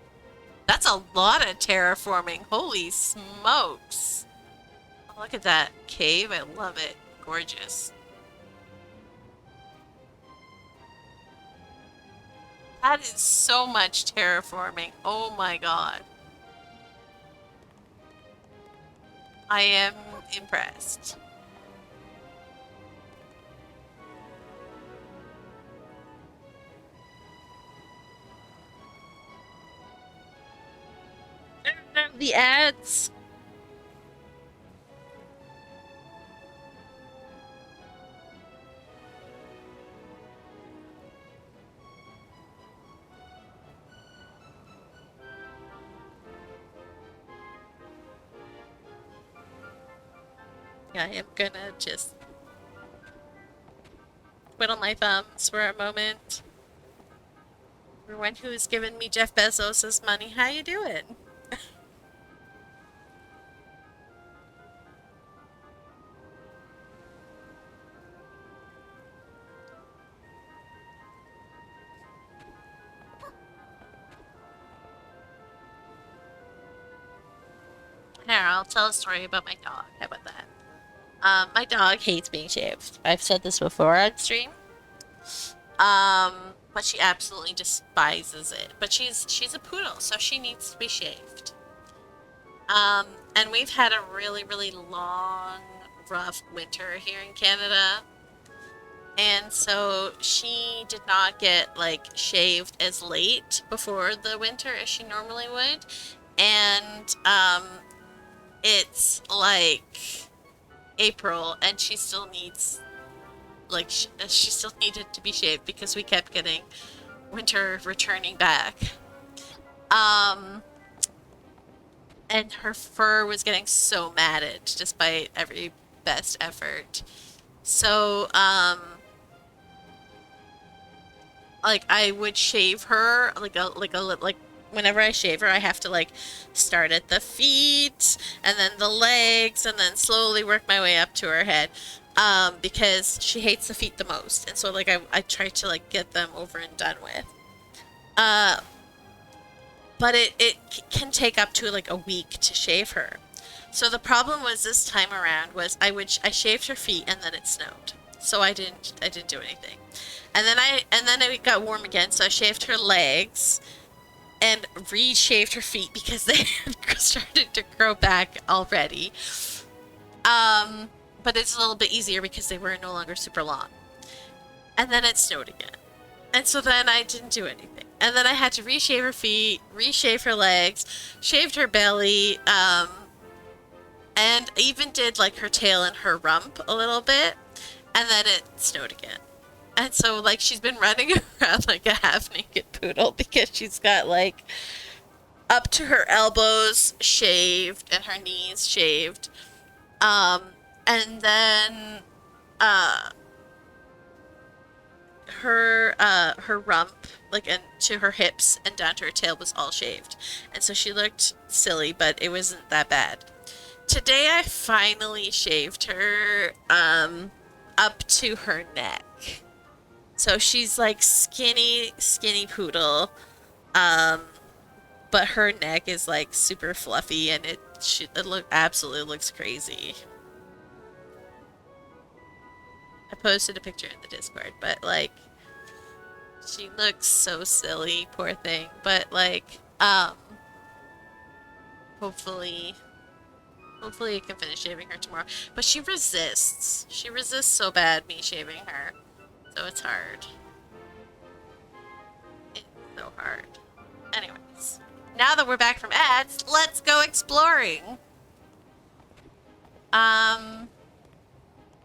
That's a lot of terraforming. Holy smokes. Oh, look at that cave. I love it. Gorgeous. That is so much terraforming. Oh my god. I am impressed. The ads. I am gonna just twiddle my thumbs for a moment. Everyone who's given me Jeff Bezos' money, how you doing? Here, I'll tell a story about my dog. How about that? My dog hates being shaved. I've said this before on stream. But she absolutely despises it. But she's a poodle, so she needs to be shaved. And we've had a really long, rough winter here in Canada. And so she did not get, like, shaved as late before the winter as she normally would. And, it's, like, April, and she still needs like she still needed to be shaved because we kept getting winter returning back. Um, and her fur was getting so matted despite every best effort. So, like I would shave her like whenever I shave her, I have to like start at the feet and then the legs and then slowly work my way up to her head. Because she hates the feet the most. And so like I try to like get them over and done with. Uh, but it can take up to like a week to shave her. So the problem was this time around was I shaved her feet and then it snowed. So I didn't do anything. And then it got warm again, so I shaved her legs and re-shaved her feet because they had started to grow back already. Um, but it's a little bit easier because they were no longer super long. And then it snowed again. And so then I didn't do anything. And then I had to reshave her feet, reshave her legs, shaved her belly, and even did like her tail and her rump a little bit. And then it snowed again. And so like she's been running around like a half naked poodle because she's got like up to her elbows shaved and her knees shaved. Um, and then uh her rump like and to her hips and down to her tail was all shaved. And so she looked silly, but it wasn't that bad. Today I finally shaved her up to her neck. So she's like skinny poodle. Um, but her neck is like super fluffy and it absolutely looks crazy. I posted a picture in the Discord, but like she looks so silly, poor thing. But like, hopefully I can finish shaving her tomorrow. But she resists. She resists so bad me shaving her. So it's hard. It's so hard. Anyways, now that we're back from ads, let's go exploring.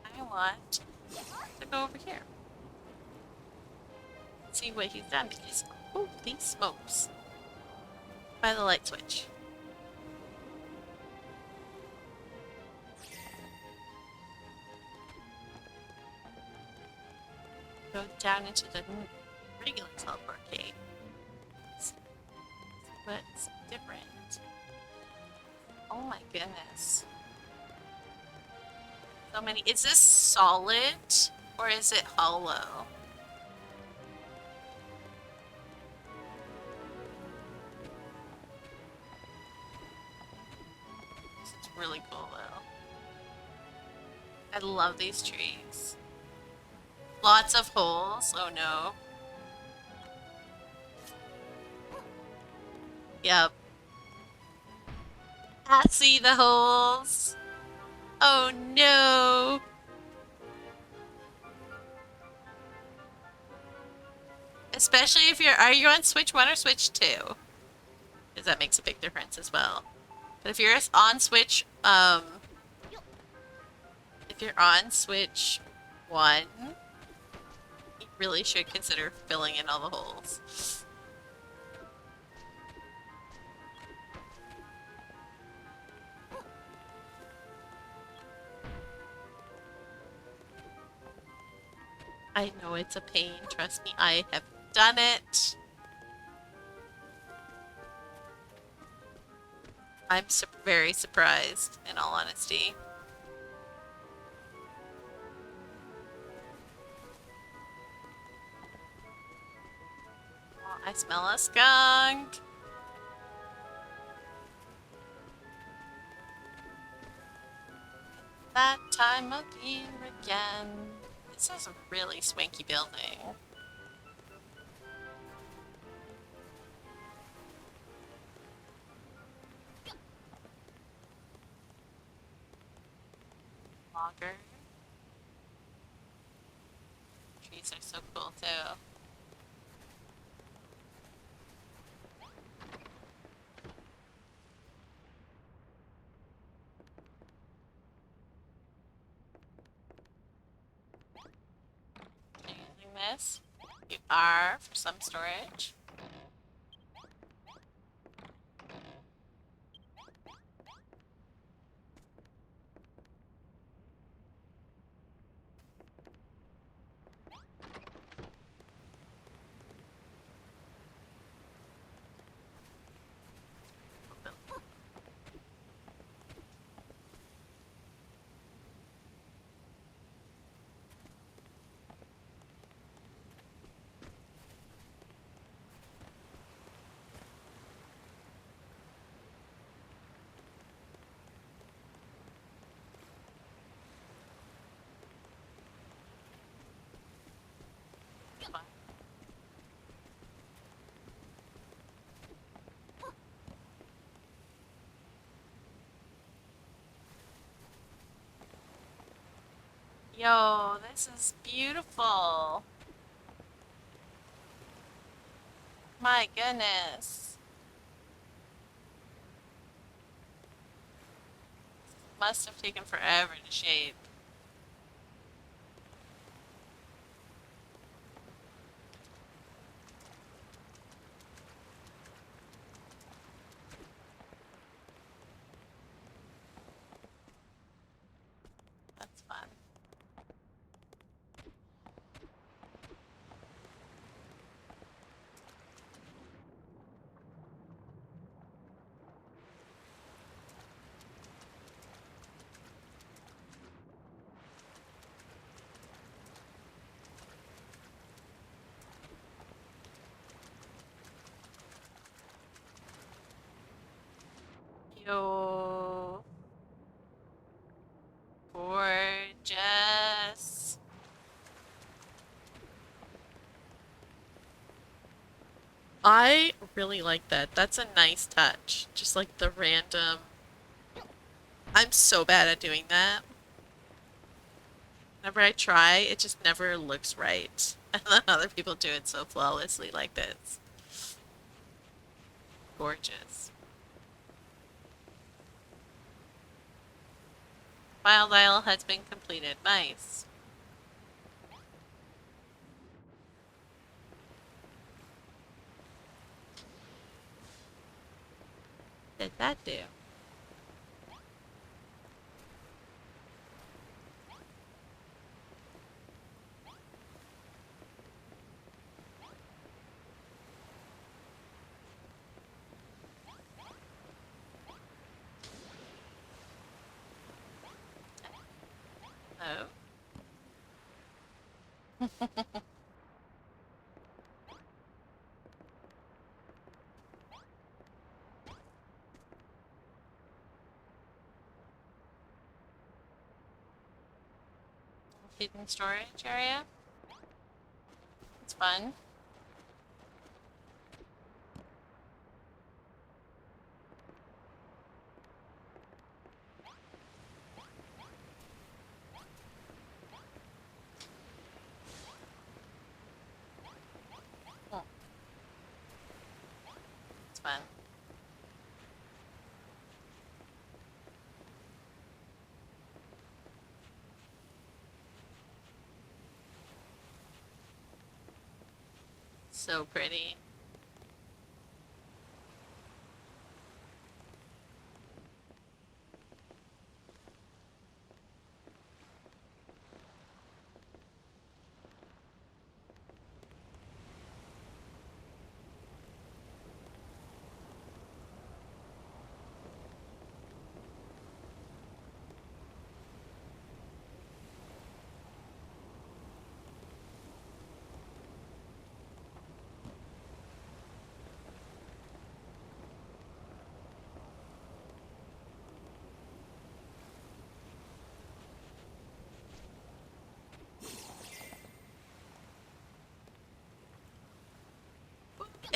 I want to go over here. See what he's done because holy smokes. By the light switch. Go down into the regular teleport cave. What's different? Oh my goodness. So many. Is this solid or is it hollow? This is really cool though. I love these trees. Lots of holes. Oh no. Yep. I see the holes. Oh no. Especially if are you on Switch 1 or Switch 2? Because that makes a big difference as well. But if you're on Switch, if you're on Switch 1, you really should consider filling in all the holes. I know it's a pain, trust me, I have done it. I'm very surprised, in all honesty. Oh, I smell a skunk. That time of year again. This is a really swanky building. Logger. Trees are so cool too. guess. You are for some storage. Yo, this is beautiful. My goodness. Must have taken forever to shape. That's fun. Yo. Gorgeous. I really like that. That's a nice touch. Just like the random. I'm so bad at doing that. Whenever I try, it just never looks right. And then other people do it so flawlessly like this. Gorgeous. File dial has been completed. Nice. What did that do? Oh. Hidden storage area. It's fun. Oh, it's fun. So pretty.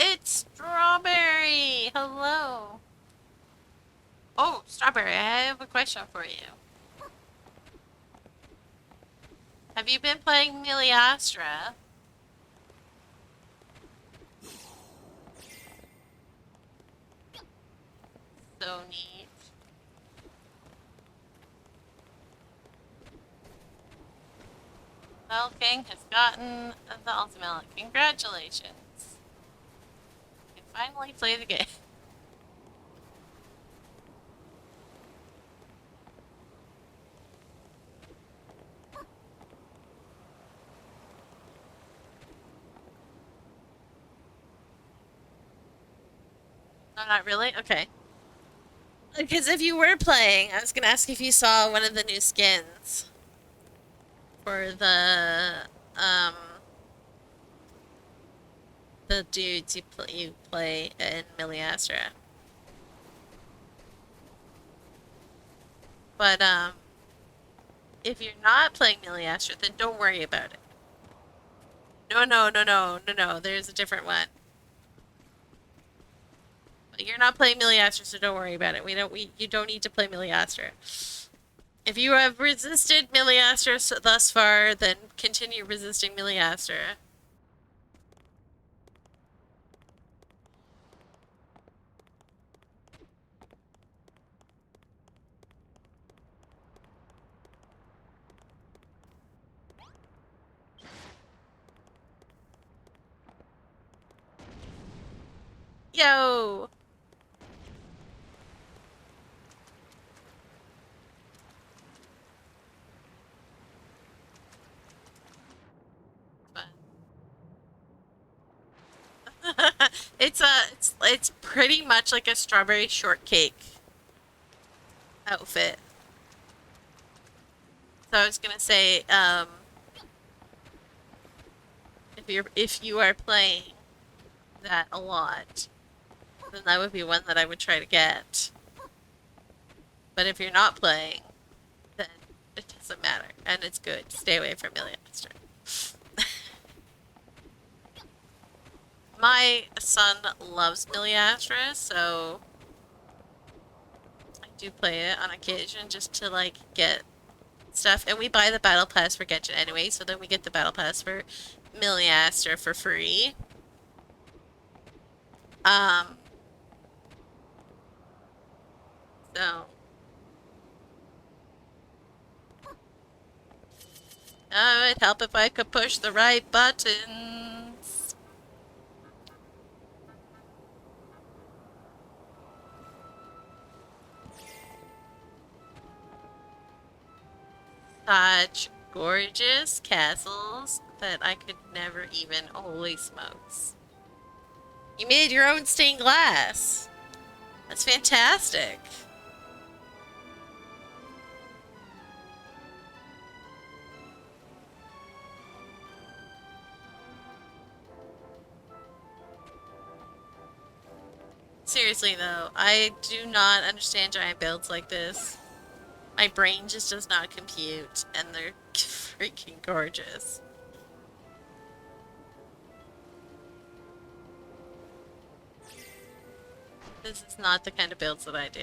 It's strawberry! Hello! Oh, strawberry, I have a question for you. Have you been playing Miliastra? So neat. Bell King has gotten the ultimate. Congratulations. You can finally play the game. No, not really? Okay. Because if you were playing, I was gonna ask if you saw one of the new skins for um the dudes you play in Miliastra. But if you're not playing Miliastra, then don't worry about it. No, no, no, no, no, no. There's a different one. But you're not playing Miliastra, so don't worry about it. You don't need to play Miliastra. If you have resisted Miliastra thus far, then continue resisting Miliastra. Yo! It's pretty much like a strawberry shortcake outfit. So I was gonna say, if you are playing that a lot, then that would be one that I would try to get. But if you're not playing, then it doesn't matter, and it's good. Stay away from Miliastra. My son loves Miliastra, so I do play it on occasion just to like get stuff. And we buy the battle pass for Genshin anyway, so then we get the battle pass for Miliastra for free. So it'd help if I could push the right buttons. Such gorgeous castles that I could never even. Holy smokes. You made your own stained glass. That's fantastic. Seriously though, I do not understand giant builds like this. My brain just does not compute, and they're freaking gorgeous. This is not the kind of builds that I do.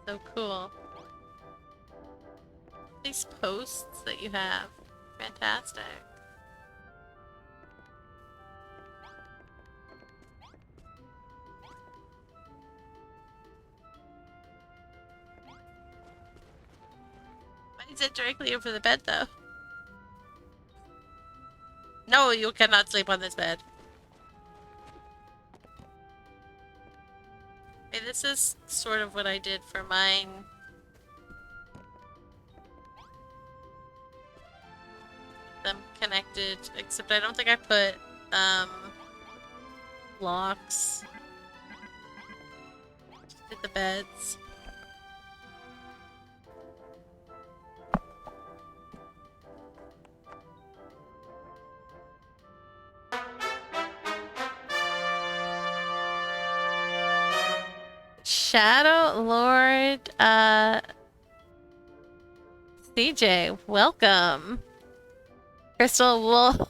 So cool. These posts that you have. Fantastic. Why is it directly over the bed though? No, you cannot sleep on this bed. Hey, this is sort of what I did for mine. Them connected, except I don't think I put, locks. Did the beds. Shadow Lord, CJ, welcome. Crystal Wolf,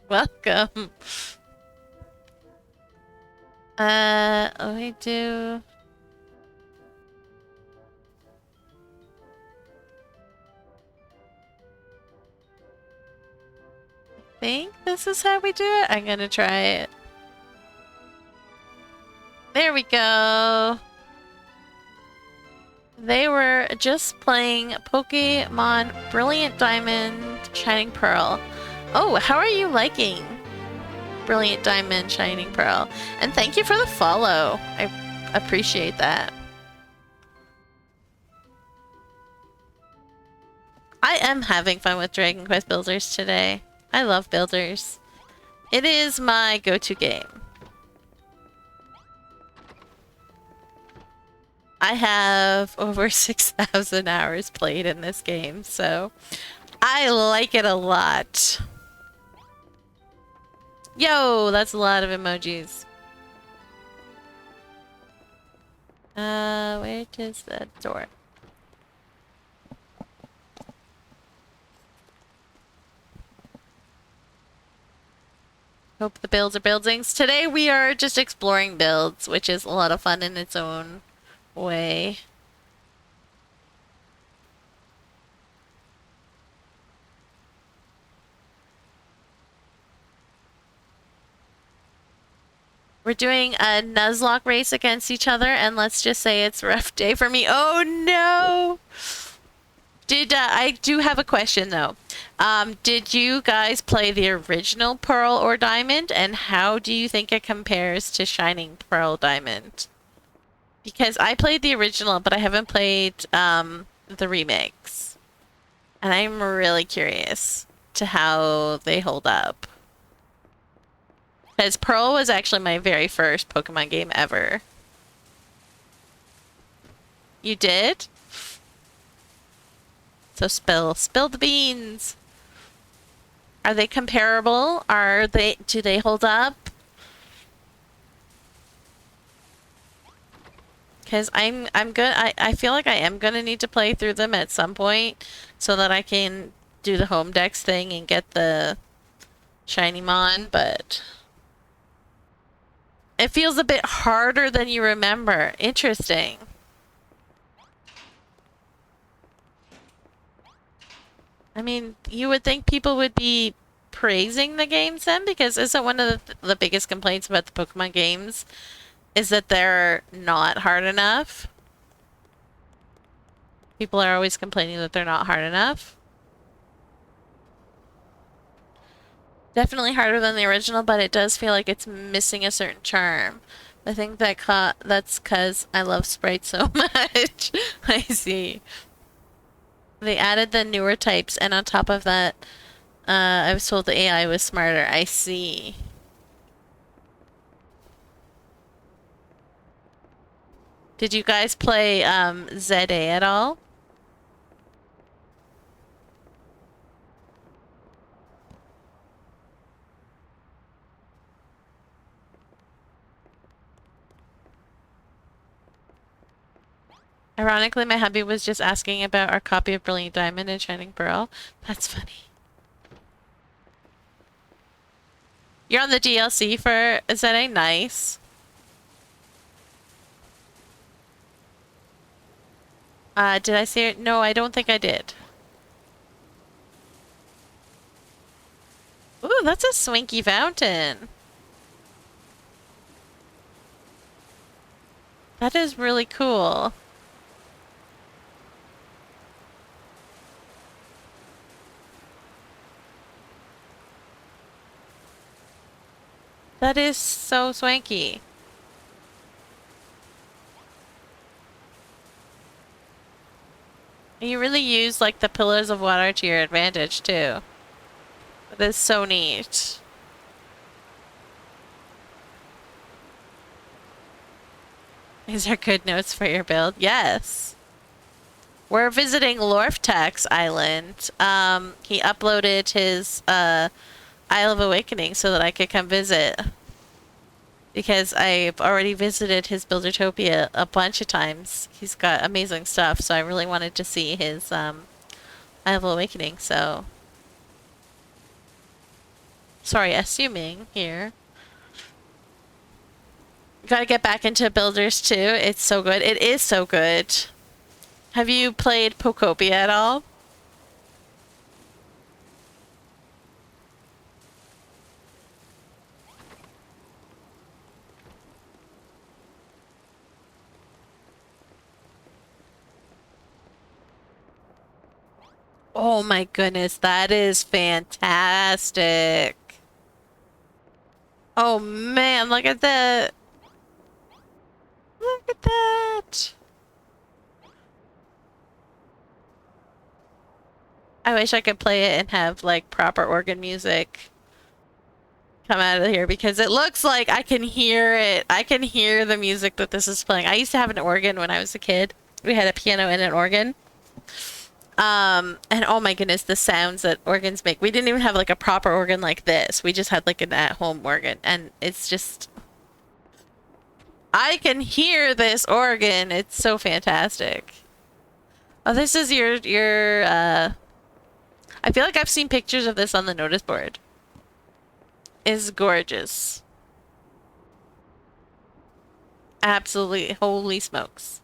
welcome. Let me do... I think this is how we do it. I'm gonna try it. There we go. They were just playing Pokemon Brilliant Diamond, Shining Pearl. Oh, how are you liking Brilliant Diamond, Shining Pearl? And thank you for the follow. I appreciate that. I am having fun with Dragon Quest Builders today. I love Builders. It is my go-to game. I have over 6,000 hours played in this game, so I like it a lot. Yo, that's a lot of emojis. Where is the door? Hope the builds are buildings. Today we are just exploring builds, which is a lot of fun in its own way. We're doing a Nuzlocke race against each other, and let's just say it's a rough day for me. Oh no! I do have a question though. Did you guys play the original Pearl or Diamond, and how do you think it compares to Shining Pearl Diamond? Because I played the original, but I haven't played the remakes. And I'm really curious to how they hold up. Because Pearl was actually my very first Pokemon game ever. You did? So spill the beans. Are they comparable? Do they hold up? Because I'm good. I feel like I am gonna need to play through them at some point so that I can do the home dex thing and get the shiny mon, but it feels a bit harder than you remember. Interesting. I mean, you would think people would be praising the games then, because isn't one of the biggest complaints about the Pokemon games is that they're not hard enough? People are always complaining that they're not hard enough. Definitely harder than the original, but it does feel like it's missing a certain charm. I think that's because I love Sprite so much. I see. They added the newer types, and on top of that, I was told the AI was smarter. I see. Did you guys play ZA at all? Ironically, my hubby was just asking about our copy of Brilliant Diamond and Shining Pearl. That's funny. You're on the DLC for ZA? Nice. Did I see it? No, I don't think I did. Ooh, that's a swanky fountain. That is really cool. That is so swanky. You really use like the pillars of water to your advantage too. That is so neat. These are good notes for your build. Yes. We're visiting Lorftax Island. He uploaded his Isle of Awakening so that I could come visit. Because I've already visited his Buildertopia a bunch of times. He's got amazing stuff, so I really wanted to see his Isle of Awakening, so... Sorry, assuming here. Gotta get back into Builders too. It's so good. It is so good. Have you played Pocopia at all? Oh my goodness, that is fantastic. Oh man, look at that. Look at that. I wish I could play it and have like proper organ music come out of here because it looks like I can hear it. I can hear the music that this is playing. I used to have an organ when I was a kid. We had a piano and an organ. And oh my goodness, the sounds that organs make. We didn't even have like a proper organ like this. We just had like an at-home organ, and it's just I can hear this organ. It's so fantastic. Oh, this is your I feel like I've seen pictures of this on the notice board. Is gorgeous. Absolutely, holy smokes.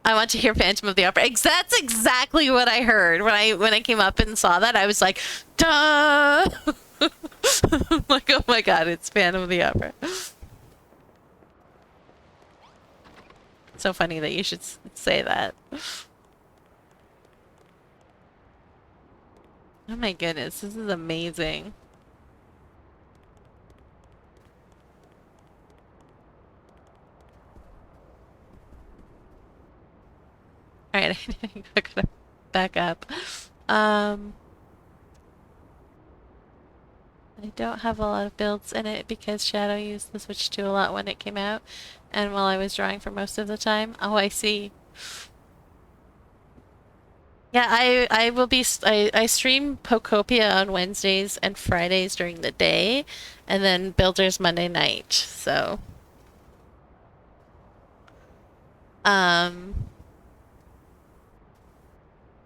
I want to hear Phantom of the Opera. That's exactly what I heard when I came up and saw that. I was like, duh! Like, oh my god, it's Phantom of the Opera. So funny that you should say that. Oh my goodness, this is amazing. Alright, I gotta back up. I don't have a lot of builds in it because Shadow used the Switch 2 a lot when it came out, and while I was drawing for most of the time. Oh, I see. Yeah, I will be I stream Pocopia on Wednesdays and Fridays during the day, and then Builders Monday night. So, um,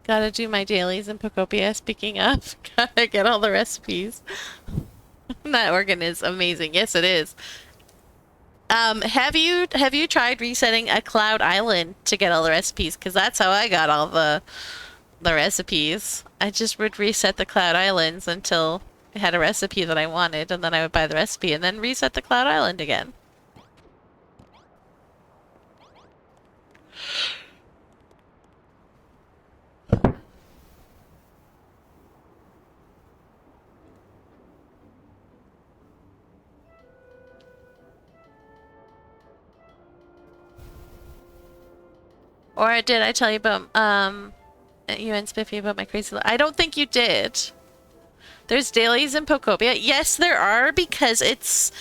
gotta do my dailies in Pocopia. Speaking of, gotta get all the recipes. That organ is amazing. Yes, it is. Have you tried resetting a Cloud Island to get all the recipes? Because that's how I got all the recipes. I just would reset the Cloud Islands until I had a recipe that I wanted, and then I would buy the recipe and then reset the Cloud Island again. Or did I tell you about you and Spiffy about my crazy I don't think you did. There's dailies in Pocopia. Yes, there are because it's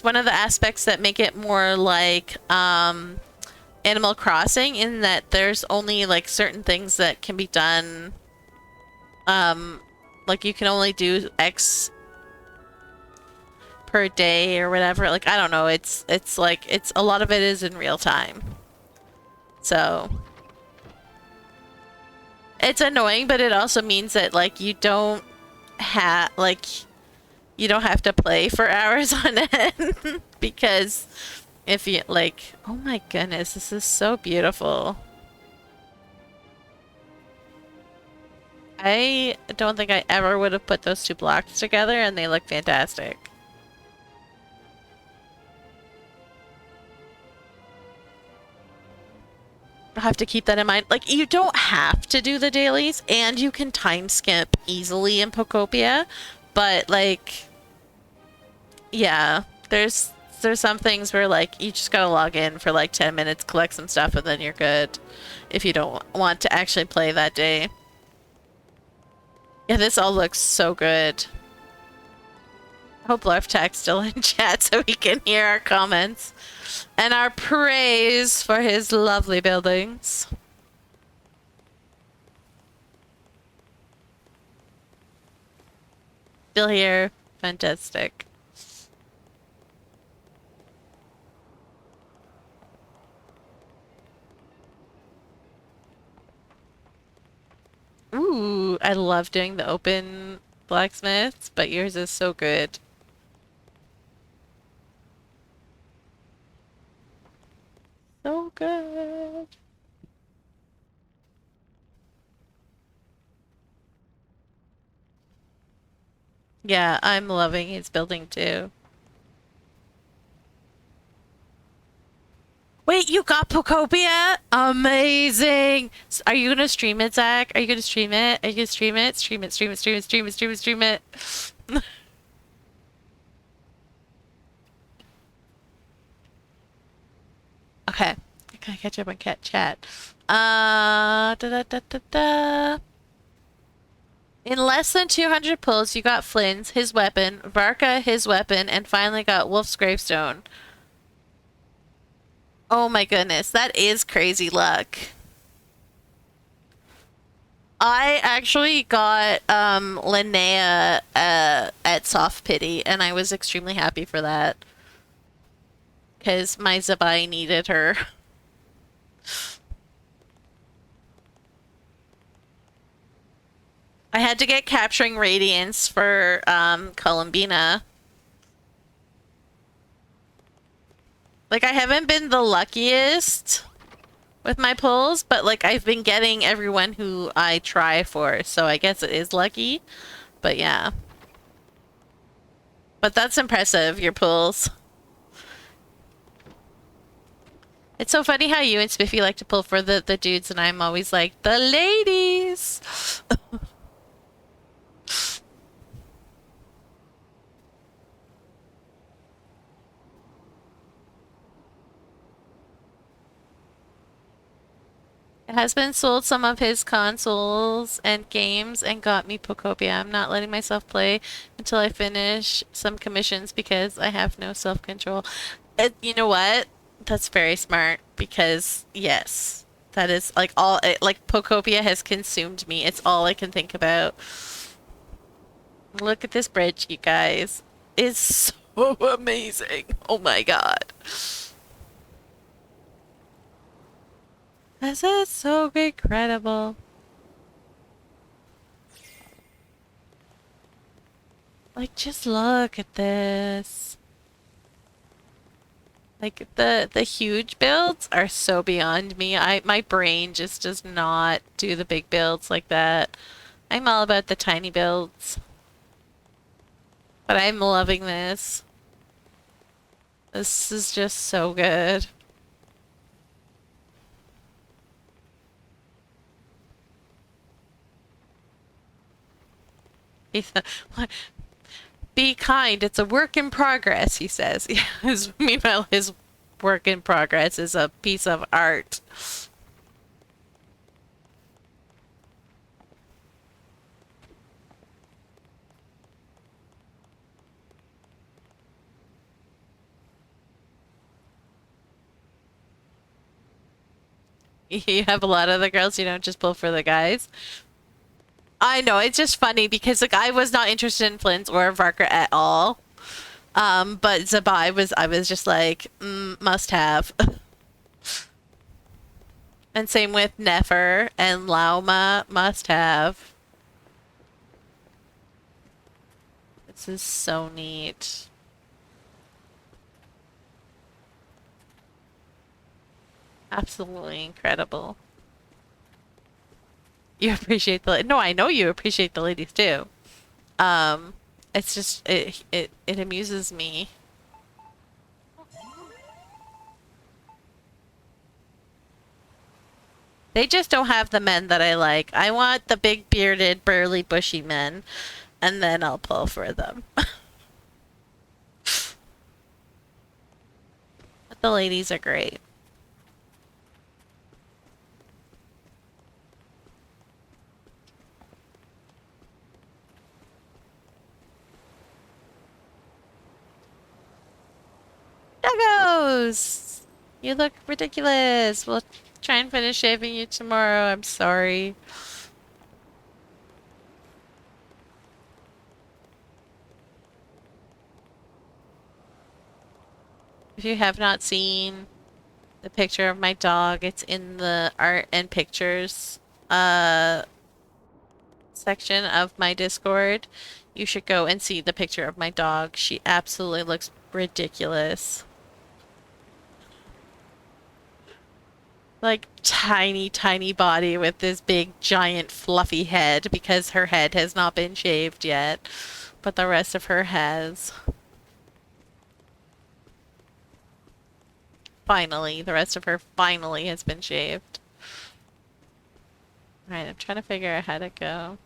one of the aspects that make it more like Animal Crossing in that there's only like certain things that can be done. Like you can only do X per day or whatever. Like I don't know. It's like it's a lot of it is in real time. So it's annoying, but it also means that like you don't have to play for hours on end because if you like, oh my goodness, this is so beautiful. I don't think I ever would have put those two blocks together and they look fantastic. I'll have to keep that in mind. Like, you don't have to do the dailies and you can time skip easily in Pocopia, but like, yeah, there's some things where like you just gotta log in for like 10 minutes, collect some stuff, and then you're good if you don't want to actually play that day. Yeah, this all looks so good. I hope Leftek's still in chat so he can hear our comments and our praise for his lovely buildings. Still here. Fantastic. Ooh, I love doing the open blacksmiths, but yours is so good. So good. Yeah, I'm loving his building too. Wait, you got Pocopia? Amazing! Are you gonna stream it, Zach? Are you gonna stream it? Are you gonna stream it? Stream it, stream it, stream it, stream it, stream it, stream it. Okay. I gotta catch up on cat chat. Da da da da da. In less than 200 pulls, you got Flynn's, his weapon, Varka, his weapon, and finally got Wolf's gravestone. Oh my goodness, that is crazy luck. I actually got Linnea at Soft Pity, and I was extremely happy for that. Because my Zabai needed her. I had to get Capturing Radiance for Columbina. Like, I haven't been the luckiest with my pulls, but like I've been getting everyone who I try for, so I guess it is lucky. But yeah. But that's impressive, your pulls. It's so funny how you and Spiffy like to pull for the dudes, and I'm always like, the ladies! Husband sold some of his consoles and games and got me Pocopia. I'm not letting myself play until I finish some commissions because I have no self-control. You know what? That's very smart because, yes, that is like all, like Pocopia has consumed me. It's all I can think about. Look at this bridge, you guys. It's so amazing. Oh my god. This is so incredible. Like, just look at this. Like, the huge builds are so beyond me. My brain just does not do the big builds like that. I'm all about the tiny builds. But I'm loving this. This is just so good. Be kind, it's a work in progress, he says. Meanwhile, his work in progress is a piece of art. You have a lot of the girls, you don't just pull for the guys. I know, it's just funny because like I was not interested in Flint or Varka at all. But Zabai I was just like, must have. And same with Nefer and Lauma, must have. This is so neat. Absolutely incredible. You appreciate no, I know you appreciate the ladies too. It's just it amuses me. They just don't have the men that I like. I want the big bearded, burly, bushy men, and then I'll pull for them. But the ladies are great. Doggos! You look ridiculous. We'll try and finish shaving you tomorrow. I'm sorry. If you have not seen the picture of my dog, it's in the art and pictures section section of my Discord, you should go and see the picture of my dog. She absolutely looks ridiculous. Like tiny, tiny body with this big, giant, fluffy head because her head has not been shaved yet, but the rest of her has. Finally, the rest of her finally has been shaved. Alright, I'm trying to figure out how to go.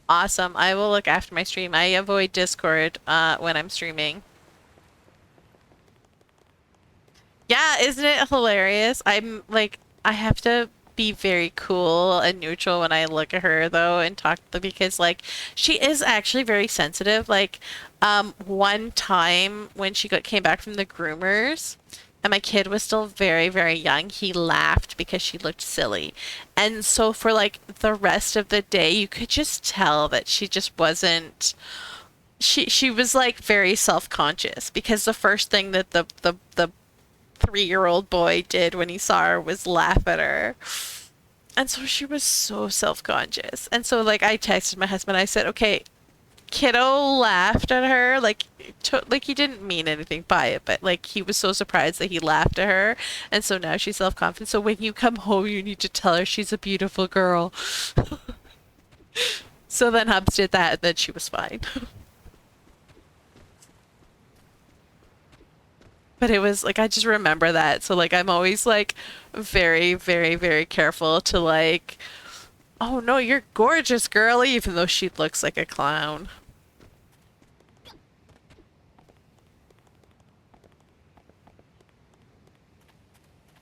Awesome. I will look after my stream. I avoid Discord when I'm streaming. Yeah, isn't it hilarious? I'm like, I have to be very cool and neutral when I look at her though and talk to because like she is actually very sensitive. Like one time when came back from the groomers and my kid was still very, very young, he laughed because she looked silly. And so for like the rest of the day, you could just tell that she just wasn't she was like very self-conscious because the first thing that the 3-year-old boy did when he saw her was laugh at her. And so she was so self-conscious. And so like I texted my husband, I said, okay, kiddo laughed at her, like he didn't mean anything by it, but like he was so surprised that he laughed at her, and so now she's self-confident. So when you come home, you need to tell her she's a beautiful girl. So then Hubs did that, and then she was fine. But it was like I just remember that, so like I'm always like very, very, very careful to like, oh no, you're gorgeous, girl, even though she looks like a clown.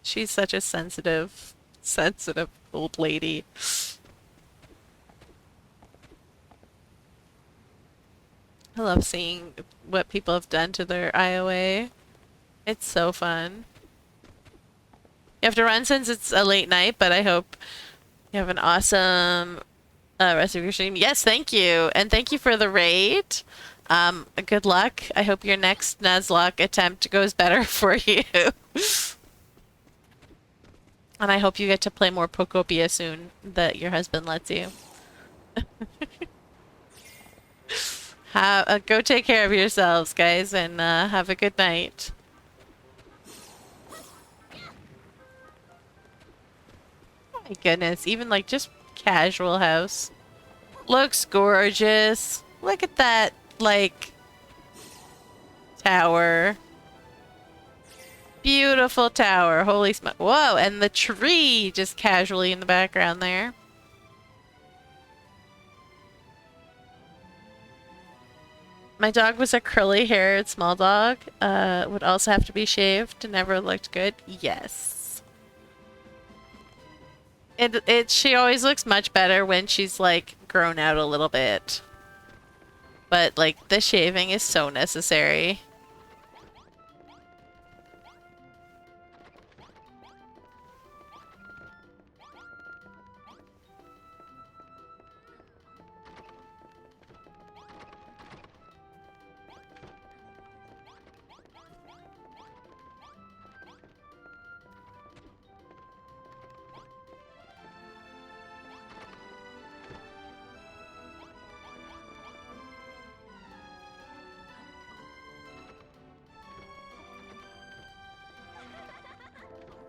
She's such a sensitive, sensitive old lady. I love seeing what people have done to their IOA. It's so fun. You have to run since it's a late night, but I hope you have an awesome rest of your stream. Yes, thank you. And thank you for the raid. Good luck. I hope your next Nuzlocke attempt goes better for you. And I hope you get to play more Pokopia soon, that your husband lets you. Go take care of yourselves, guys, and have a good night. Oh my goodness, even like just casual house. Looks gorgeous. Look at that, like, tower. Beautiful tower. Holy smoke. Whoa, and the tree just casually in the background there. My dog was a curly-haired small dog. Would also have to be shaved. Never looked good. Yes. She always looks much better when she's like grown out a little bit. But like the shaving is so necessary.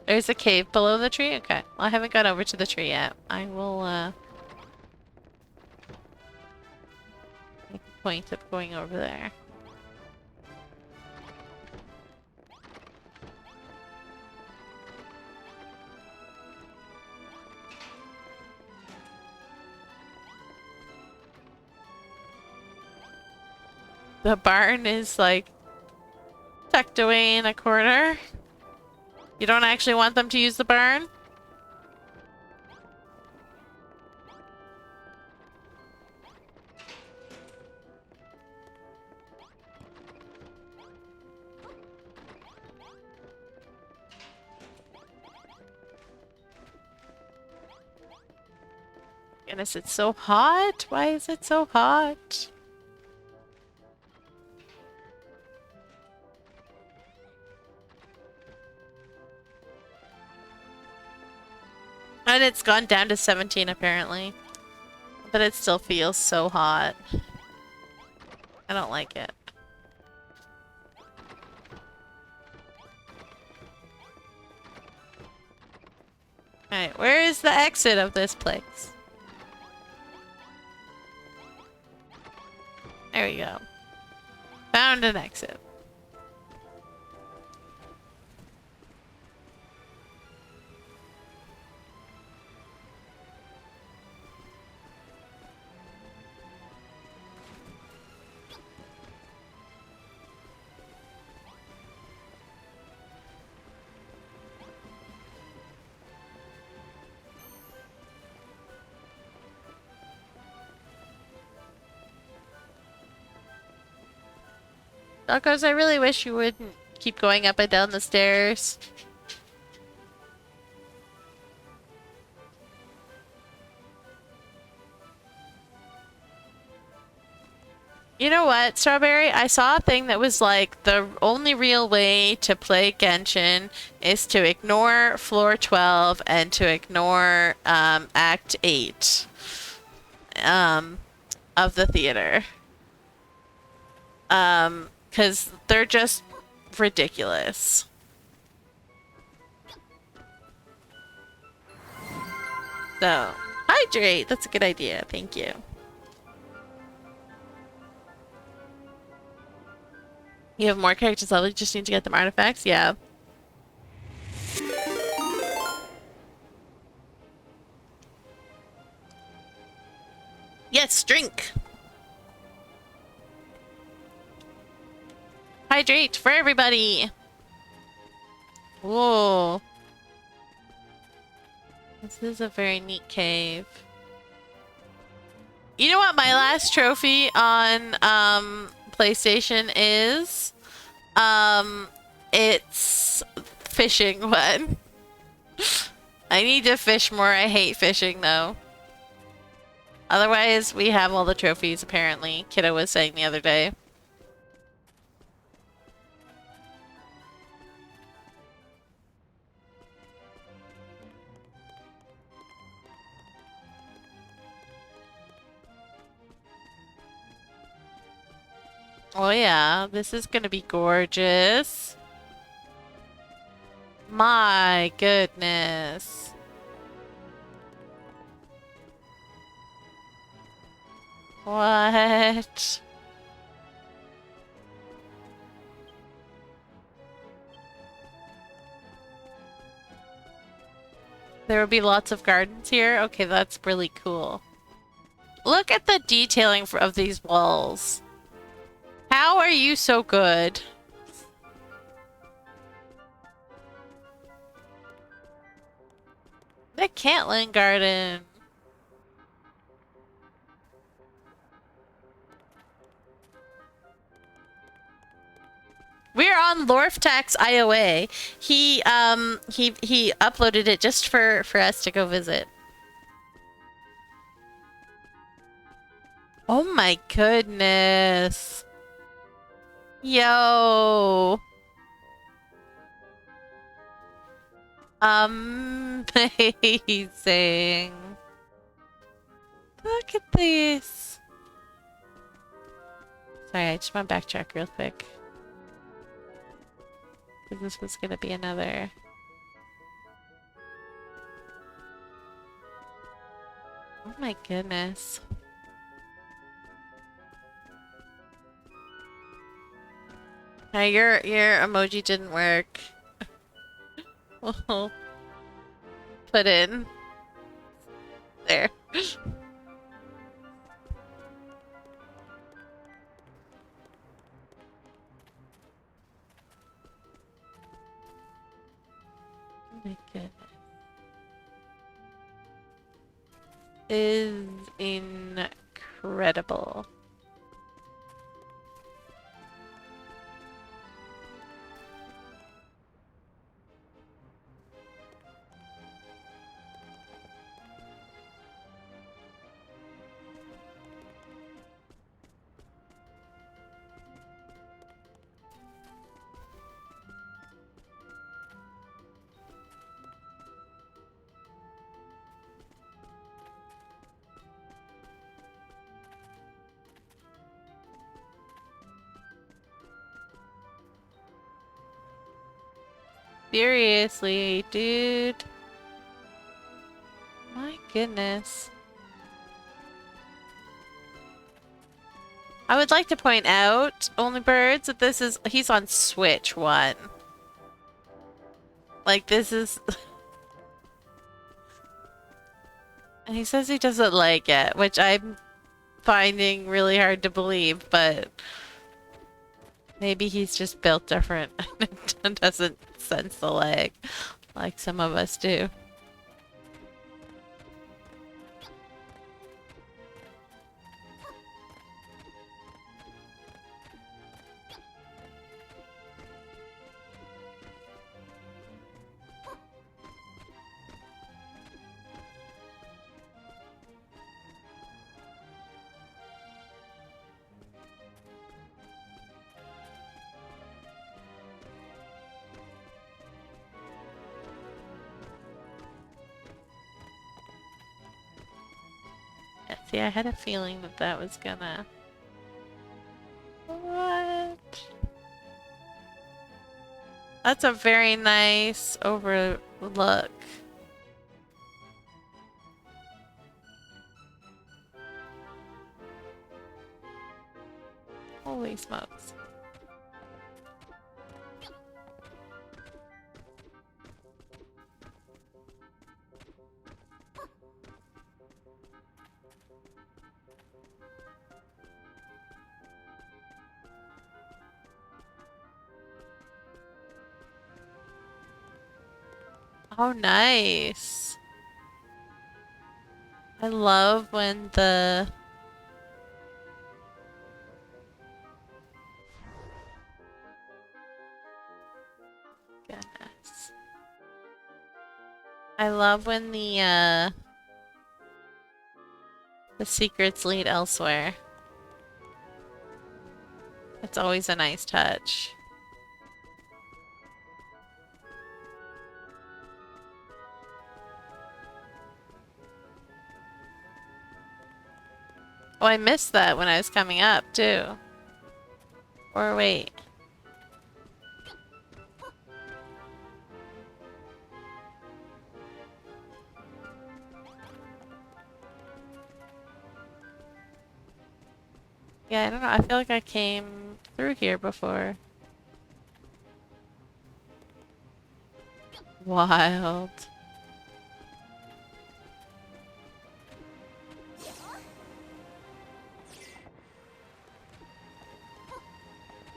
There's a cave below the tree? Okay. Well, I haven't got over to the tree yet. I will, make a point of going over there. The barn is, like, tucked away in a corner. You don't actually want them to use the barn? Goodness, it's so hot. Why is it so hot? And it's gone down to 17 apparently. but it still feels so hot. I don't like it. Alright, where is the exit of this place? There we go. Found an exit. Doggos, I really wish you wouldn't keep going up and down the stairs. You know what, Strawberry? I saw a thing that was like, the only real way to play Genshin is to ignore floor 12 and to ignore Act 8 of the theater. Because they're just ridiculous. So, hydrate! That's a good idea, thank you. You have more characters level, you just need to get them artifacts? Yeah. Yes, drink! Hydrate for everybody! Whoa. This is a very neat cave. You know what my last trophy on PlayStation is? It's fishing one. I need to fish more. I hate fishing though. Otherwise, we have all the trophies apparently. Kiddo was saying the other day. Oh yeah, this is gonna be gorgeous. My goodness. What? There will be lots of gardens here? Okay, that's really cool. Look at the detailing of these walls. How are you so good? The Caitlin Garden. We're on Lorftax IOA. He uploaded it just for us to go visit. Oh my goodness. Yo. Amazing. Look at this. Sorry, I just want to backtrack real quick. This was gonna be another. Oh my goodness. Now your emoji didn't work. We'll put in there. Oh my goodness. Is incredible. Seriously, dude. My goodness. I would like to point out, Only Birds, that he's on Switch 1. Like, this is... And he says he doesn't like it, which I'm finding really hard to believe, but... Maybe he's just built different and doesn't sense the lag like some of us do. Yeah, see, I had a feeling that that was gonna... What? That's a very nice overlook. Holy smokes. Oh, nice. I love when the... Goodness. I love when the secrets lead elsewhere. It's always a nice touch. Oh, I missed that when I was coming up, too. Or wait. Yeah, I don't know. I feel like I came through here before. Wild.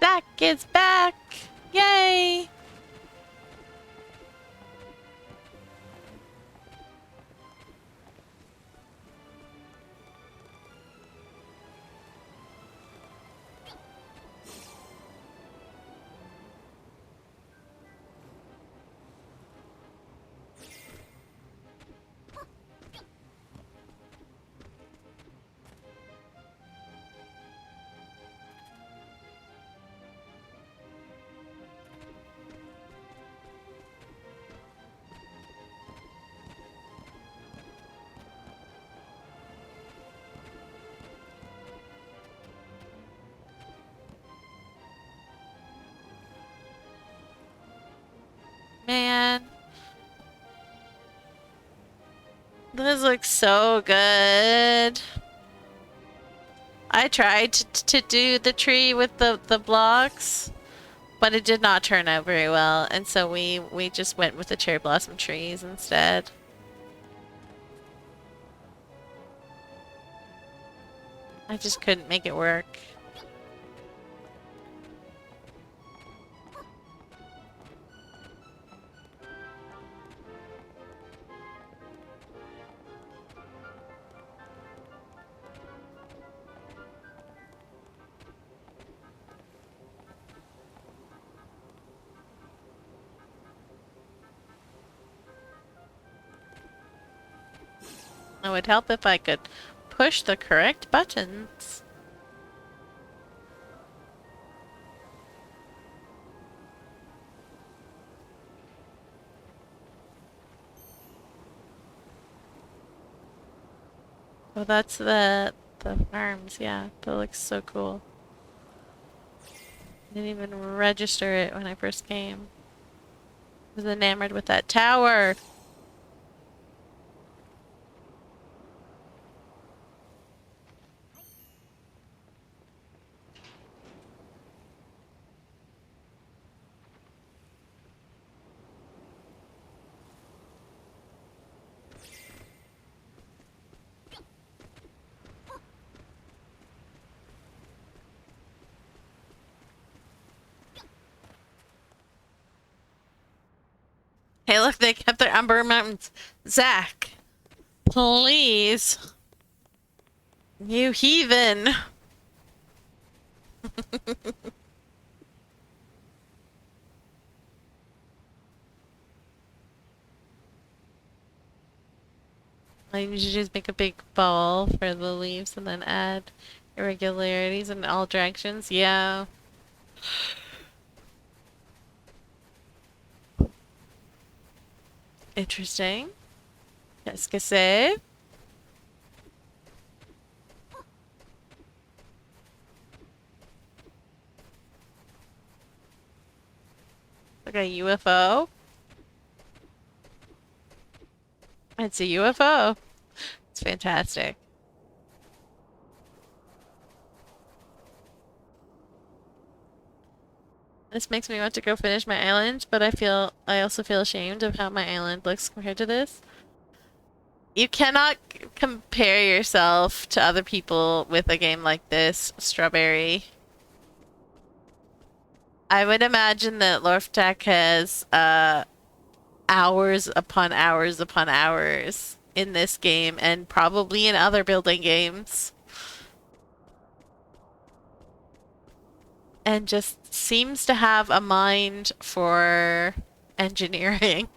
Zach is back! Yay! Man. This looks so good. I tried to do the tree with the blocks, but it did not turn out very well, and so we just went with the cherry blossom trees instead. I just couldn't make it work. It would help if I could push the correct buttons. Oh, that's the farms, yeah. That looks so cool. Didn't even register it when I first came. was enamored with that tower. Hey, look, they kept their Umber Mountains. Zach, please. You heathen. Like, you should just make a big ball for the leaves and then add irregularities in all directions. Yeah. Interesting. Qu'est-ce que c'est? Like a UFO? It's a UFO. It's fantastic. This makes me want to go finish my island, but I also feel ashamed of how my island looks compared to this. You cannot compare yourself to other people with a game like this, Strawberry. I would imagine that Lorftech has hours upon hours upon hours in this game and probably in other building games. And just seems to have a mind for engineering.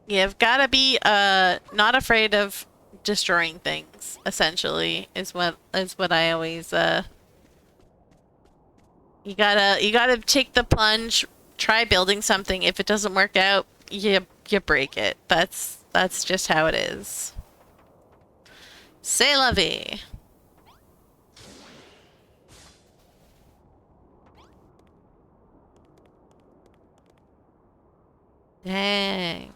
You've got to be not afraid of destroying things, essentially, is what I always you gotta take the plunge, try building something. If it doesn't work out, you break it. That's just how it is. C'est la vie. Dang.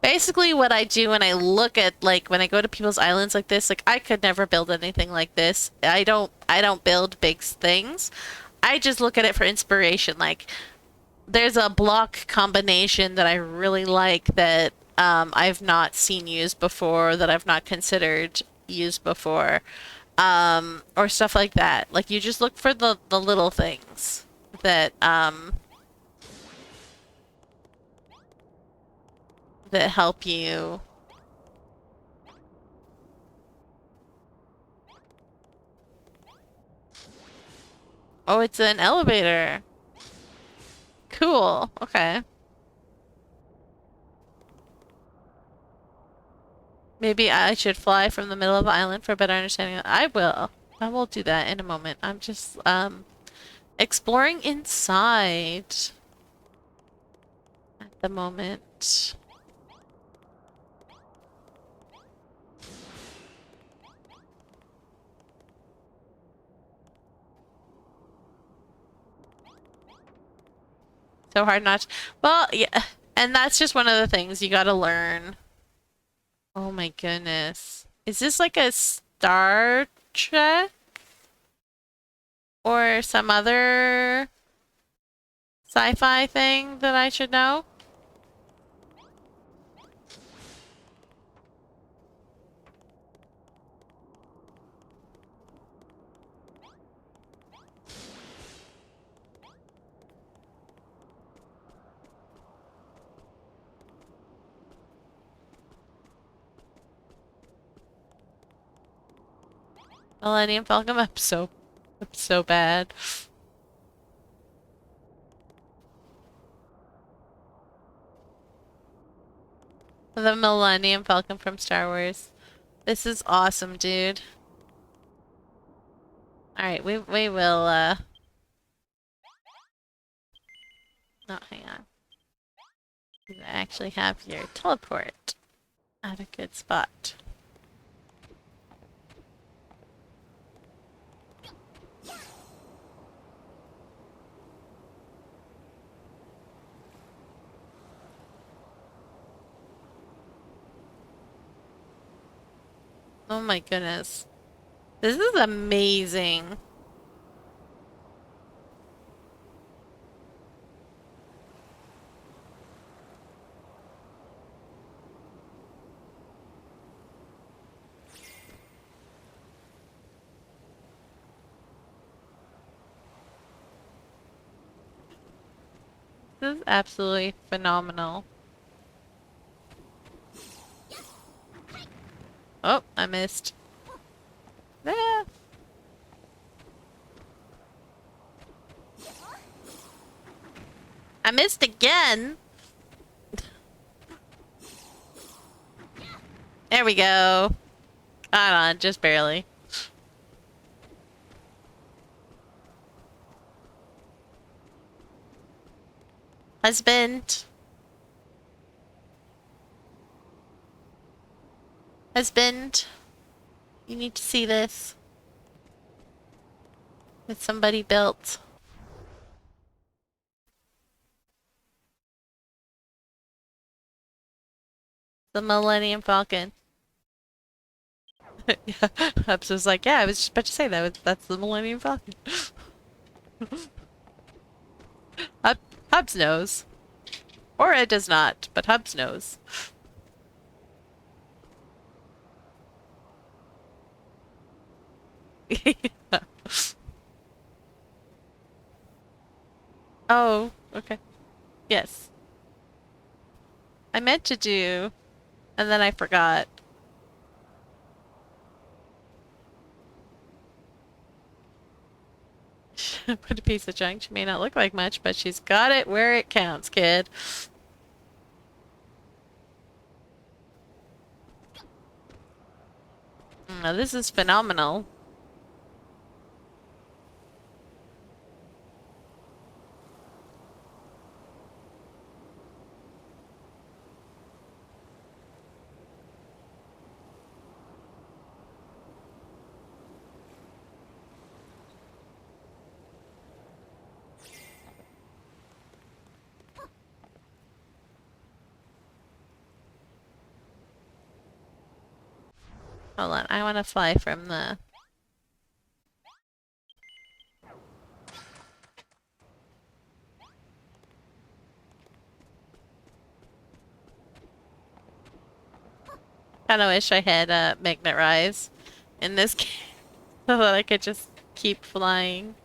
Basically what I do when I look at, like, when I go to people's islands like this, like, I could never build anything like this. I don't build big things. I just look at it for inspiration. Like, there's a block combination that I really like that I've not seen used before, that I've not considered used before, or stuff like that. Like, you just look for the little things that that help you. Oh, it's an elevator. Cool. Okay. Maybe I should fly from the middle of the island for a better understanding. I will. I will do that in a moment. I'm just exploring inside at the moment. So hard not to, well, yeah, and that's just one of the things you gotta learn. Oh my goodness. Is this like a Star Trek? Or some other sci-fi thing that I should know? Millennium Falcon? I'm so bad. The Millennium Falcon from Star Wars. This is awesome, dude. Alright, we will, no, hang on. You actually have your teleport at a good spot. Oh my goodness. This is amazing. This is absolutely phenomenal. Oh, I missed. Ah. I missed again. There we go. Hold on, just barely. Husband. Husband. You need to see this. That somebody built. The Millennium Falcon. Yeah, Hubs was like, yeah, I was just about to say that's the Millennium Falcon. Hubs knows. Or it does not, but Hubs knows. Oh, okay. Yes. I meant to do, and then I forgot. Put a piece of junk. She may not look like much, but she's got it where it counts, kid. Now this is phenomenal. Hold on, I want to fly from the... Kinda wish I had Magnet Rise in this game so that I could just keep flying.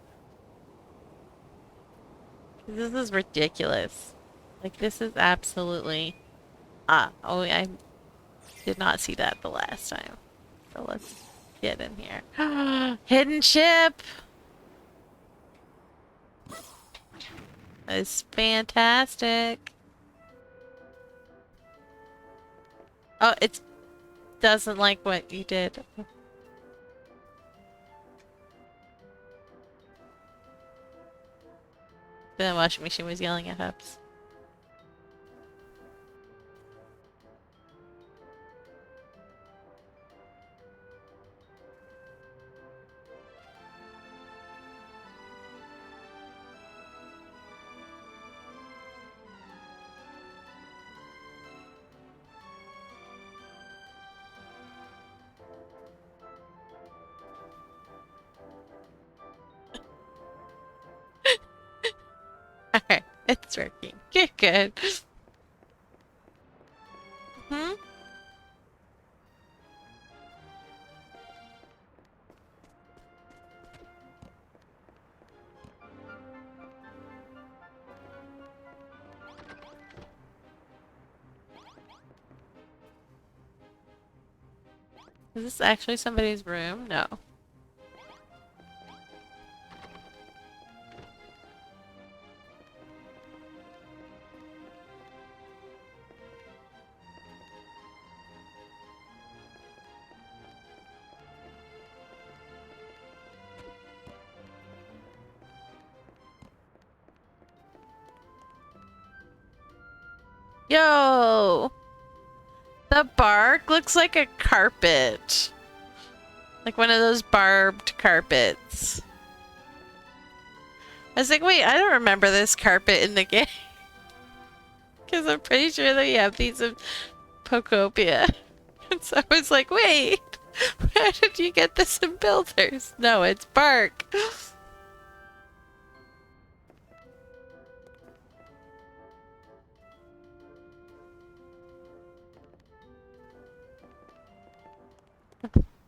This is ridiculous. Like, this is absolutely... oh, I did not see that the last time. So let's get in here. Hidden ship! It's fantastic. Oh, it doesn't like what you did. The washing machine was yelling at Hubs. Alright, it's working. Good, good. Hmm? Is this actually somebody's room? No. Yo! The bark looks like a carpet. Like one of those barbed carpets. I was like, wait, I don't remember this carpet in the game. Because I'm pretty sure that you have these in Pokopia. And so I was like, wait, Where did you get this in Builders? No, it's bark.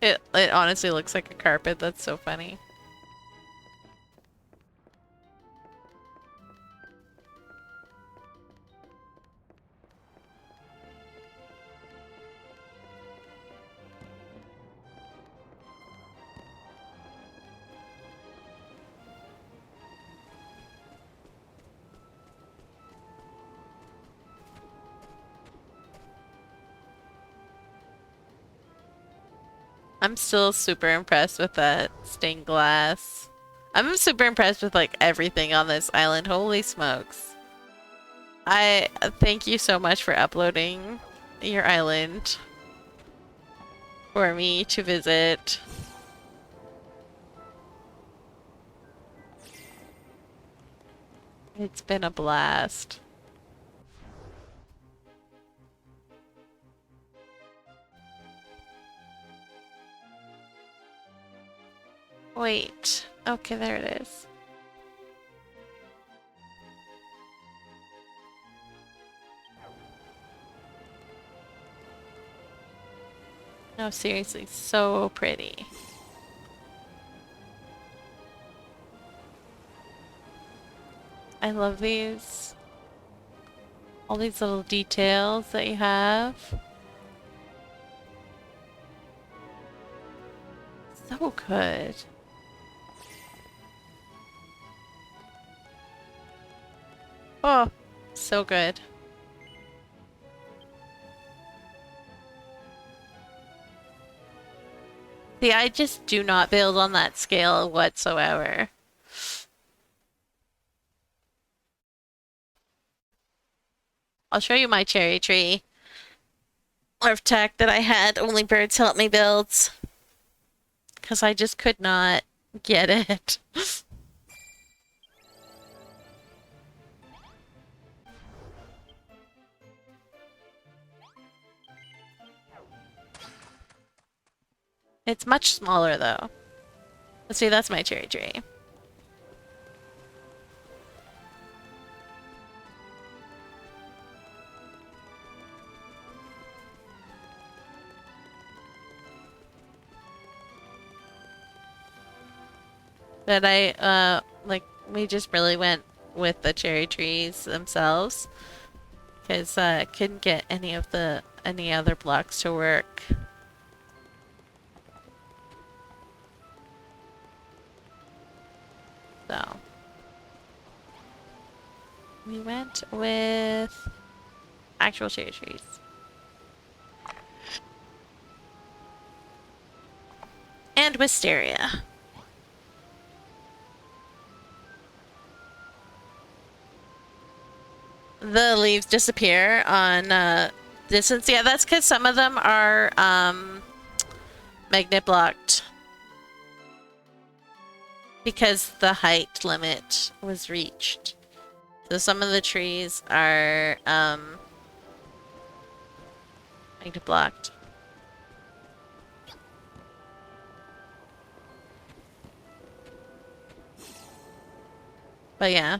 It honestly looks like a carpet. That's so funny. I'm still super impressed with that stained glass. I'm super impressed with like everything on this island. Holy smokes. I thank you so much for uploading your island for me to visit. It's been a blast. Wait. Okay, there it is. No, seriously, so pretty. I love these. All these little details that you have. So good. Oh, so good. See, I just do not build on that scale whatsoever. I'll show you my cherry tree. Of tech that I had only birds help me build. Because I just could not get it. It's much smaller though. Let's see, that's my cherry tree. But like, we just really went with the cherry trees themselves. Because I couldn't get any other blocks to work. So we went with actual cherry trees. And wisteria. The leaves disappear on distance. Yeah, that's because some of them are magnet blocked. Because the height limit was reached. So some of the trees are magnet blocked. But yeah.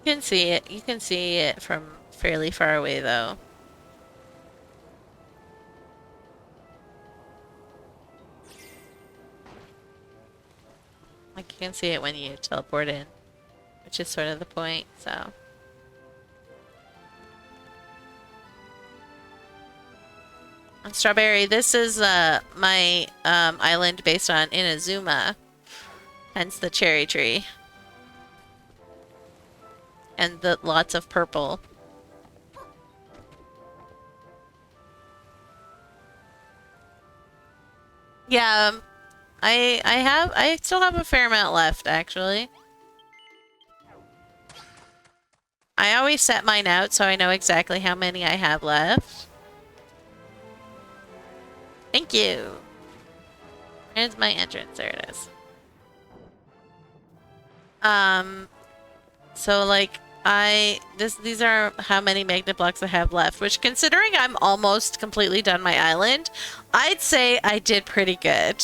You can see it. You can see it from fairly far away though. Like you can see it when you teleport in, which is sort of the point, so. On Strawberry, this is my island based on Inazuma, hence the cherry tree. And the lots of purple. Yeah, I still have a fair amount left actually. I always set mine out so I know exactly how many I have left. Thank you. Here's my entrance. There it is. So like these are how many magnet blocks I have left, which considering I'm almost completely done my island, I'd say I did pretty good.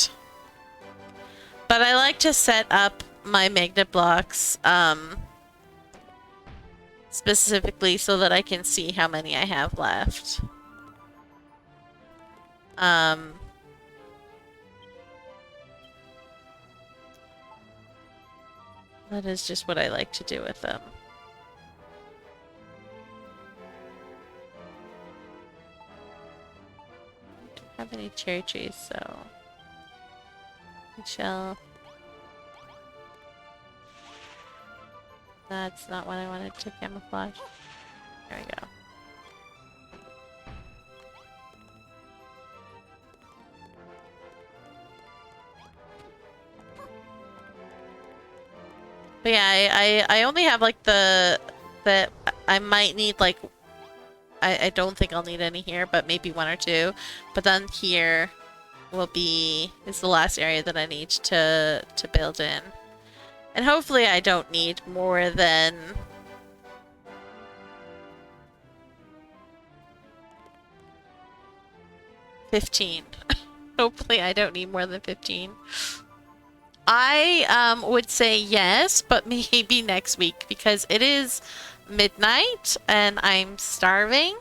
But I like to set up my magnet blocks specifically so that I can see how many I have left. That is just what I like to do with them. I don't have any cherry trees, so we shall. That's not what I wanted to camouflage. There we go. But yeah, I only have like that I might need like I don't think I'll need any here, but maybe one or two. But then here is the last area that I need to build in. And hopefully I don't need more than 15. Hopefully I don't need more than 15. I would say yes, but maybe next week because it is midnight and I'm starving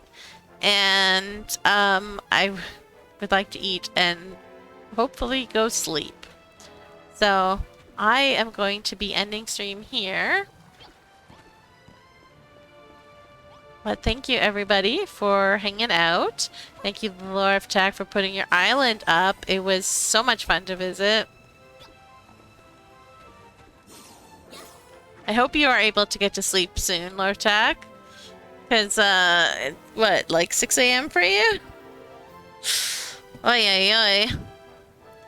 and I would like to eat and hopefully go sleep. So I am going to be ending stream here. But thank you everybody for hanging out. Thank you Lord of Tech for putting your island up. It was so much fun to visit. I hope you are able to get to sleep soon, Lortak. Because, what, like 6 a.m. for you? Oy, oy, oy.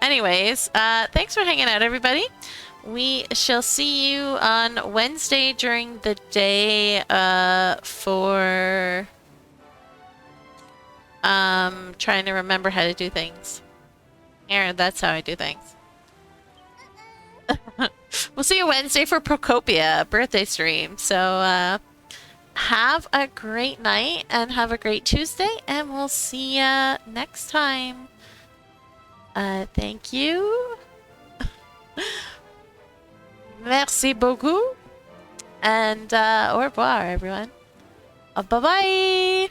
Anyways, thanks for hanging out, everybody. We shall see you on Wednesday during the day, for... trying to remember how to do things. Aaron, that's how I do things. We'll see you Wednesday for Procopia birthday stream. So have a great night and have a great Tuesday, and we'll see ya next time. Thank you. Merci beaucoup. And au revoir, everyone. Bye bye.